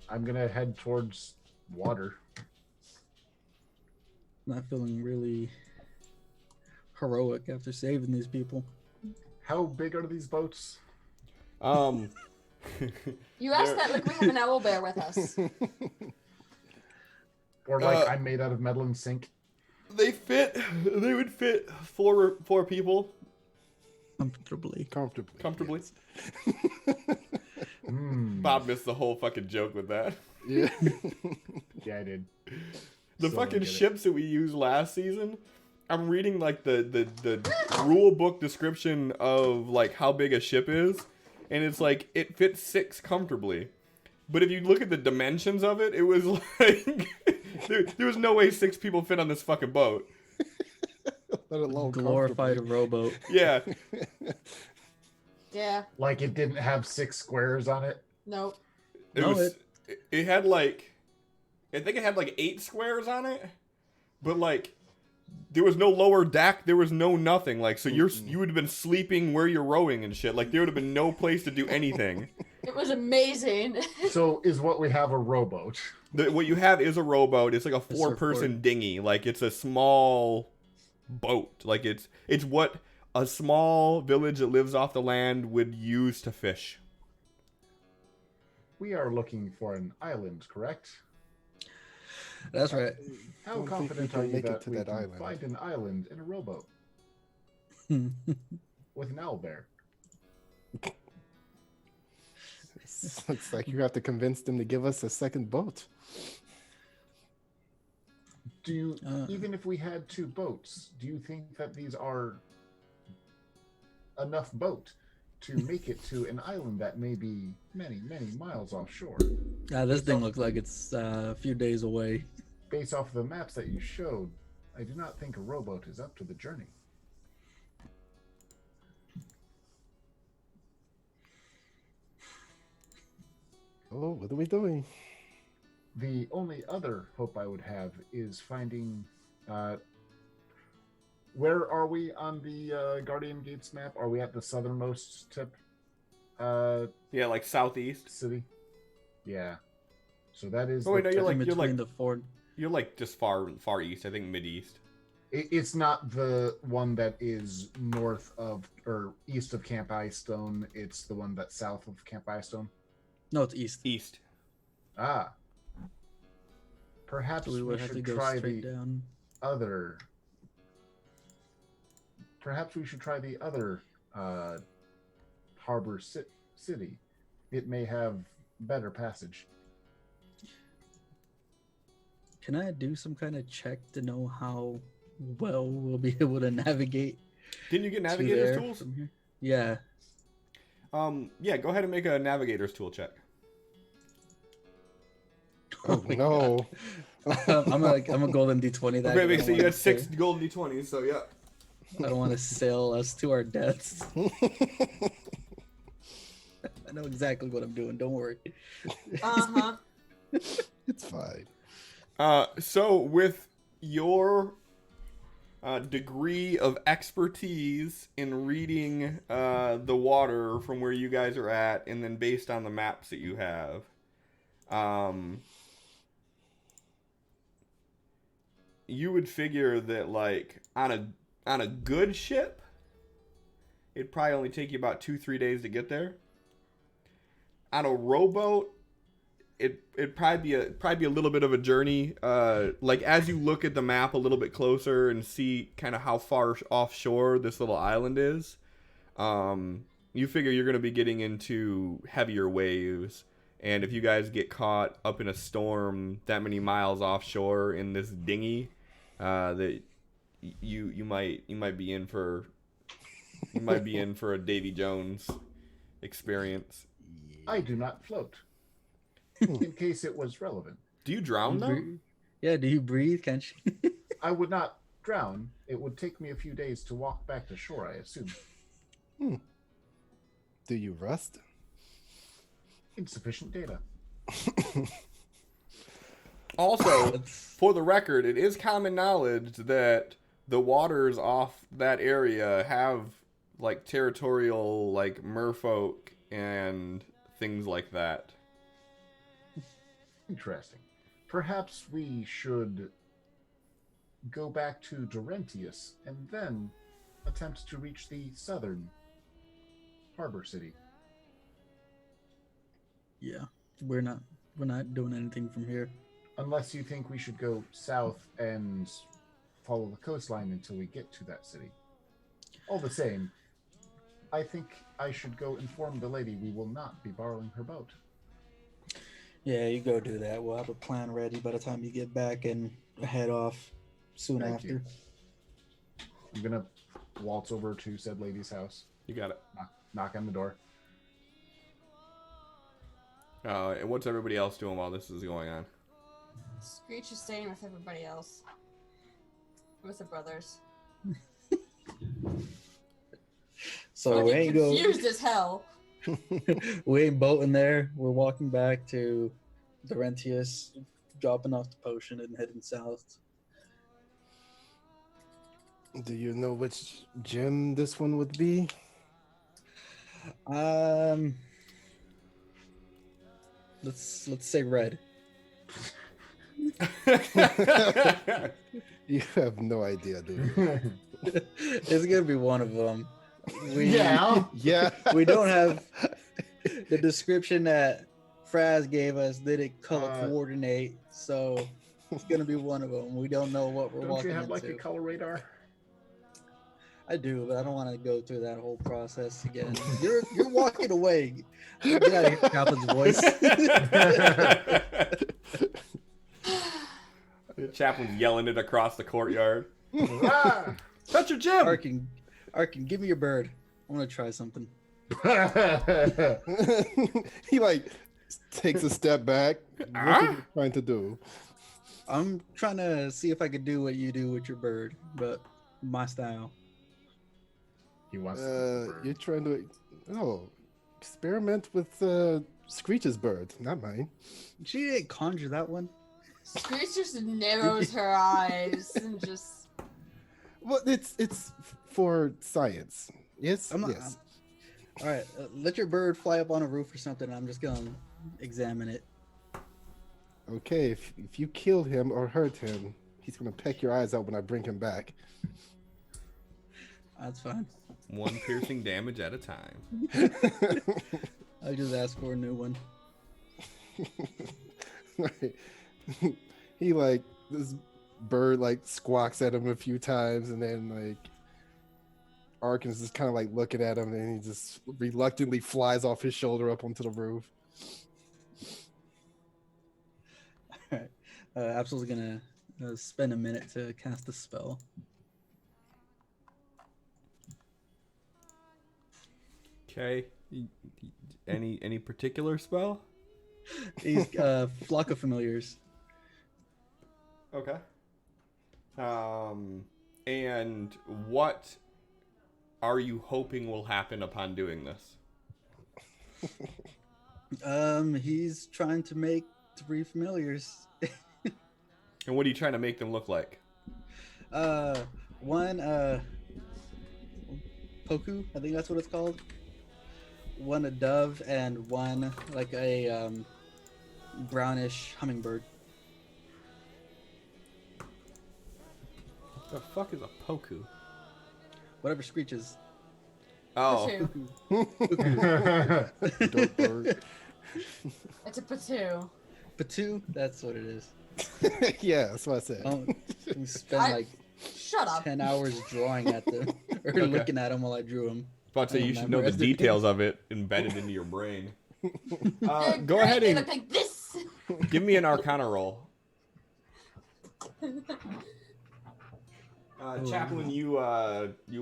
I'm gonna head towards water. Not feeling really heroic after saving these people. How big are these boats? You asked that like we have an owl bear with us. Or like I'm made out of metal and zinc? They would fit four people Comfortably. Bob missed the whole fucking joke with that. Yeah. Yeah, I did. The Still don't fucking get it. ships that we used last season, I'm reading like the rule book description of like how big a ship is, and it's like it fits 6 comfortably. But if you look at the dimensions of it, it was like there was no way 6 people fit on this fucking boat. Let alone Glorified comfortably. rowboat. Yeah. Yeah. Like it didn't have 6 squares on it. Nope. It had like, I think it had like 8 squares on it, but like there was no lower deck, there was no nothing. Like, so you would have been sleeping where you're rowing and shit. Like there would have been no place to do anything. It was amazing. So is what we have a rowboat? What you have is a rowboat. It's like a surfboard. 4-person dinghy. Like it's a small boat. Like it's what a small village that lives off the land would use to fish. We are looking for an island, correct? That's right. How Don't think we confident can are you make it that to we that can island. find an island in a rowboat with an owl bear? Looks like you have to convince them to give us a second boat. Do you, even if we had 2 boats, do you think that these are enough boat to make it to an island that may be many, many miles offshore? This thing looks like it's a few days away. Based off of the maps that you showed, I do not think a rowboat is up to the journey. Oh, what are we doing? The only other hope I would have is finding. Where are we on the Guardian Gates map? Are we at the southernmost tip? Yeah, like southeast. City. Yeah. So that is. Oh wait, no, In you're between like the fort. you're like just far east. I think mid east. It's not the one that is north of or east of Camp Icestone. It's the one that's south of Camp Icestone. No, it's east. East. Ah. Perhaps So we we would have to should go try straight the down. other. Perhaps we should try the other harbor city. It may have better passage. Can I do some kind of check to know how well we'll be able to navigate? Didn't you get to navigator's there tools? from here? Yeah. Yeah, go ahead and make a navigator's tool check. Oh, no. I'm a golden D20. That Okay, I wait, don't so you wanna had 6 sail- golden d20s, so yeah. I don't want to sail us to our deaths. I know exactly what I'm doing. Don't worry. Uh-huh. It's fine. So with your degree of expertise in reading the water from where you guys are at, and then based on the maps that you have, you would figure that like on a good ship, it'd probably only take you about 2-3 days to get there. On a rowboat, it'd probably be a little bit of a journey. Like as you look at the map a little bit closer and see kind of how far offshore this little island is, you figure you're going to be getting into heavier waves. And if you guys get caught up in a storm that many miles offshore in this dinghy, that you might be in for a Davy Jones experience. I do not float. In case it was relevant. Do you drown though? Yeah, do you breathe? Can't you? I would not drown. It would take me a few days to walk back to shore, I assume. Do you rust? Insufficient data. Also, for the record, it is common knowledge that the waters off that area have like territorial like merfolk and things like that. Interesting. Perhaps we should go back to Durentius and then attempt to reach the southern harbor city. Yeah, we're not doing anything from here. Unless you think we should go south and follow the coastline until we get to that city. All the same, I think I should go inform the lady we will not be borrowing her boat. Yeah, you go do that. We'll have a plan ready by the time you get back and head off soon Thank after. you. I'm gonna waltz over to said lady's house. You got it. Knock on the door. And what's everybody else doing while this is going on? Screech is staying with everybody else. With the brothers. So we ain't go. Confused as hell. We ain't boating there. We're walking back to Durentius, dropping off the potion and heading south. Do you know which gym this one would be? Let's say red. You have no idea, do you? It's gonna be one of them. Yeah. Yeah. We don't have the description that Fraz gave us. Didn't color coordinate, so it's gonna be one of them. We don't know what we're Don't walking you have into. like a color radar? I do, but I don't want to go through that whole process again. You're walking away. Get out of here, Kaplan's voice. Chaplain's yelling it across the courtyard. Ah! Touch your gym! Arkin, give me your bird. I want to try something. He like takes a step back. What are you trying to do? I'm trying to see if I could do what you do with your bird, but my style. He wants to You're trying to experiment with Screech's bird, not mine. She didn't conjure that one. Screech just narrows her eyes and just. Well, it's for science. Yes. I'm not, yes. All right, let your bird fly up on a roof or something. I'm just gonna examine it. Okay, if you kill him or hurt him, he's gonna peck your eyes out when I bring him back. That's fine. One piercing damage at a time. I just asked for a new one. Right. He like this bird like squawks at him a few times, and then like Arkin's just kind of like looking at him, and he just reluctantly flies off his shoulder up onto the roof. All right, Absol's gonna spend a minute to cast a spell. Okay. Any particular spell? He's flock of familiars. Okay. And what are you hoping will happen upon doing this? He's trying to make 3 familiars. And what are you trying to make them look like? One Poku, I think that's what it's called. One a dove and one like a brownish hummingbird. The fuck is a poku? Whatever screeches. Oh. Dope bird. It's a patoo. Patu, that's what it is. Yeah, that's what I said. We spent like Shut up. 10 hours drawing at them or Okay. looking at them while I drew them. About to say you should know the Remember everything. details of it embedded into your brain. They're Go great, ahead they and look like this. give me an Arcana roll. Chaplain, you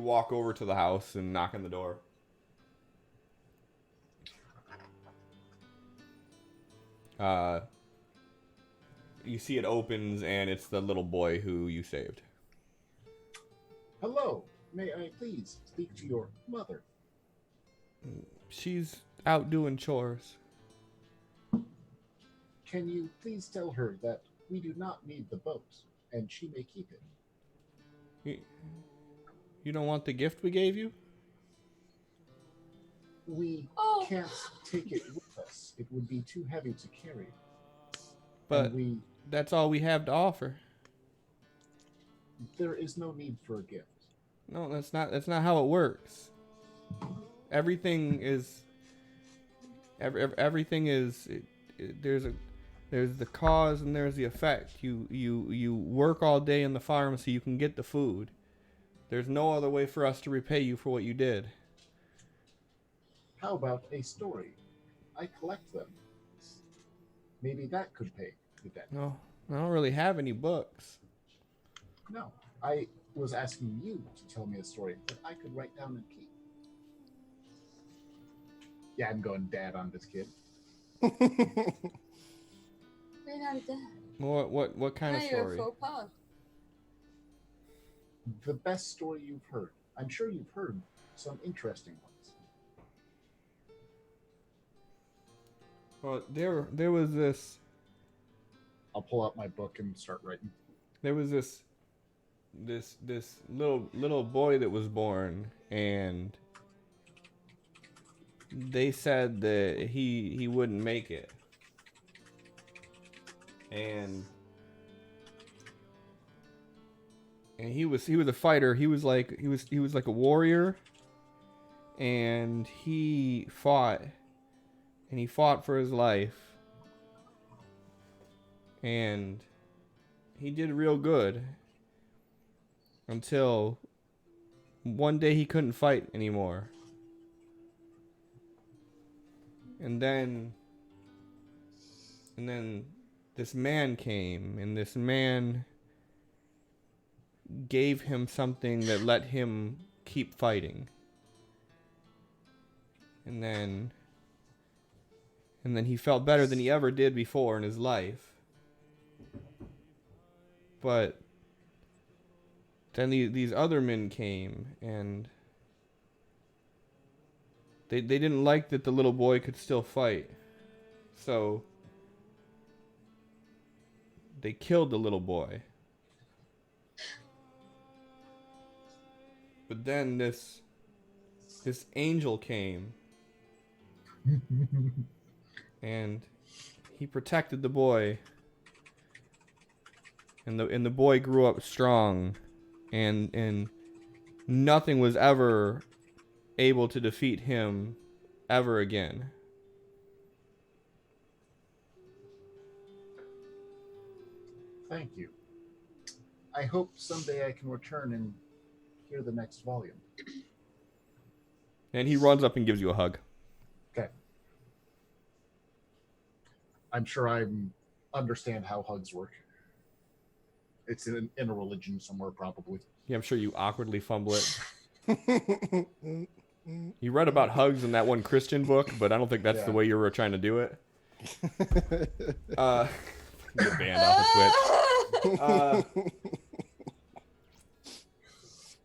walk over to the house and knock on the door. You see it opens, and it's the little boy who you saved. Hello. May I please speak to your mother? She's out doing chores. Can you please tell her that we do not need the boat, and she may keep it? You don't want the gift we gave you? We can't take it with us. It would be too heavy to carry. But that's all we have to offer. There is no need for a gift. No, that's not how it works. Everything is there's the cause and there's the effect. You work all day in the farm so you can get the food. There's no other way for us to repay you for what you did. How about a story? I collect them. Maybe that could pay the debt. No, I don't really have any books. No, I was asking you to tell me a story that I could write down and keep. Yeah, I'm going dad on this kid. Right out of dad. What kind of Now you're a story? faux pas. The best story you've heard. I'm sure you've heard some interesting ones. Well, there was this. I'll pull out my book and start writing. There was this little boy that was born, and they said that he wouldn't make it. And he was a fighter. He was like a warrior, and he fought for his life, and he did real good until one day he couldn't fight anymore. And then this man came, and this man gave him something that let him keep fighting. And then he felt better than he ever did before in his life. But then these other men came, and they didn't like that the little boy could still fight. So they killed the little boy. But then this angel came, and he protected the boy, and the boy grew up strong, and nothing was ever able to defeat him ever again. Thank you. I hope someday I can return and hear the next volume. And he runs up and gives you a hug. Okay. I'm sure I understand how hugs work. It's in a religion somewhere, probably. Yeah, I'm sure you awkwardly fumble it. You read about hugs in that one Christian book, but I don't think that's the way you were trying to do it. Get banned off of Twitch.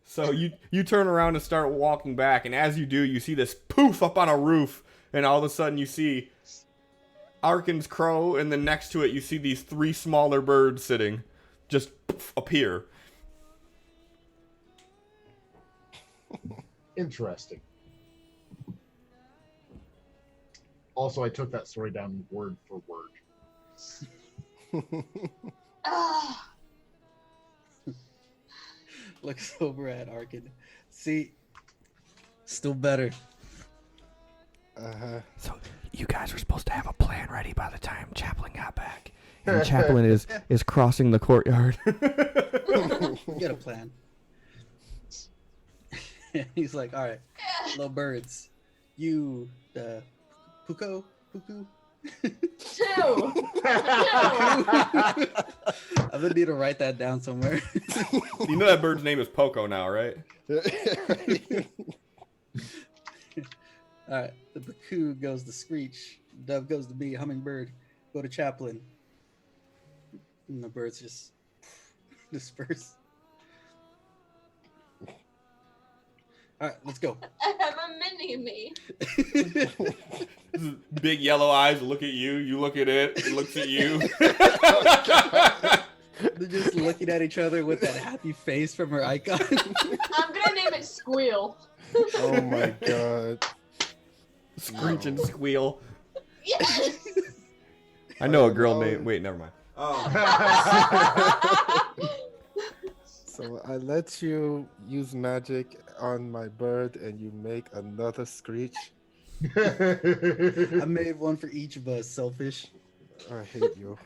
So you turn around and start walking back, and as you do, you see this poof up on a roof, and all of a sudden you see Arkin's crow, and then next to it you see these 3 smaller birds sitting, just poof, appear. Interesting. Also, I took that story down word for word. Ah, Looks over at Arkin. See, still better. So you guys were supposed to have a plan ready by the time Chaplain got back. And Chaplain is crossing the courtyard. We got a plan. He's like, all right, little birds. You, Puku, Two. I'm gonna need to write that down somewhere. You know that bird's name is Poco now, right? All right, the coo goes to Screech, dove goes to bee, hummingbird go to Chaplain, and the birds just disperse. All right, let's go. I have a mini me. This is big yellow eyes look at you. You look at it. It looks at you. They're just looking at each other with that happy face from her icon. I'm gonna name it Squeal. Oh my god. Screech and squeal. Yes. I know a girl named. Wait, never mind. So I let you use magic on my bird and you make another Screech. I made one for each of us, selfish. I hate you.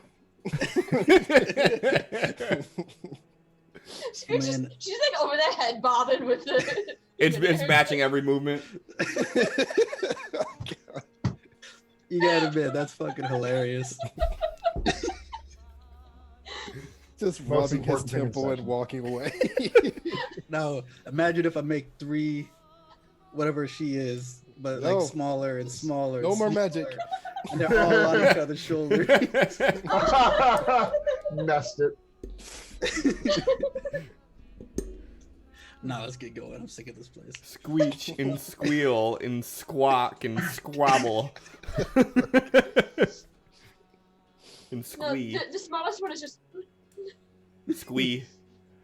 She's like over their head bobbing with the. It's matching every movement. You gotta admit, that's fucking hilarious. Just Most rubbing his important thing in temple and session. walking away. Now, imagine if I make 3, whatever she is, but like No. smaller and smaller. No and more smaller, magic. And they're all on each other's shoulders. Messed it. Nah, let's get going. I'm sick of this place. Screech and squeal and squawk and squabble. And No, squee. the smallest one is just. Squee.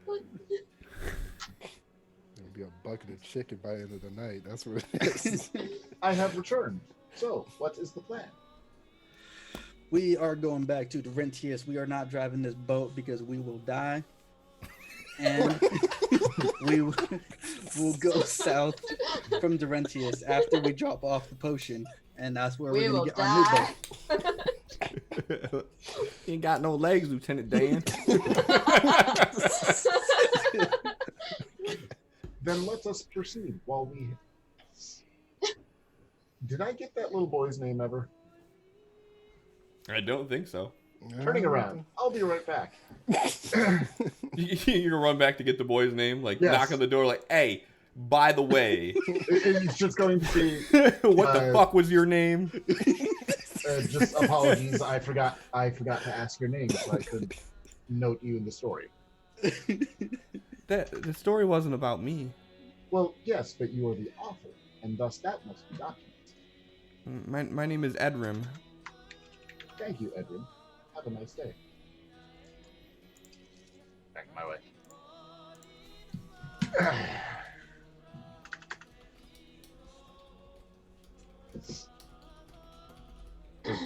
It'll be a bucket of chicken by the end of the night. That's what it is. I have returned. So, what is the plan? We are going back to Durentius. We are not driving this boat because we will die. And we will go south from Durentius after we drop off the potion. And that's where We we're will going to get our new die. boat. You ain't got no legs, Lieutenant Dan. Then let us proceed while we. Did I get that little boy's name ever? I don't think so. Turning around. I'll be right back. You're gonna run back to get the boy's name, like Yes. knock on the door, like, "Hey, by the way, It's just going to be what the fuck was your name?" just apologies. I forgot to ask your name so I could note you in the story. The story wasn't about me. Well, yes, but you are the author, and thus that must be documented. My name is Edrim. Thank you, Edwin. Have a nice day. Back my way.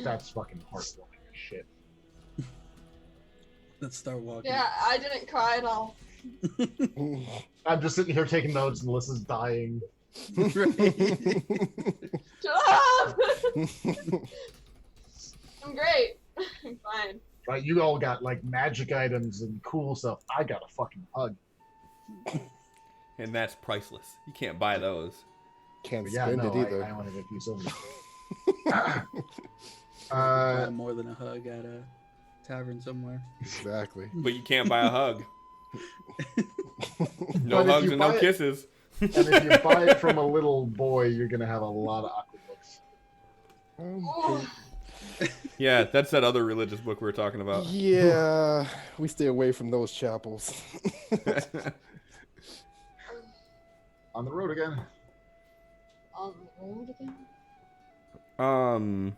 That's fucking heartwarming as shit. Let's start walking. Yeah, I didn't cry at all. I'm just sitting here taking notes, and Melissa's dying. Shut up! I'm great. I'm fine. Right, you all got like magic items and cool stuff. I got a fucking hug. And that's priceless. You can't buy those. Can't But yeah, spend no, it either. I wanted a piece of it. Buy more than a hug at a tavern somewhere. Exactly. But you can't buy a hug. No But if hugs you and no buy it- kisses. And if you buy it from a little boy, you're gonna have a lot of awkward looks. Ooh. Yeah, that's that other religious book we were talking about. Yeah, we stay away from those chapels. On the road again. On the road again?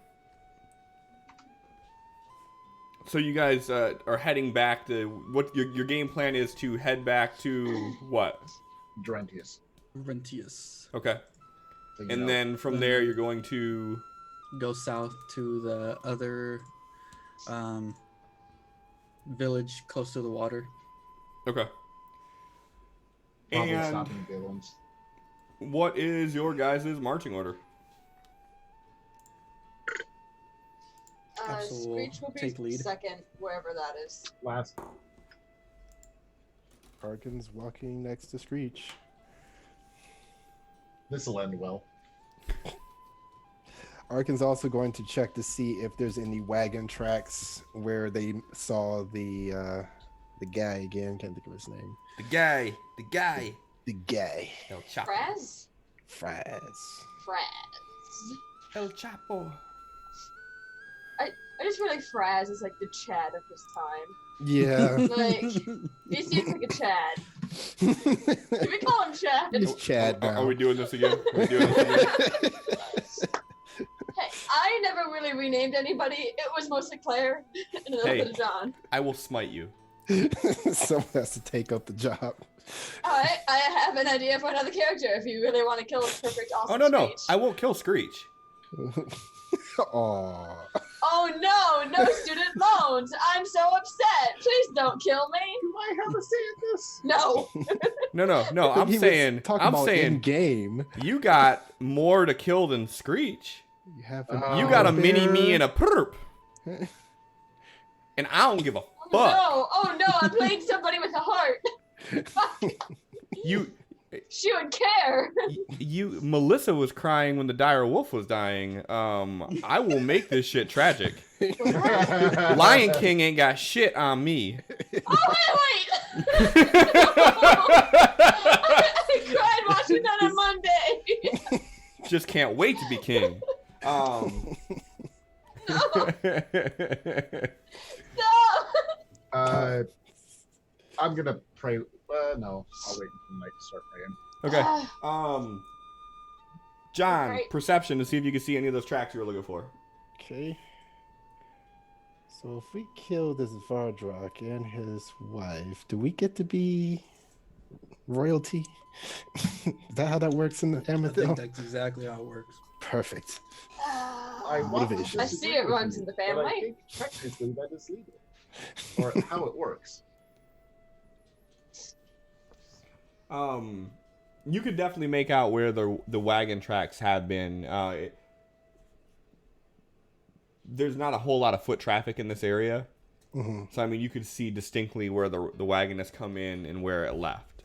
So you guys are heading back to what your game plan is to head back to what? Durentius. Rentius. Okay. So, you And know, then from there you're going to Go south to the other village close to the water. okay. probably And stopping at Galen's. what is your guys' marching order? Absol will Screech will be take lead. second, wherever that is. Last. Harkin's walking next to Screech. This'll end well. Arkin's also going to check to see if there's any wagon tracks where they saw the guy again. Can't think of his name. The guy. The guy. El Chapo. Fraz? Fries. Fraz. El Chapo. I just feel like Fraz is like the Chad of his time. Yeah. Like, he seems like a Chad. Can we call him Chad? He's Chad now. Are we doing this again? Hey, I never really renamed anybody. It was mostly Claire and a little bit of John. I will smite you. Someone has to take up the job. Alright, I have an idea for another character if you really want to kill a perfect awesome Oh, no. Screech. I won't kill Screech. Aww. Oh no student loans! I'm so upset! Please don't kill me! Do I have a say in this? No! No. I'm He was saying, talking about in game. you got more to kill than Screech. You have You got a mini me and a perp. And I don't give a fuck. Oh no, I'm playing somebody with a heart! She would care! Melissa was crying when the dire wolf was dying. I will make this shit tragic. Lion King ain't got shit on me. Oh wait! I cried watching that on Monday! Just can't wait to be king. No! I'm gonna pray. No, I'll wait until night to start praying. Okay. John, Right. perception to see if you can see any of those tracks you were looking for. Okay. So if we kill this Vardrock and his wife, do we get to be royalty? Is that how that works in the I think Amethyst? that's exactly how it works. Perfect. I want to Motivation. I see disagree it with runs you, in the but I family. think technically that is legal, or how it works. You could definitely make out where the wagon tracks have been. There's not a whole lot of foot traffic in this area, so I mean you could see distinctly where the wagon has come in and where it left.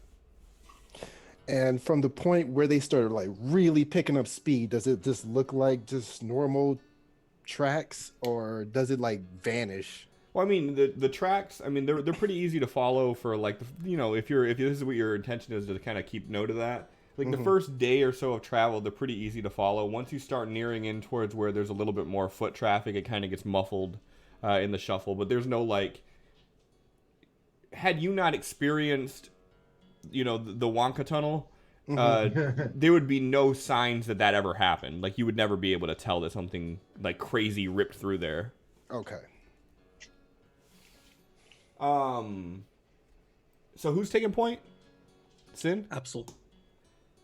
And from the point where they started like really picking up speed, does it just look like just normal tracks, or does it like vanish? Well, I mean the tracks. I mean they're pretty easy to follow for like if this is what your intention is to kind of keep note of that. Like the first day or so of travel, they're pretty easy to follow. Once you start nearing in towards where there's a little bit more foot traffic, it kind of gets muffled in the shuffle. But there's no like. Had you not experienced, the Wonka tunnel, there would be no signs that ever happened. Like you would never be able to tell that something like crazy ripped through there. Okay. So who's taking point? Sin? Absolutely.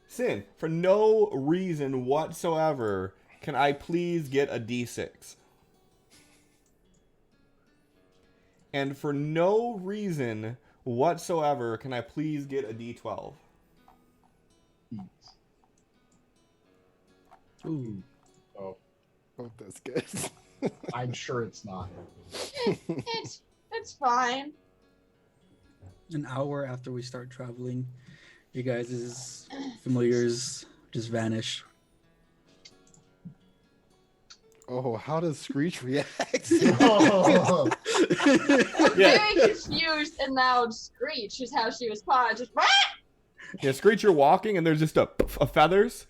Sin, for no reason whatsoever, can I please get a D6? And for no reason whatsoever, can I please get a D12? Ooh. Oh, Oh, that's good. I'm sure it's not. It's fine. An hour after we start traveling, you guys' familiars just vanish. Oh, how does Screech react? Oh. Very confused and loud screech is how she was caught. Just Yeah, Screech, you're walking and there's just a feathers.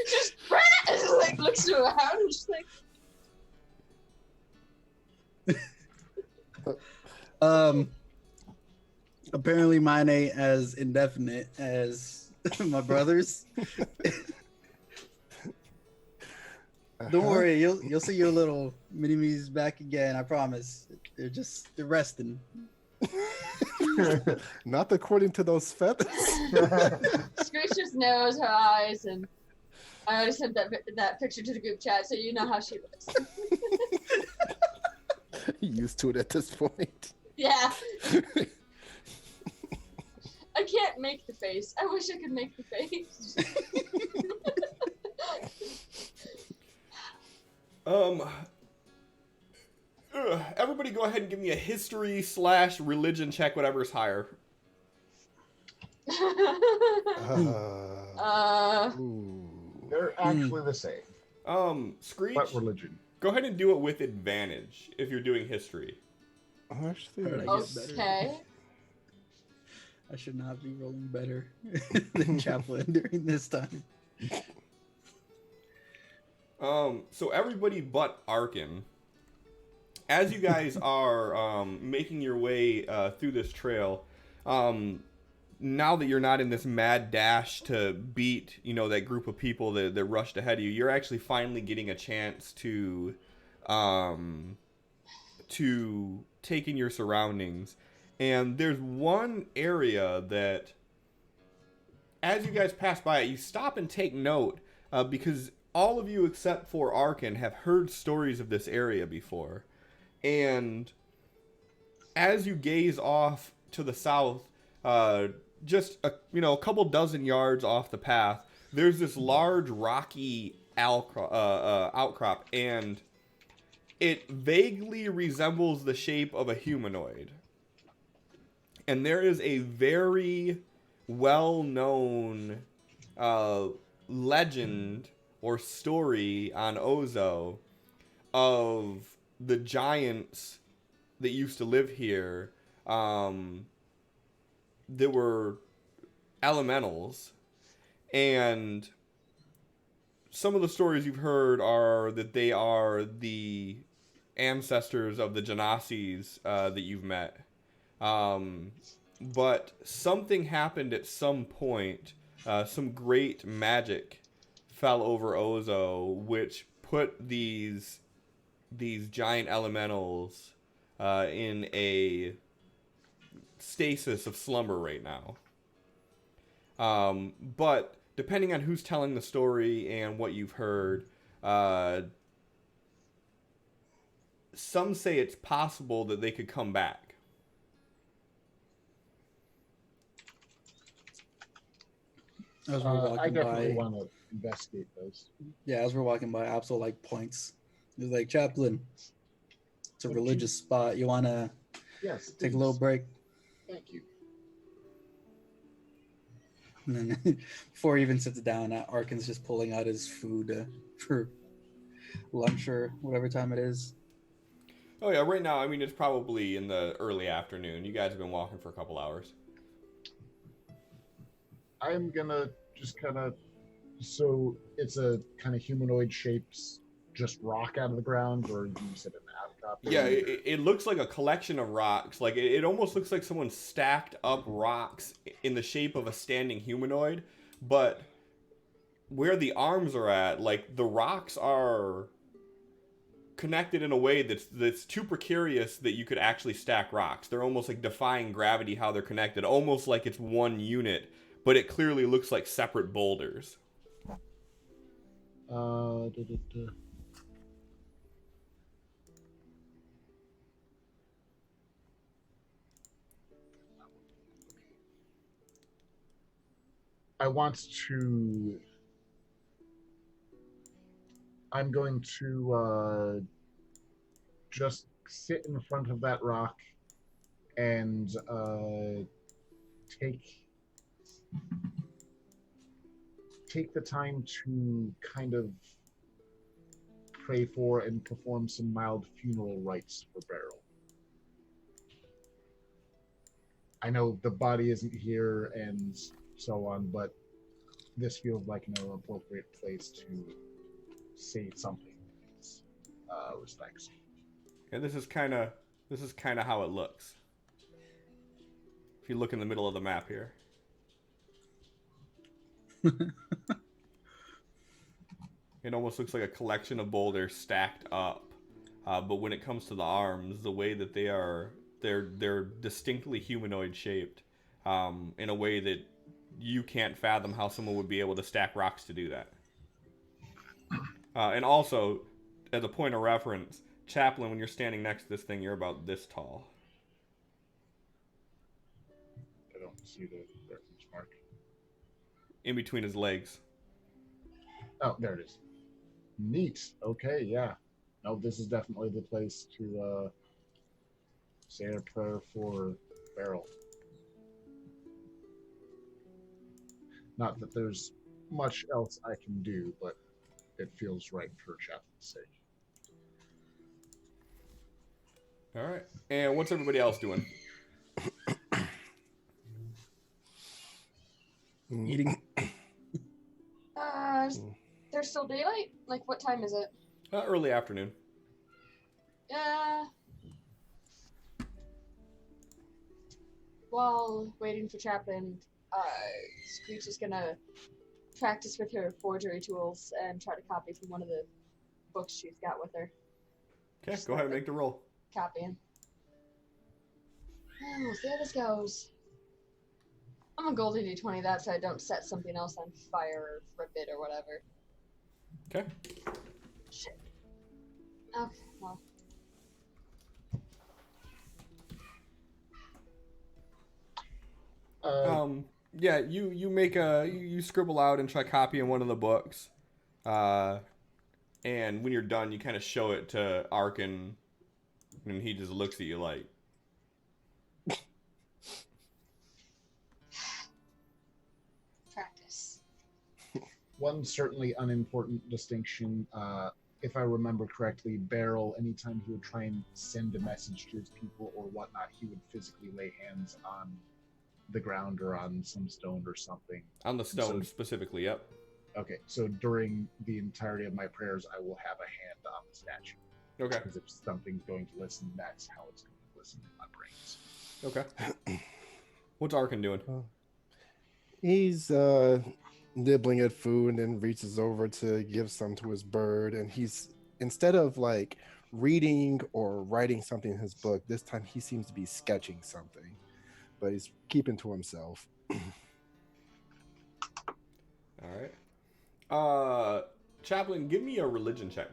just like looks around and just like Apparently mine ain't as indefinite as my brother's. Don't worry, you'll see your little mini-me's back again, I promise. They're resting. Not according to those feathers. Screech just knows her eyes, and I already sent that picture to the group chat, so you know how she looks. Used to it at this point. Yeah. I can't make the face. I wish I could make the face. Everybody go ahead and give me a history/religion check, whatever's higher. Ooh. They're actually the same. Screech, What religion? go ahead and do it with advantage if you're doing history. Actually, How did I get better? Okay. I should not be rolling better than Chaplain during this time. So everybody but Arkin, as you guys are making your way through this trail, now that you're not in this mad dash to beat, that group of people that rushed ahead of you, you're actually finally getting a chance to take in your surroundings. And there's one area that, as you guys pass by it, you stop and take note because all of you except for Arkin have heard stories of this area before. And as you gaze off to the south, just a couple dozen yards off the path, there's this large rocky outcrop, and it vaguely resembles the shape of a humanoid. And there is a very well-known legend or story on Ozo of the giants that used to live here. There were elementals, and some of the stories you've heard are that they are the ancestors of the Genasis that you've met. But something happened at some point. Some great magic fell over Ozo, which put these giant elementals in a stasis of slumber right now. But depending on who's telling the story and what you've heard, some say it's possible that they could come back. As we're I walking definitely by, want to investigate those. yeah, as we're walking by, Absol like points. He's like, Chaplain, it's a Would religious spot. You wanna Yes. take a little please. break? Thank you. And then before he even sits down, Arkin's just pulling out his food for lunch or whatever time it is. Oh yeah, right now, I mean, it's probably in the early afternoon. You guys have been walking for a couple hours. I'm gonna just kind of. So it's a kind of humanoid shapes, just rock out of the ground, or you said an outcrop? Yeah, it looks like a collection of rocks. Like, it almost looks like someone stacked up rocks in the shape of a standing humanoid, but where the arms are at, like, the rocks are connected in a way that's too precarious that you could actually stack rocks. They're almost like defying gravity how they're connected, almost like it's one unit, but it clearly looks like separate boulders. I want to. I'm going to just sit in front of that rock and take the time to kind of pray for and perform some mild funeral rites for Beryl. I know the body isn't here and so on, but this feels like an appropriate place to say something in his respects. And this is kind of how it looks. If you look in the middle of the map here. It almost looks like a collection of boulders stacked up. But when it comes to the arms, the way that they're distinctly humanoid shaped, in a way that you can't fathom how someone would be able to stack rocks to do that. And also, as a point of reference, Chaplain, when you're standing next to this thing, you're about this tall. I don't see the reference mark. In between his legs. Oh, there it is. Neat. Okay, yeah. No, this is definitely the place to say a prayer for Beryl. Not that there's much else I can do, but it feels right for Chaplain's sake. All right. And what's everybody else doing? Eating. There's still daylight? Like, what time is it? Early afternoon. While waiting for Chaplain, Screech is gonna practice with her forgery tools and try to copy from one of the books she's got with her. Okay, go ahead and make the roll. Copying. And we'll see how this goes. I'm gonna gold D20 that so I don't set something else on fire or rip it or whatever. Okay. Shit. Okay, well. Yeah, you make you scribble out and try copying one of the books, and when you're done, you kind of show it to Arkin, and he just looks at you like, Practice. One certainly unimportant distinction, if I remember correctly, Beryl, anytime he would try and send a message to his people or whatnot, he would physically lay hands on the ground or on some stone or something. on the stone specifically. Yep. Okay, so during the entirety of my prayers, I will have a hand on the statue. Okay. Because if something's going to listen, that's how it's going to listen in my brains. Okay. What's Arkin doing? He's nibbling at food and then reaches over to give some to his bird. And he's, instead of like reading or writing something in his book, this time he seems to be sketching something, but he's keeping to himself. All right. Chaplain, give me a religion check.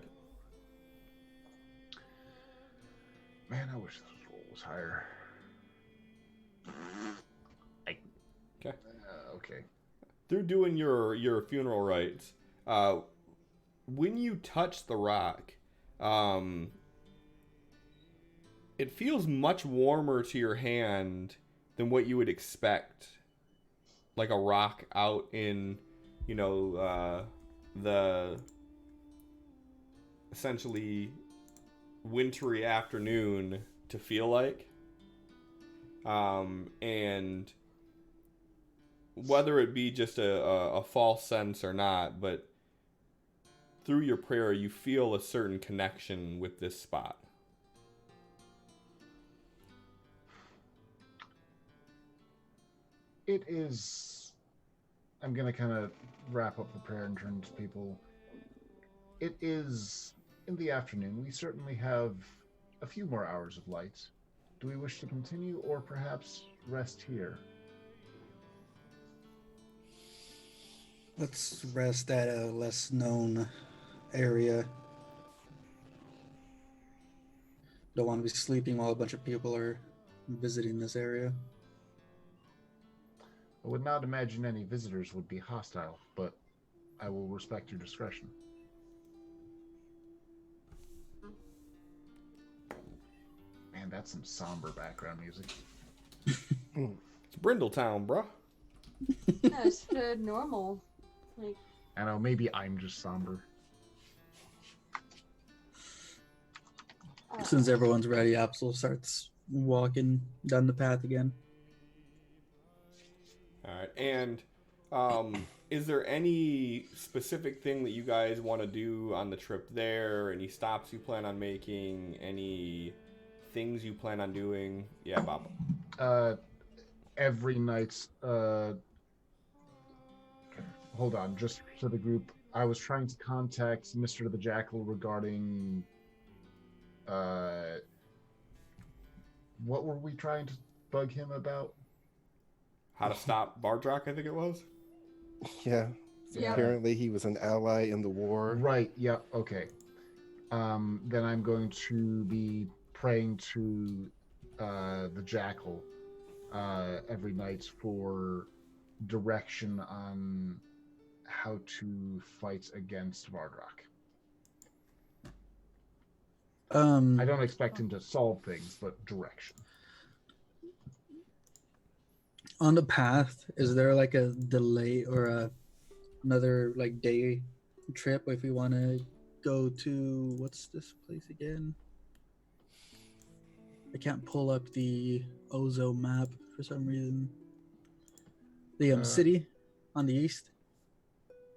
Man, I wish this roll was higher. Okay. Okay. Through doing your funeral rites, when you touch the rock, it feels much warmer to your hand than what you would expect. Like a rock out in, the essentially wintry afternoon to feel like. And whether it be just a false sense or not, but through your prayer, you feel a certain connection with this spot. It is. I'm going to kind of wrap up the prayer and turn to people. It is in the afternoon. We certainly have a few more hours of light. Do we wish to continue or perhaps rest here? Let's rest at a less known area. Don't want to be sleeping while a bunch of people are visiting this area. I would not imagine any visitors would be hostile, but I will respect your discretion. Man, that's some somber background music. It's Brindletown, bruh. No, it's normal. Like, I know, maybe I'm just somber. Since everyone's ready, Absol starts walking down the path again. All right. And is there any specific thing that you guys want to do on the trip there? Any stops you plan on making? Any things you plan on doing? Yeah, Bob. Every night, hold on, just for the group, I was trying to contact Mr. the Jackal regarding, what were we trying to bug him about? How to stop Bardrock, I think it was. Yeah. Yeah. Apparently he was an ally in the war. Right, yeah, okay. Then I'm going to be praying to the Jackal every night for direction on how to fight against Vardrock. I don't expect him to solve things, but direction. On the path, is there like a delay or another like day trip if we want to go to what's this place again? I can't pull up the Ozo map for some reason. The city on the east.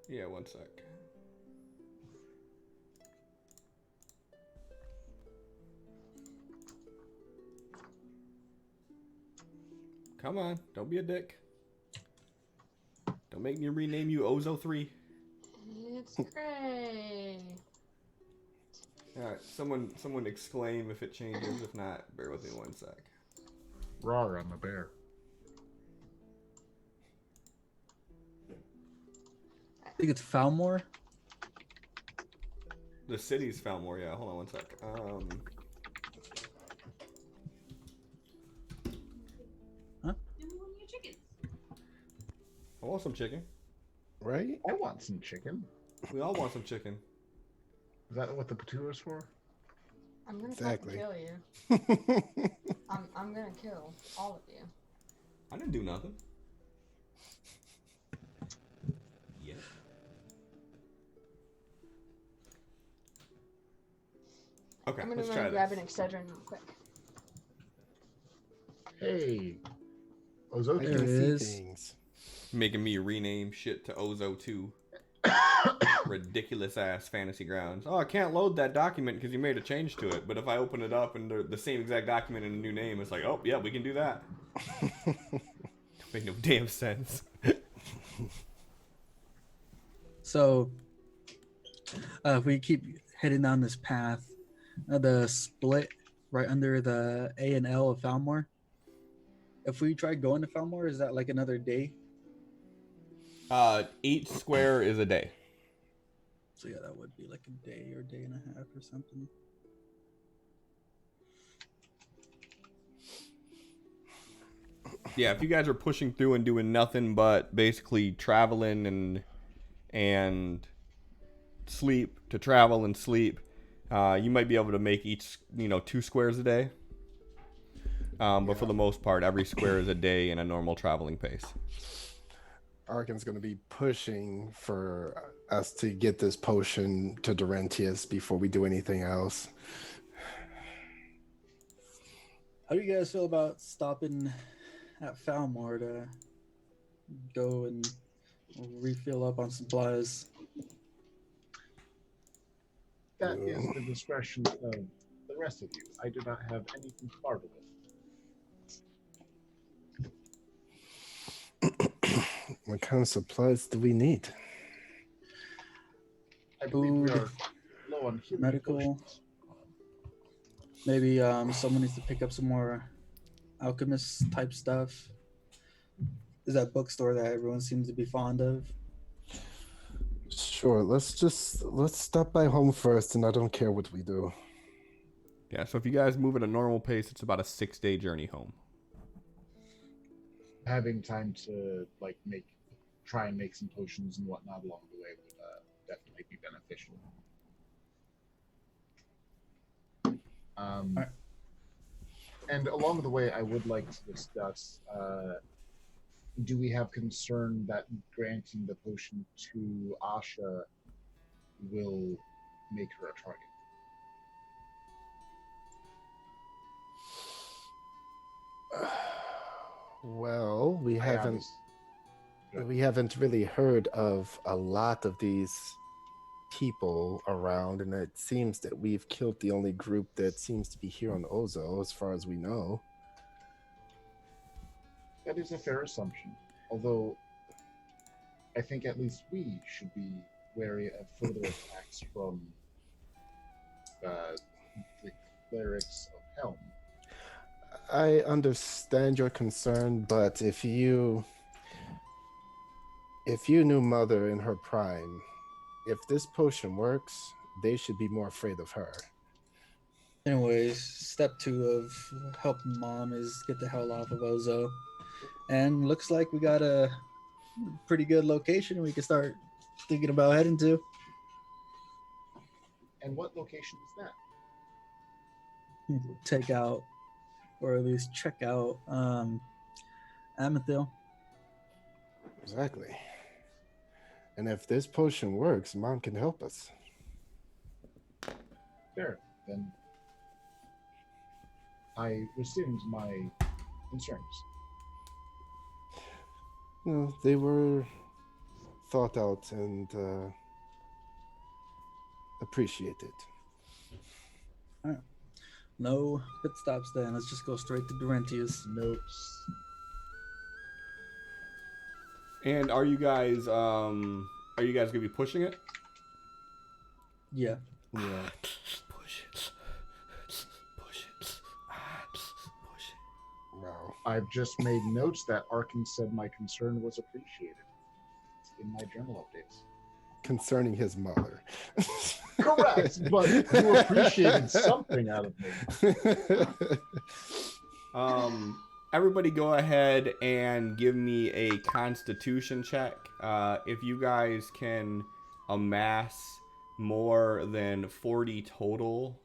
Yeah, one sec. Come on, don't be a dick. Don't make me rename you Ozo 3. It's great. Alright, someone exclaim if it changes. If not, bear with me one sec. Rawr on the bear. I think it's Falmore. The city's Falmore, yeah. Hold on one sec. I want some chicken. Right? I want some chicken. We all want some chicken. Is that what the patua is for? I'm gonna Exactly. fucking kill you. I'm gonna kill all of you. I didn't do nothing. Yeah. Okay, I'm gonna let's run try and grab this. an Excedrin real quick. Hey, I Ozo. There can it see is. things. Making me rename shit to Ozo 2. Ridiculous ass fantasy grounds. Oh, I can't load that document because you made a change to it. But if I open it up and the same exact document and a new name, it's like, oh yeah, we can do that. Make no damn sense. So, if we keep heading down this path, the split right under the A and L of Falmore. If we try going to Falmore, is that like another day? Each square is a day. So yeah, that would be like a day or day and a half or something. Yeah, if you guys are pushing through and doing nothing but basically traveling and sleep to travel and sleep, you might be able to make each 2 squares a day. But for the most part, every square is a day in a normal traveling pace. Arkin's going to be pushing for us to get this potion to Durentius before we do anything else. How do you guys feel about stopping at Falmore to go and refill up on supplies? That is the discretion of the rest of you. I do not have anything to barter with. What kind of supplies do we need? I believe we Food, are low on healing medical. potions. Maybe someone needs to pick up some more alchemist type stuff. There's that bookstore that everyone seems to be fond of. Sure, let's stop by home first, and I don't care what we do. Yeah, so if you guys move at a normal pace, it's about a 6-day journey home. Having time to try and make some potions and whatnot along the way would definitely be beneficial. Alright. And along the way, I would like to discuss: do we have concern that granting the potion to Asha will make her a target? Well, we haven't really heard of a lot of these people around, and it seems that we've killed the only group that seems to be here on Ozo, as far as we know. That is a fair assumption, although I think at least we should be wary of further attacks from the clerics of Helm. I understand your concern, but if you knew Mother in her prime, if this potion works, they should be more afraid of her. Anyways, step 2 of helping Mom is get the hell off of Ozo. And looks like we got a pretty good location we can start thinking about heading to. And what location is that? Take out, or at least check out, Amethyl. Exactly. And if this potion works, Mom can help us. Fair. Then I rescind my concerns. No, they were thought out and appreciated. No pit stops then. Let's just go straight to Durentius. Notes. And are you guys gonna be pushing it? Yeah. Yeah. Push it. Push it. Push it. Wow. I've just made notes that Arkin said my concern was appreciated. It's in my journal updates. Concerning his mother. Correct, but you appreciated something out of me. Everybody go ahead and give me a constitution check. If you guys can amass more than 40 total,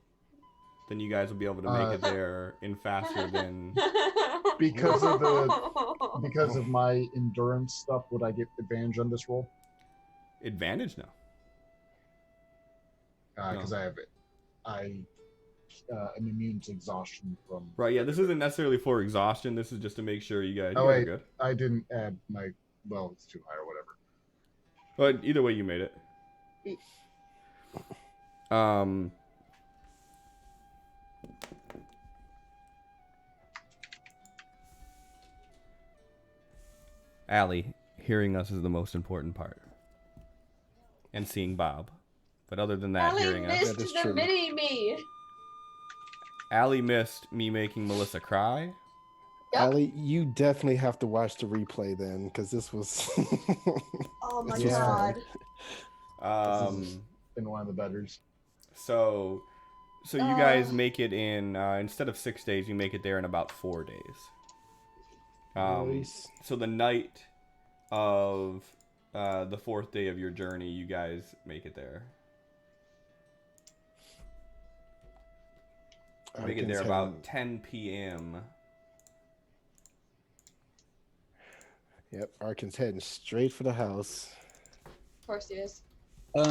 then you guys will be able to make it there in faster than... Because of my endurance stuff, would I get advantage on this roll? Advantage? No. Because No. I am immune to exhaustion from. Right, yeah, this isn't necessarily for exhaustion. This is just to make sure you guys, Oh, you guys wait. are good. I didn't add my. Well, it's too high or whatever. But either way, you made it. Allie, hearing us is the most important part. And seeing Bob. But other than that, Allie hearing us... That is missed the true. mini me. Allie missed me making Melissa cry. Yep. Allie, you definitely have to watch the replay then, because this was. Oh my This was god. fun. This is in one of the betters. So you guys make it in, instead of 6 days, you make it there in about 4 days. Nice. So the night of the 4th day of your journey, you guys make it there. Make it there about 10 p.m. Yep, Arkin's heading straight for the house. Of course he is. I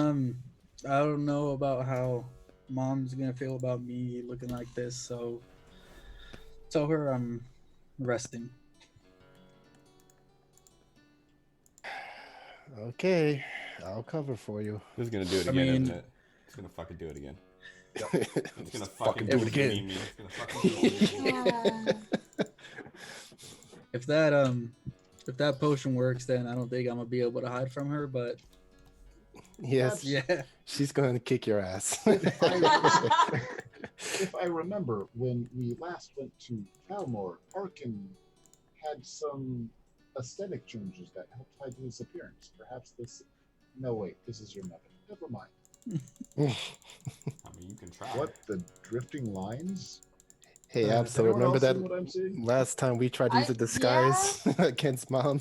don't know about how Mom's gonna feel about me looking like this, so tell her I'm resting. Okay, I'll cover for you. This is gonna do it I again, mean- isn't it? It's gonna fucking do it again. It's It's gonna fucking do do it again. It's gonna fucking do it again. If that potion works, then I don't think I'm gonna be able to hide from her. But Yes, yeah, she's going to kick your ass. If I remember, when we last went to Calmore, Arkin had some aesthetic changes that helped hide his appearance. Perhaps this. No, wait, this is your mother. Never mind. I mean, you can try. What? The drifting lines? Hey, Does Absol, anyone remember else that see what I'm seeing? last time we tried to use a disguise against Mom?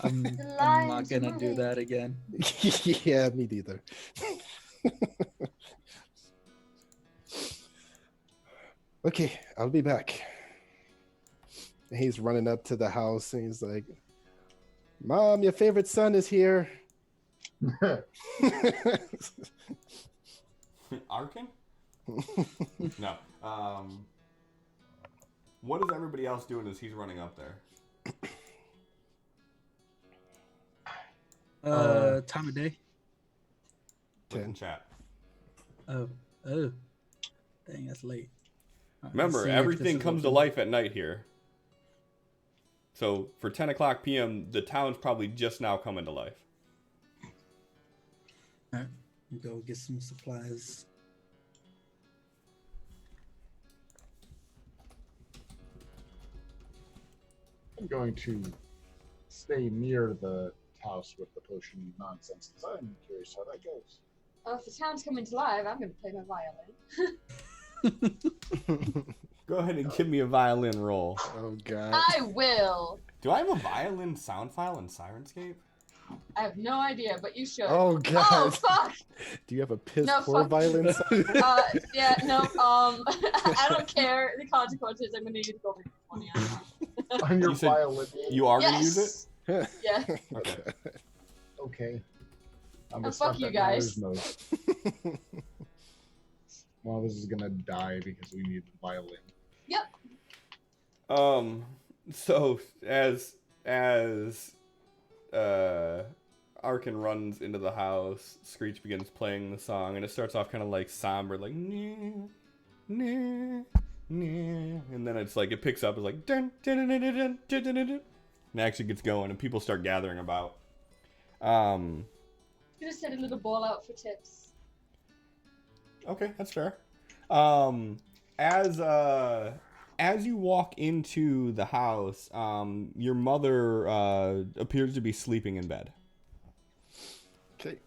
I'm not lines gonna do moving. that again. Yeah, me neither. Okay, I'll be back. And he's running up to the house and he's like, Mom, your favorite son is here. Arkin? No. What is everybody else doing as he's running up there? Time of day. Look in 10. chat. Oh, dang, that's late. All right, let's Remember, see if everything this is comes to open. life at night here. So for 10 o'clock p.m., the town's probably just now coming to life. All right, go get some supplies. I'm going to stay near the house with the potion nonsense because I'm curious how that goes. Oh, if the town's coming to life, I'm gonna play my violin. Go ahead and give me a violin roll. Oh, God. I will. Do I have a violin sound file in Sirenscape? I have no idea, but you should. Oh, God. Oh fuck! Do you have a piss No, poor fuck. violin song? Yeah, no. I don't care the consequences. I'm gonna use gold 20 on that. On your You said violin. you are gonna use it? Yes. Yeah. Okay. Okay. I'm Oh, gonna fuck start you that guys. matters mode. One of us is gonna die because we need the violin. Yep. So as Arkin runs into the house, Screech begins playing the song, and it starts off kind of like somber, like nah, nah, nah, and then it's like it picks up, it's like dun, dun, dun, dun, dun, dun, dun, dun, dun, and actually gets going, and people start gathering about. Just set a little ball out for tips. Okay, that's fair. As you walk into the house, your mother appears to be sleeping in bed. Okay.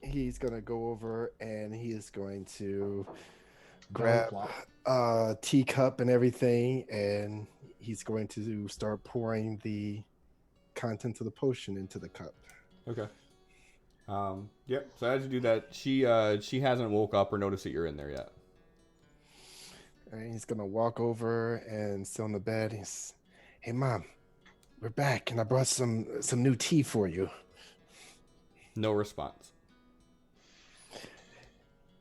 He's gonna go over and he is going to grab Belly flop. a teacup and everything, and he's going to start pouring the contents of the potion into the cup. Okay. Yep. So as you do that, she hasn't woke up or noticed that you're in there yet. And he's gonna walk over and sit on the bed. He's, "Hey, Mom, we're back, and I brought some new tea for you." No response.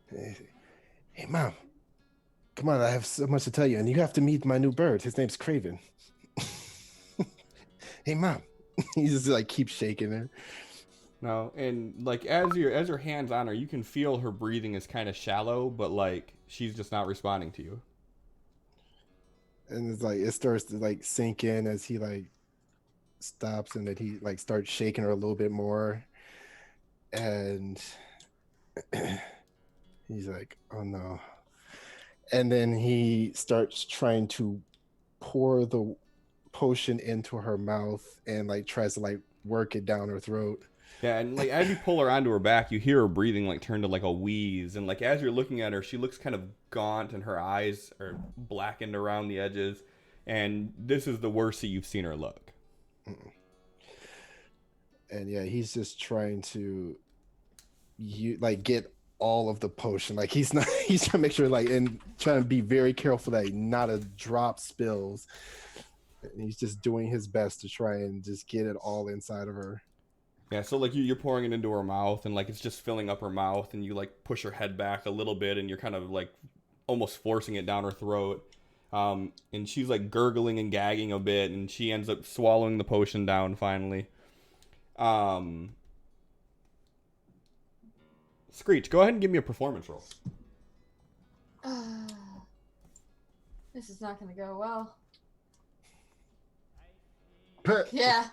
"Hey, Mom, come on, I have so much to tell you, and you have to meet my new bird. His name's Craven." "Hey, Mom." He just like keeps shaking her. No, and like as your hands on her, you can feel her breathing is kind of shallow, but like she's just not responding to you. And it's like it starts to like sink in as he like stops, and then he like starts shaking her a little bit more, and he's like, "Oh no." And then he starts trying to pour the potion into her mouth and like tries to like work it down her throat. Yeah, and like as you pull her onto her back, you hear her breathing like turn to like a wheeze, and like as you're looking at her, she looks kind of gaunt, and her eyes are blackened around the edges, and this is the worst that you've seen her look. And yeah, he's just trying to like get all of the potion. Like he's not he's trying to make sure like and trying to be very careful that not a drop spills. And he's just doing his best to try and just get it all inside of her. Yeah, so like you're pouring it into her mouth, and like it's just filling up her mouth, and you like push her head back a little bit, and you're kind of like almost forcing it down her throat. And she's like gurgling and gagging a bit, and she ends up swallowing the potion down finally. Screech, go ahead and give me a performance roll. This is not gonna go well. Pet. Yeah.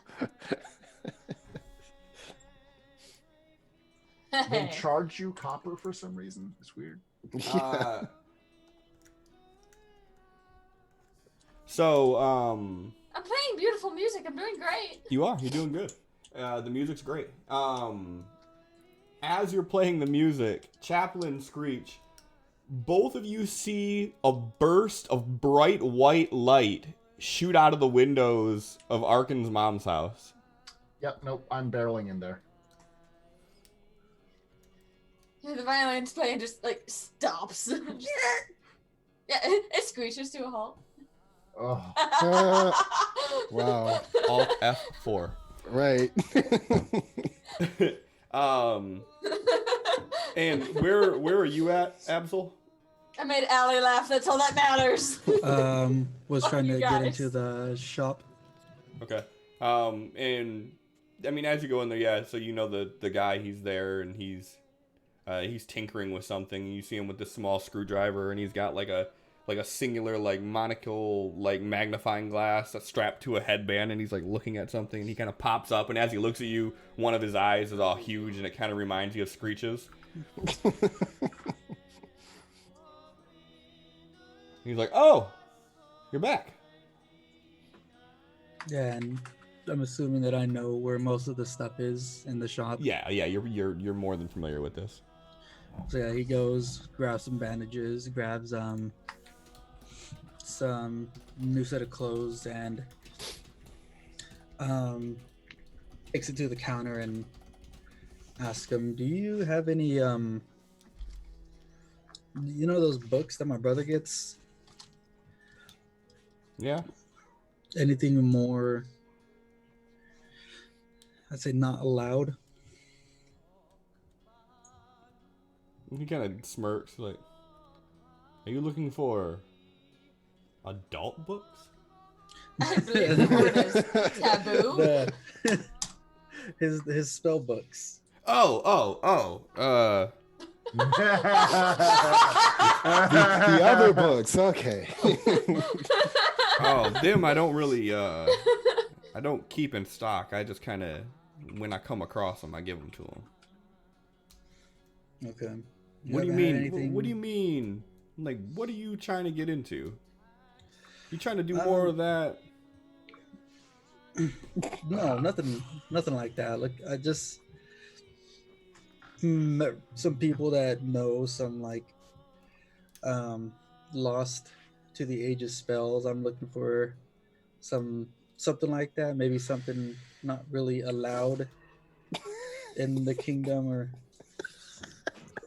They charge you copper for some reason. It's weird. I'm playing beautiful music. I'm doing great. You're doing good. The music's great. As you're playing the music, Chaplain, Screech, both of you see a burst of bright white light shoot out of the windows of Arkin's mom's house. Yep, nope, I'm barreling in there. Yeah, the violin's playing just like stops. Yeah, it screeches to a halt. Oh. Wow. Alt F4. Right. And where are you at, Absol? I made Allie laugh. That's all that matters. Was Fuck trying you to get guys. into the shop. Okay. And I mean, as you go in there, yeah. So you know the guy, he's there, and he's tinkering with something. You see him with this small screwdriver, and he's got like a singular like monocle like magnifying glass that's strapped to a headband, and he's like looking at something, and he kind of pops up, and as he looks at you, one of his eyes is all huge, and it kind of reminds you of Screech's. He's like, "Oh, you're back." Yeah, and I'm assuming that I know where most of the stuff is in the shop. Yeah, you're more than familiar with this. So yeah, he goes, grabs some bandages, grabs some new set of clothes, and takes it to the counter and asks him, "Do you have any you know those books that my brother gets?" Yeah. Anything more? I'd say not allowed. He kind of smirks, like, "Are you looking for adult books?" I believe the word is taboo. His spell books. Oh. The other books, okay. Oh, them I don't really, I don't keep in stock. I just kind of, when I come across them, I give them to them. Okay. What do you haven't had mean? anything- What do you mean? Like, what are you trying to get into? You trying to do more of that? No, nothing like that. Like I just met some people that know some like lost to the ages spells. I'm looking for something like that. Maybe something not really allowed in the kingdom or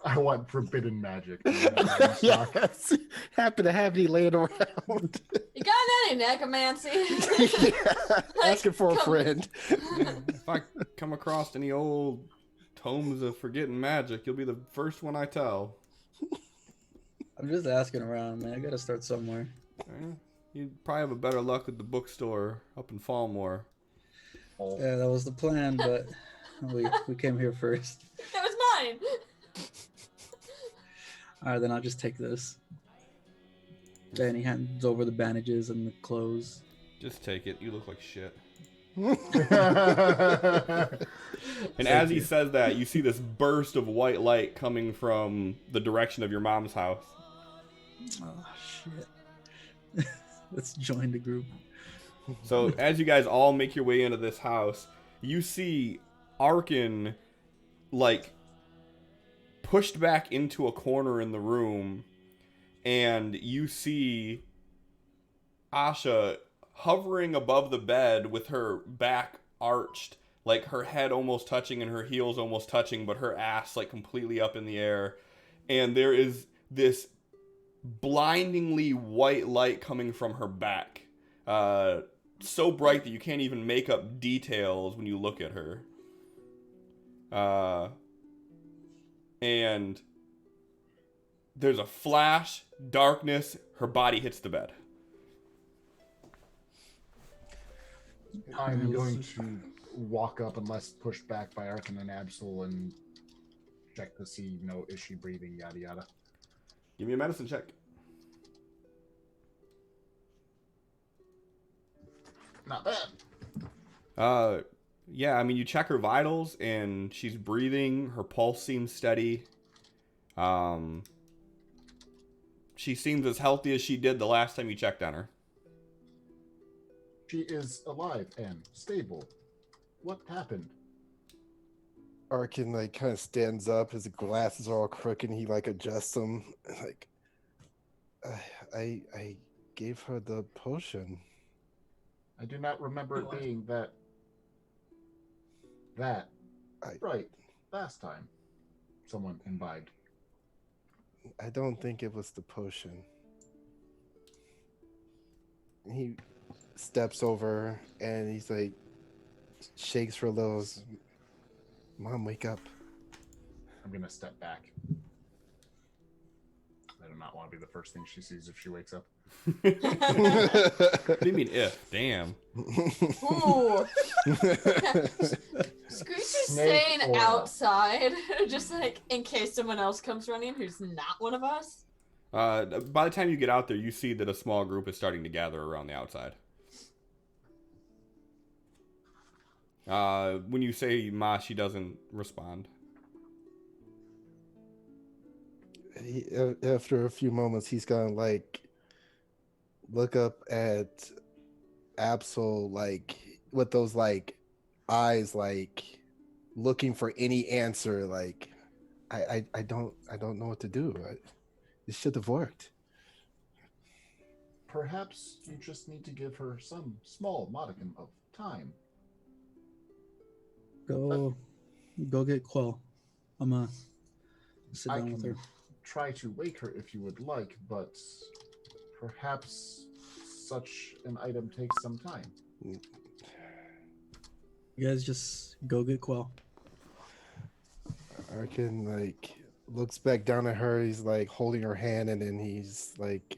I want forbidden magic. Yes. Happen to have any laying around. You got any necromancy? Yeah, asking for a come- friend. If I come across any old tomes of forgetting magic, you'll be the first one I tell. I'm just asking around, man. I gotta start somewhere. You'd probably have a better luck at the bookstore up in Fallmore. Yeah, that was the plan, but we came here first. That was mine. All right, then I'll just take this. Then he hands over the bandages and the clothes. Just take it. You look like shit. Thank And as he says that, you see this burst of white light coming from the direction of your mom's house. Oh shit! Let's join the group. So as you guys all make your way into this house, you see Arkin, like, pushed back into a corner in the room, and you see Asha hovering above the bed with her back arched, like her head almost touching and her heels almost touching, but her ass like completely up in the air. And there is this blindingly white light coming from her back. So bright that you can't even make up details when you look at her. And there's a flash, darkness, her body hits the bed. I'm going to walk up unless pushed back by Arkin and Absol and check to see, is she breathing, yada yada. Give me a medicine check. Not bad. Yeah, I mean, you check her vitals and she's breathing. Her pulse seems steady. She seems as healthy as she did the last time you checked on her. She is alive and stable. What happened? Arkin like kind of stands up. His glasses are all crooked. And he like adjusts them. Like, I gave her the potion. I do not remember it being that right last time someone imbibed. I don't think it was the potion. He steps over and he's like, shakes her a little. Mom, wake up. I'm gonna step back. I do not want to be the first thing she sees if she wakes up. What do you mean if? Damn. Ooh. Screech is Snake staying oil. outside, just like in case someone else comes running who's not one of us. By the time you get out there, you see that a small group is starting to gather around the outside. When you say Ma, she doesn't respond. After a few moments, he's gonna like look up at Absol like with those like eyes like looking for any answer. Like I don't know what to do. This should have worked. Perhaps you just need to give her some small modicum of time. Go get Quell. I'm gonna sit I down with her. can try to wake her if you would like, but perhaps such an item takes some time. You guys just go get Quell. Arkin like looks back down at her. He's like holding her hand, and then he's like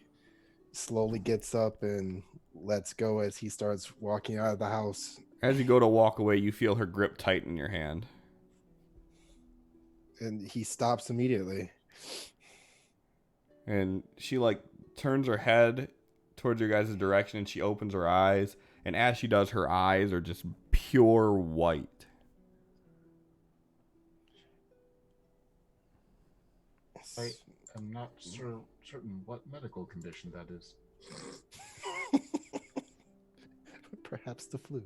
slowly gets up and lets go as he starts walking out of the house. As you go to walk away, you feel her grip tighten in your hand. And he stops immediately. And she like turns her head towards your guys' direction, and she opens her eyes. And as she does, her eyes are just pure white. I am not certain what medical condition that is. Perhaps the flu.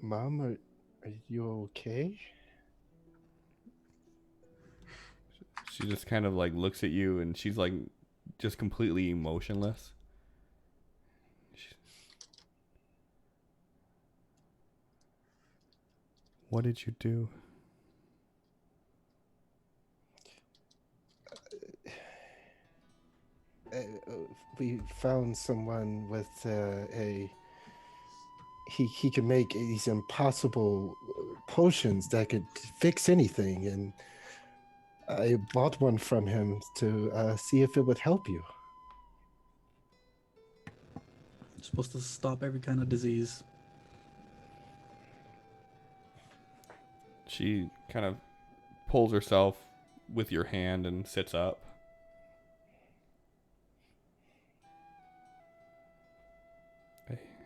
Mom, are you okay? She just kind of like looks at you, and she's like just completely emotionless. What did you do? We found someone with he can make these impossible potions that could fix anything, and I bought one from him to see if it would help you. It's supposed to stop every kind of disease. She kind of pulls herself with your hand and sits up.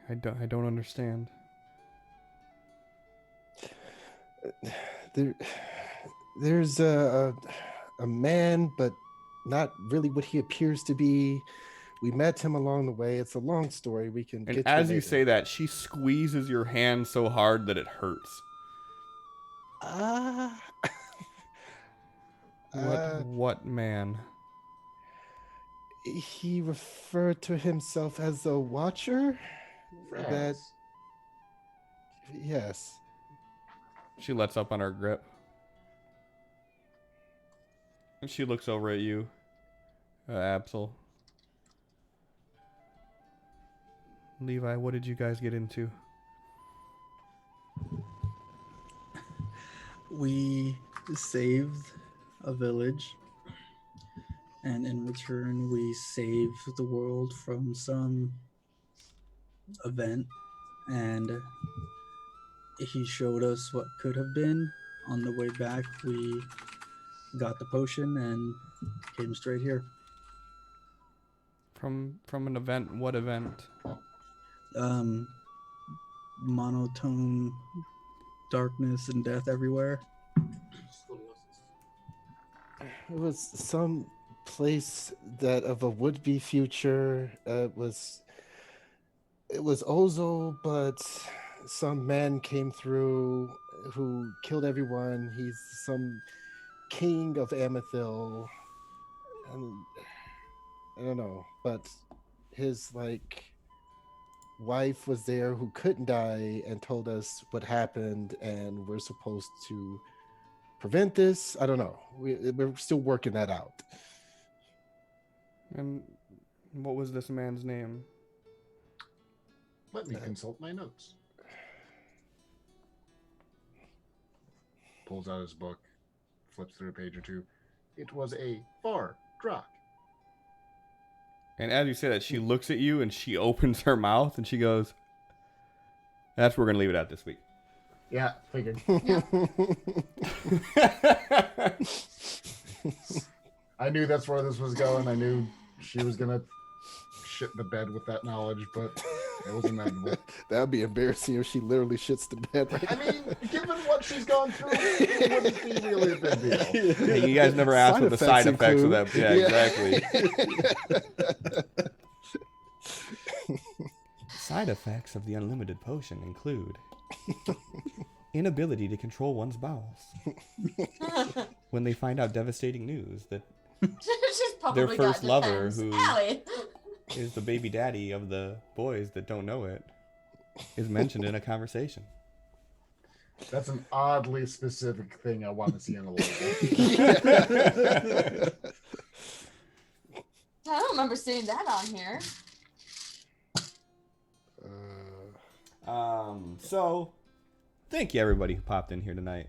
I don't understand. There's a man, but not really what he appears to be. We met him along the way. It's a long story. We can And get to as you later. say that, she squeezes your hand so hard that it hurts. What man? He referred to himself as a watcher. That yes. She lets up on her grip. And she looks over at you, Absol. Levi, what did you guys get into? We saved a village, and in return we saved the world from some event, and he showed us what could have been. On the way back we got the potion and came straight here. From an event? What event? Monotone darkness and death everywhere. It was some place that of a would-be future. It was Ozo, but some man came through who killed everyone. He's some king of Amethyl, and I don't know, but his wife was there who couldn't die and told us what happened, and we're supposed to prevent this. I don't know. We're still working that out. And what was this man's name? Let me consult my notes. Pulls out his book, flips through a page or two. It was a far Drak. And as you say that, she looks at you and she opens her mouth and she goes, "That's where we're going to leave it at this week." Yeah, figured. I knew that's where this was going. I knew she was going to shit the bed with that knowledge, but it was inevitable. That would be embarrassing if she literally shits the bed right I mean, given what she's gone through, it wouldn't be really a big deal. Hey, you guys never asked what the side effects of that. Yeah, exactly. Side effects of the unlimited potion include inability to control one's bowels when they find out devastating news that She's their probably first got lover, defense. who Allie. is the baby daddy of the boys that don't know it, is mentioned in a conversation. That's an oddly specific thing I want to see in a label. I don't remember seeing that on here. So, thank you everybody who popped in here tonight.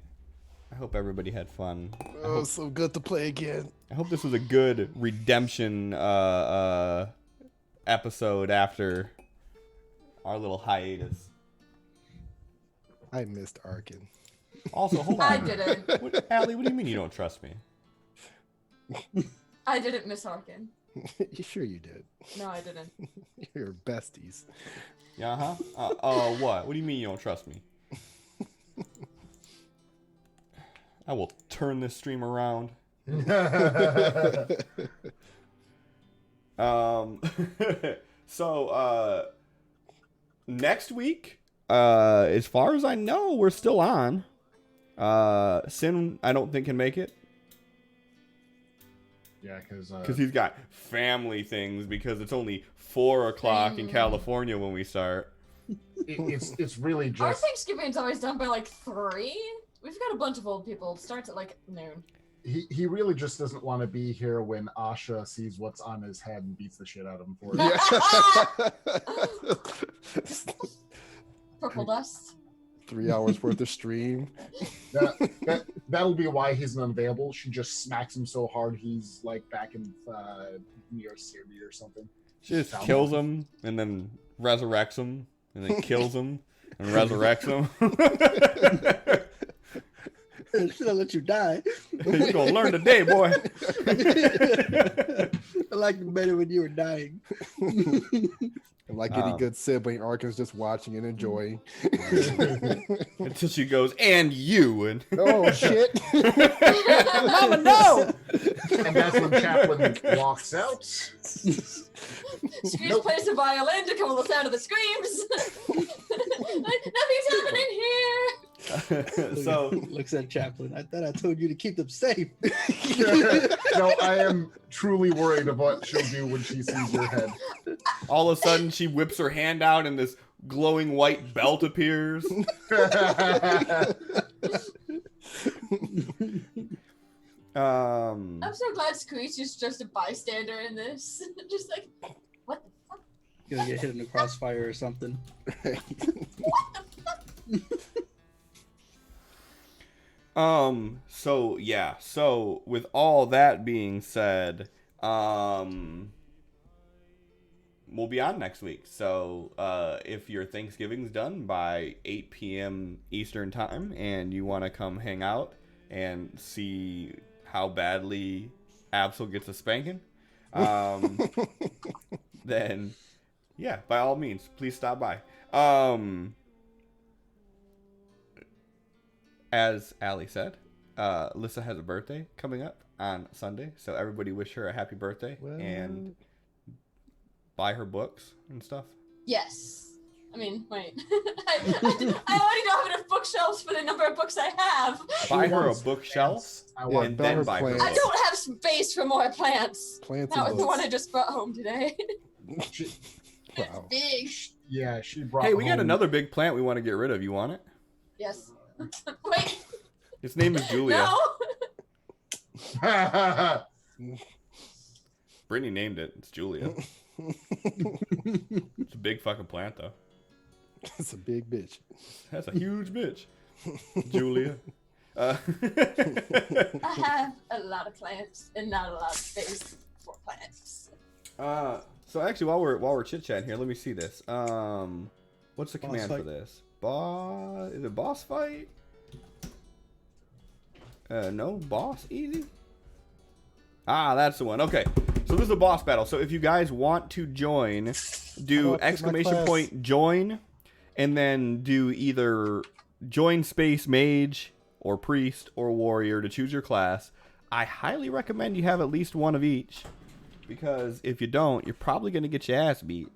I hope everybody had fun. Oh, so good to play again. I hope this was a good redemption episode after our little hiatus. I missed Arkin. Also, hold on. I didn't. Allie, what do you mean you don't trust me? I didn't miss Arkin. You sure you did? No, I didn't. You're besties. Yeah, what? What do you mean you don't trust me? I will turn this stream around. So, next week, as far as I know, we're still on. Sin, I don't think can make it. Yeah, because He's got family things because it's only 4 o'clock in California when we start. it's really Our just Thanksgiving's always done by like 3. We've got a bunch of old people. It starts at like noon. he really just doesn't want to be here when Asha sees what's on his head and beats the shit out of him for it. Purple dust. 3 hours worth of stream. That'll be why he's unavailable. She just smacks him so hard he's like back in New York City or something. She just kills him and then resurrects him and then kills him and resurrects him. Should I let you die? You're gonna learn today, boy. I liked it better when you were dying. And like any good sibling, Arkin's just watching and enjoying. Until she goes, and you, and Oh shit! Mama, no! And that's when Chaplin walks out. Screech plays the violin to cover the sound of the screams. Nothing's happening here. So Looks at Chaplin. I thought I told you to keep them safe. No, I am truly worried of what she'll do when she sees your head. all of a sudden she whips her hand out and this glowing white belt appears. I'm so glad Screech is just a bystander in this. Just like, what the fuck? Gonna get hit in the crossfire or something. So yeah, so with all that being said, we'll be on next week. So if your Thanksgiving's done by 8 p.m. Eastern time and you want to come hang out and see how badly Absol gets a spanking, then yeah, by all means, please stop by. As Allie said, Lissa has a birthday coming up on Sunday, so everybody wish her a happy birthday and buy her books and stuff. Yes. I mean, wait. I already don't have enough bookshelves for the number of books I have. Buy her a bookshelf and then buy her plants. I books. don't have space for more plants. Plants That and was the one I books. just brought home today. Wow. Big. Yeah, she brought. Hey, we got home- another big plant we want to get rid of. You want it? Yes. Wait. Its name is Julia. No. Brittany named it. It's Julia. It's a big fucking plant, though. It's a big bitch. That's a huge bitch. Julia. I have a lot of plants and not a lot of space for plants. So actually, while we're chit chatting here, let me see this. What's the Boss command for fight. this? Is it boss fight? No, boss easy. Ah, that's the one. Okay, so this is a boss battle. So if you guys want to join, do exclamation point join, and then do either join space mage or priest or warrior to choose your class. I highly recommend you have at least one of each, because if you don't, you're probably gonna get your ass beat.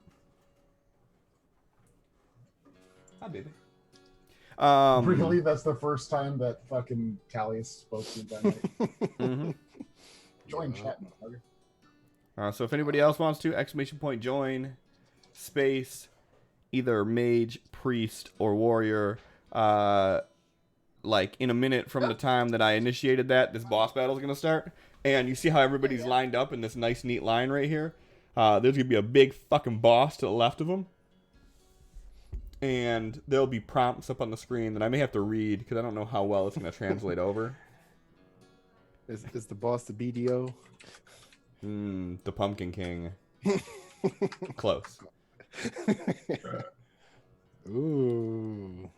Hi, baby. Really, that's the first time that fucking Callius spoke to you that night. Mhm. Join chat, motherfucker. So if anybody else wants to, exclamation point join, space, either mage, priest, or warrior. Like in a minute from the time that I initiated that, this boss battle is gonna start. And you see how everybody's lined up in this nice, neat line right here? There's going to be a big fucking boss to the left of them. And there'll be prompts up on the screen that I may have to read because I don't know how well it's going to translate over. Is the boss the BDO? The Pumpkin King. Close. Ooh.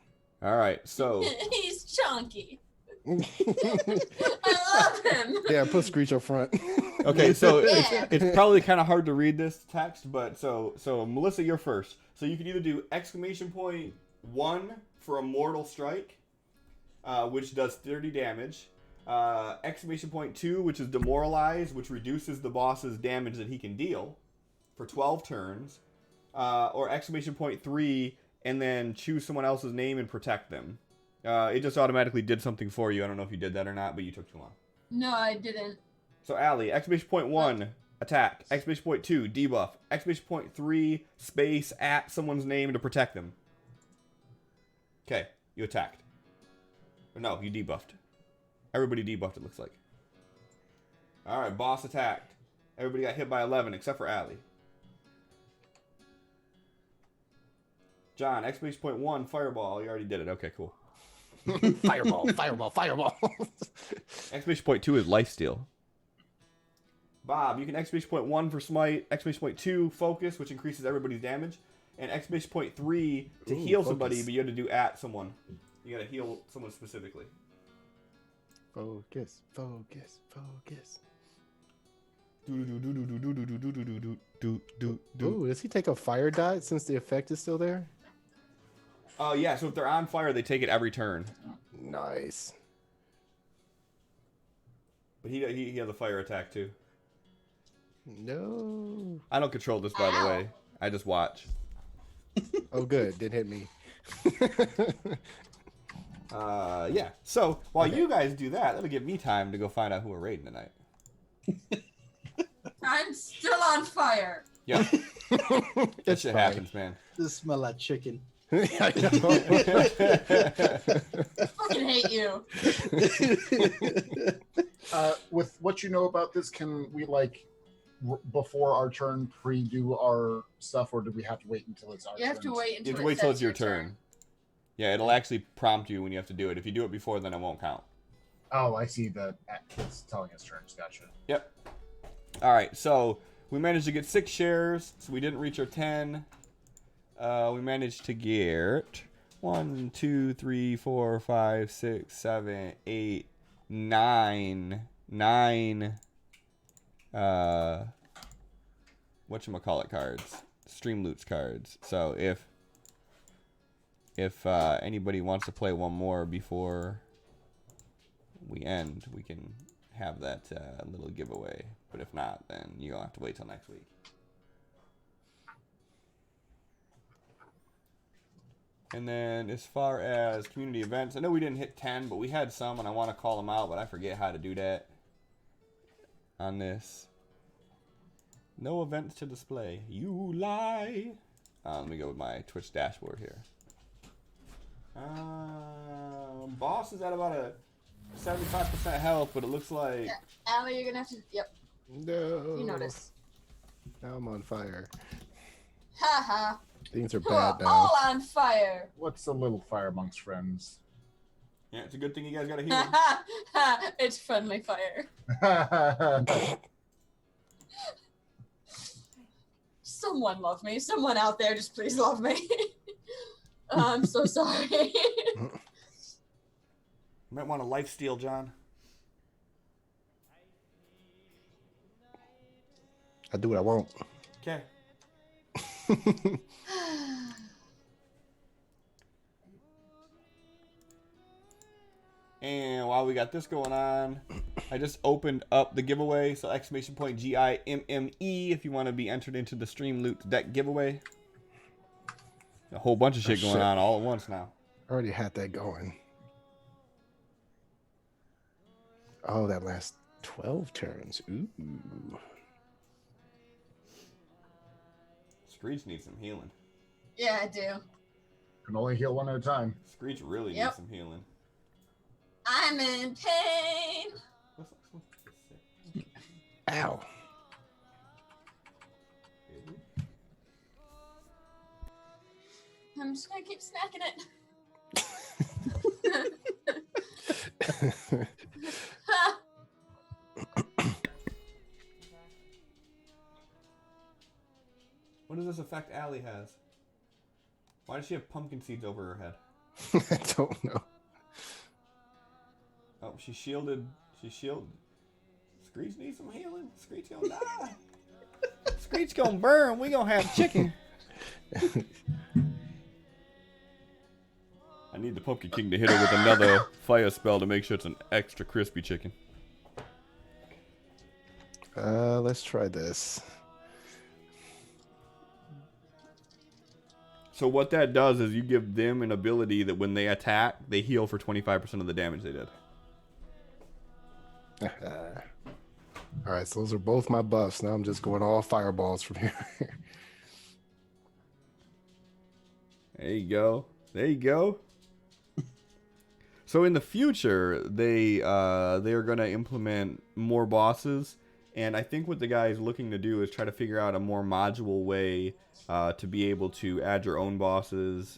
All right, so... He's chunky. I love him. Yeah, put Screech up front. Okay, so Yeah. it's probably kind of hard to read this text, but so Melissa, you're first. So you can either do !1 for a mortal strike, which does 30 damage. !2, which is demoralize, which reduces the boss's damage that he can deal for 12 turns. Or !3, and then choose someone else's name and protect them. It just automatically did something for you. I don't know if you did that or not, but you took too long. No, I didn't. So, Allie, !1, attack. !2, debuff. !3, space, at someone's name to protect them. Okay, you attacked. Or no, you debuffed. Everybody debuffed, it looks like. Alright, boss attacked. Everybody got hit by 11, except for Allie. John, !1, fireball. You already did it. Okay, cool. Fireball, fireball, fireball. !2 is lifesteal. Bob, you can !1 for smite, !2 focus, which increases everybody's damage, and !3 to heal somebody, focus. but you have to do at someone. You gotta heal someone specifically. Focus, focus, focus. Ooh, does he take a fire dot since the effect is still there? Yeah, so if they're on fire, they take it every turn. Nice. But he has a fire attack too. No. I don't control this, by the way. I just watch. Oh, good. Didn't hit me. Yeah. So while you guys do that, that'll give me time to go find out who we're raiding tonight. I'm still on fire. Yeah. That It's shit fine. happens, man. This smell like chicken. I know. I fucking hate you. With what you know about this, can we before our turn pre-do our stuff, or do we have to wait until it's our turn? You have to wait until You have to wait till says it's your turn. Yeah, it'll actually prompt you when you have to do it. If you do it before, then it won't count. Oh, I see that it's telling us turns. Gotcha. Yep. All right, so we managed to get 6 shares, so we didn't reach our 10. We managed to get 1, 2, 3, 4, 5, 6, 7, 8, 9 whatchamacallit cards. Stream Loots cards. So if anybody wants to play one more before we end, we can have that little giveaway. But if not, then you'll have to wait till next week. And then as far as community events, I know we didn't hit 10, but we had some, and I want to call them out, but I forget how to do that on this. No events to display. You lie. Let me go with my Twitch dashboard here. Boss is at about a 75% health, but it looks like... Yeah. Allie, you're gonna have to... Yep, No. you notice. Now I'm on fire. Ha ha. Things are You are bad now. all on fire. What's a little fire amongst friends? Yeah, it's a good thing you guys got a Ha healing. ha ha. It's friendly fire. Someone love me. Someone out there, just please love me. I'm so sorry. You might want a lifesteal, John. I do what I want. Okay. And while we got this going on, I just opened up the giveaway. So !GIMME if you want to be entered into the Stream Loot deck giveaway. A whole bunch of shit going on all at once now. I already had that going. Oh, that last 12 turns. Ooh. Screech needs some healing. Yeah, I do. Can only heal one at a time. Screech really Yep. needs some healing. I'm in pain. Ow. I'm just gonna keep snacking it. What does this effect Allie has? Why does she have pumpkin seeds over her head? I don't know. Oh, she's shielded. She's shielded. Screech needs some healing. Screech gonna die. Screech gonna burn. We gonna have chicken. I need the Pumpkin King to hit her with another fire spell to make sure it's an extra crispy chicken. Let's try this. So what that does is you give them an ability that when they attack, they heal for 25% of the damage they did. All right, so those are both my buffs. Now I'm just going all fireballs from here. There you go. There you go. So in the future, they are going to implement more bosses, and I think what the guy is looking to do is try to figure out a more modular way to be able to add your own bosses,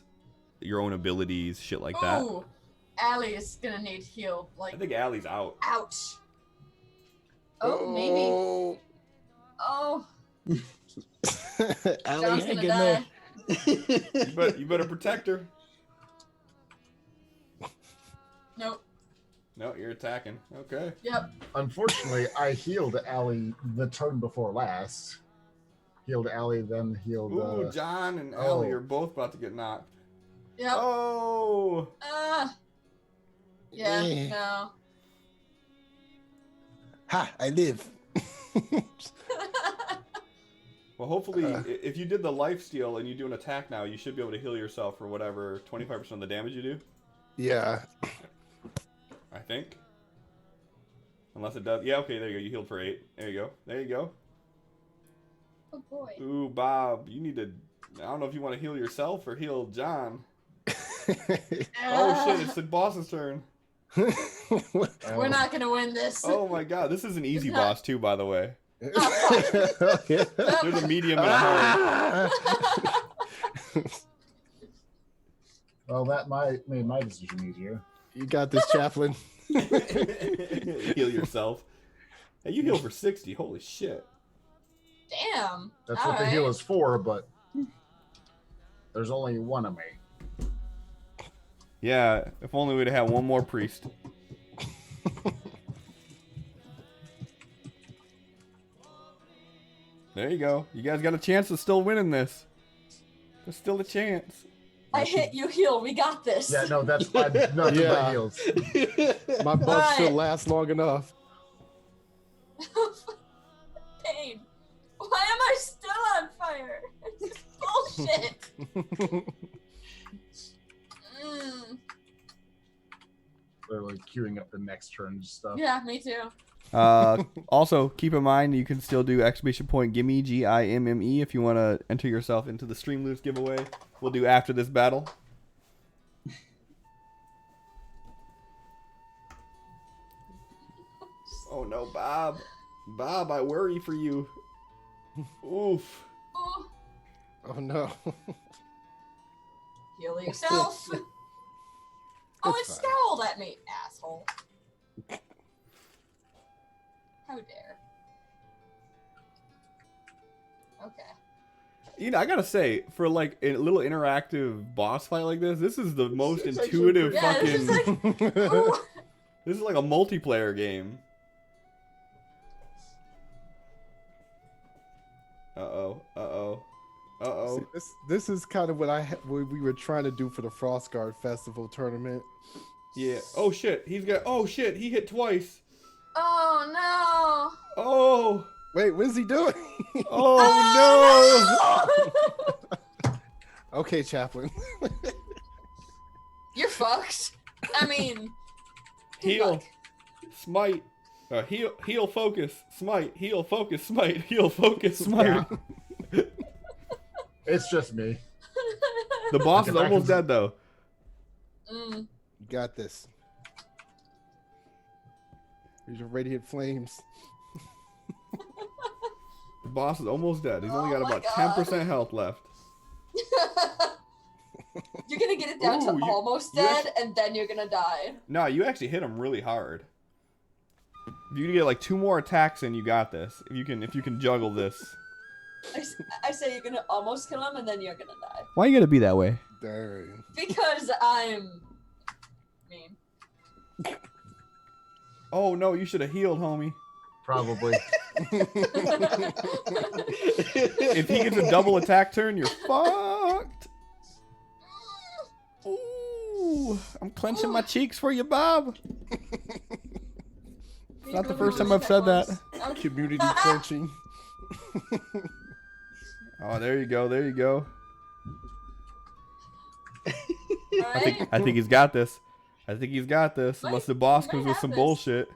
your own abilities, shit like that. Ooh, Allie is gonna need healed. Like, I think Allie's out. ouch. Oh, maybe. Oh, Allie, John's hang gonna in there. die. You better protect her. Nope. No, you're attacking. Okay. Yep. Unfortunately, I healed Allie the turn before last. Healed Allie, then healed. Ooh, John and Allie are both about to get knocked. Yep. Oh. Yeah. Eh. No. Ha! I live. Well, hopefully, if you did the life steal and you do an attack now, you should be able to heal yourself for whatever 25% of the damage you do. Yeah. I think. Unless it does. Yeah, okay, there you go. You healed for 8. There you go. There you go. Oh boy. Ooh, Bob, you need to... I don't know if you want to heal yourself or heal John. Oh, shit, it's the boss's turn. We're not gonna win this. Oh, my God. This is an easy It's not- boss, too, by the way. Oh, There's a medium and a hard. Well, that made my decision easier. You got this, Chaplain. Heal yourself. Hey, you heal for 60. Holy shit. damn. That's All what the right. heal is for, but there's only one of me. Yeah, if only we'd have had one more priest. There you go. You guys got a chance of still winning this. There's still a chance. I hit you heal. We got this. Yeah, no, that's fine. Nothing Yeah. but heals. My buff Alright. should last long enough. Pain. Why am I still on fire? This is bullshit. They're like queuing up the next turn and stuff. Yeah, me too. Also, keep in mind you can still do exclamation point gimme GIMME if you want to enter yourself into the Stream Loose giveaway. We'll do after this battle. Oh no, Bob. Bob, I worry for you. Oof. Oh, Oh no. heal yourself. Oh, it It's fine. scowled at me, asshole. How dare. Okay. You know, I gotta say, for like a little interactive boss fight like this is the most It's actually intuitive pretty- Yeah, this fucking... is like, ooh. This is like a multiplayer game. Uh-oh. Uh-oh. Uh-oh. See, this is kind of what we were trying to do for the Frostguard Festival tournament. Yeah. Oh shit. He's got... Oh shit. He hit twice. Oh Oh. Wait, what is he doing? Oh no! Okay, Chaplain. You're fucked. I mean, no. Heal. fuck. Smite. Heal, focus, smite, heal, focus, smite, heal, focus, smite. It's just me. The boss is If I almost can- dead though. Mm. You got this. Here's your radiant flames. The boss is almost dead. He's only got Oh my about God. 10% health left. You're gonna get it down Ooh, to almost you dead, and then you're gonna die. No, you actually hit him really hard. If you get like 2 more attacks in, you got this. If you can juggle this. I say you're gonna almost kill him, and then you're gonna die. Why you gotta be that way? Dang. Because I'm mean. Oh no, you should have healed, homie. Probably. If he gets a double attack turn, you're fucked. Ooh, I'm clenching my cheeks for you, Bob. It's not the first time I've said that. Community clenching. Oh, there you go. There you go. Alright. I think he's got this. I think he's got this. Might- Unless the boss he comes might with have some this. bullshit.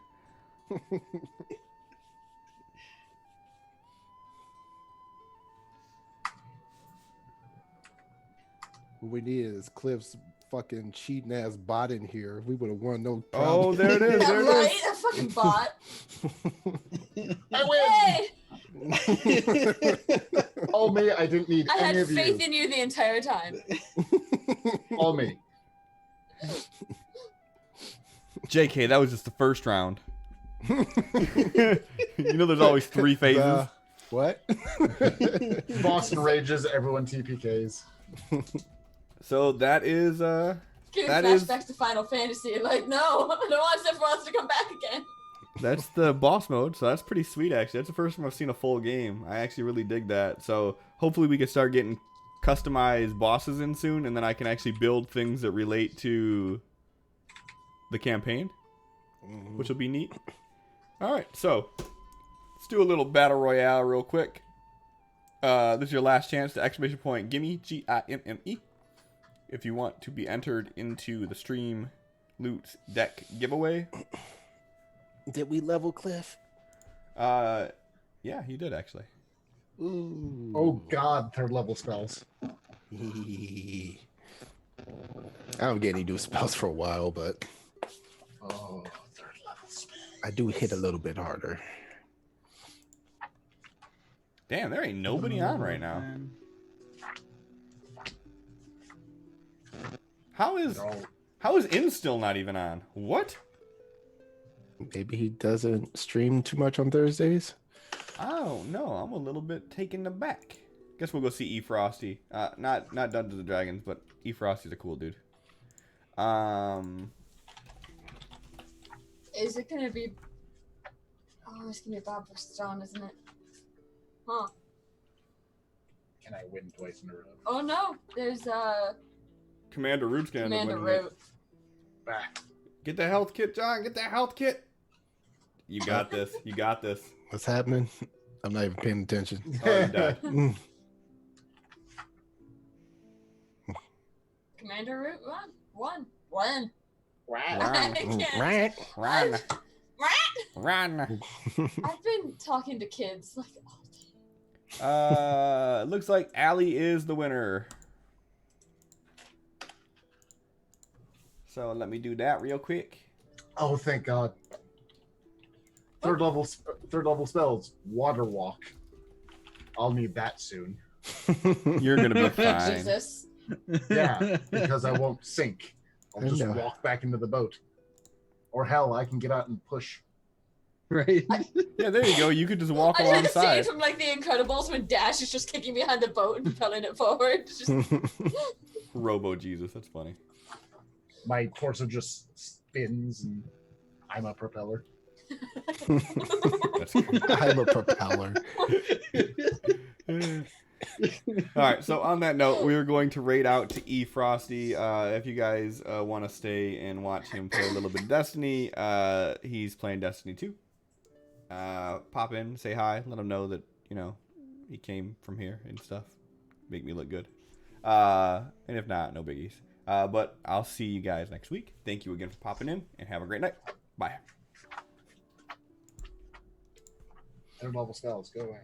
What we need is Cliff's fucking cheating ass bot in here. We would have won no problem. Oh, there it is. Yeah, There it right? is. A fucking bot. I win. Hey! All me. I didn't need I any had of faith you. in you the entire time. All me. JK, that was just the first round. You know there's always 3 phases. What? Boston rages. Everyone TPKs. So that is Getting That is- flashbacks to Final Fantasy. Like, no, I don't want Sephiroth to come back again. that's the boss mode, so that's pretty sweet actually. That's the first time I've seen a full game. I actually really dig that. So hopefully we can start getting customized bosses in soon, and then I can actually build things that relate to the campaign, which will be neat. Alright, so let's do a little battle royale real quick. This is your last chance to exclamation point gimme, Gimme, if you want to be entered into the stream loot deck giveaway. Did we level Cliff? Yeah, you did actually. Ooh. Oh God, 3rd level spells. I don't get any new spells for a while, but Oh, 3rd level spells. I do hit a little bit harder. Damn, there ain't nobody on right now. Man. How is In still not even on? What? Maybe he doesn't stream too much on Thursdays. I don't know. I'm a little bit taken aback. Guess we'll go see E Frosty. Not Dungeons and Dragons, but E Frosty's a cool dude. Is it gonna be... Oh, it's gonna be Bob versus John, isn't it? Huh. Can I win twice in a row? Oh no, there's Commander Root's gonna end up Commander winning it. Root. Back. Get the health kit, John. Get the health kit. You got this. You got this. What's happening? I'm not even paying attention. Oh, you died. Mm. Commander Root won. One. Wow. I can't. Right. Run. Rat! Run. I've been talking to kids like all day. Looks like Allie is the winner. So let me do that real quick. Oh, thank God. 3rd level spells. Water walk. I'll need that soon. You're gonna be fine. Jesus. Yeah, because I won't sink. I'll just Yeah. walk back into the boat. Or hell, I can get out and push. Right. Yeah, there you go. You could just walk I did the scene alongside. from like The Incredibles when Dash is just kicking behind the boat and propelling it forward. Just, Robo Jesus, that's funny. My torso just spins and I'm a propeller. That's great. I'm a propeller. All right, so on that note, we're going to raid out to E Frosty. If you guys want to stay and watch him play a little bit of Destiny, he's playing Destiny 2. Pop in, say hi, let him know that, you know, he came from here and stuff. Make me look good. And if not, no biggies. But I'll see you guys next week. Thank you again for popping in, and have a great night. Bye. 3rd level spells, go away.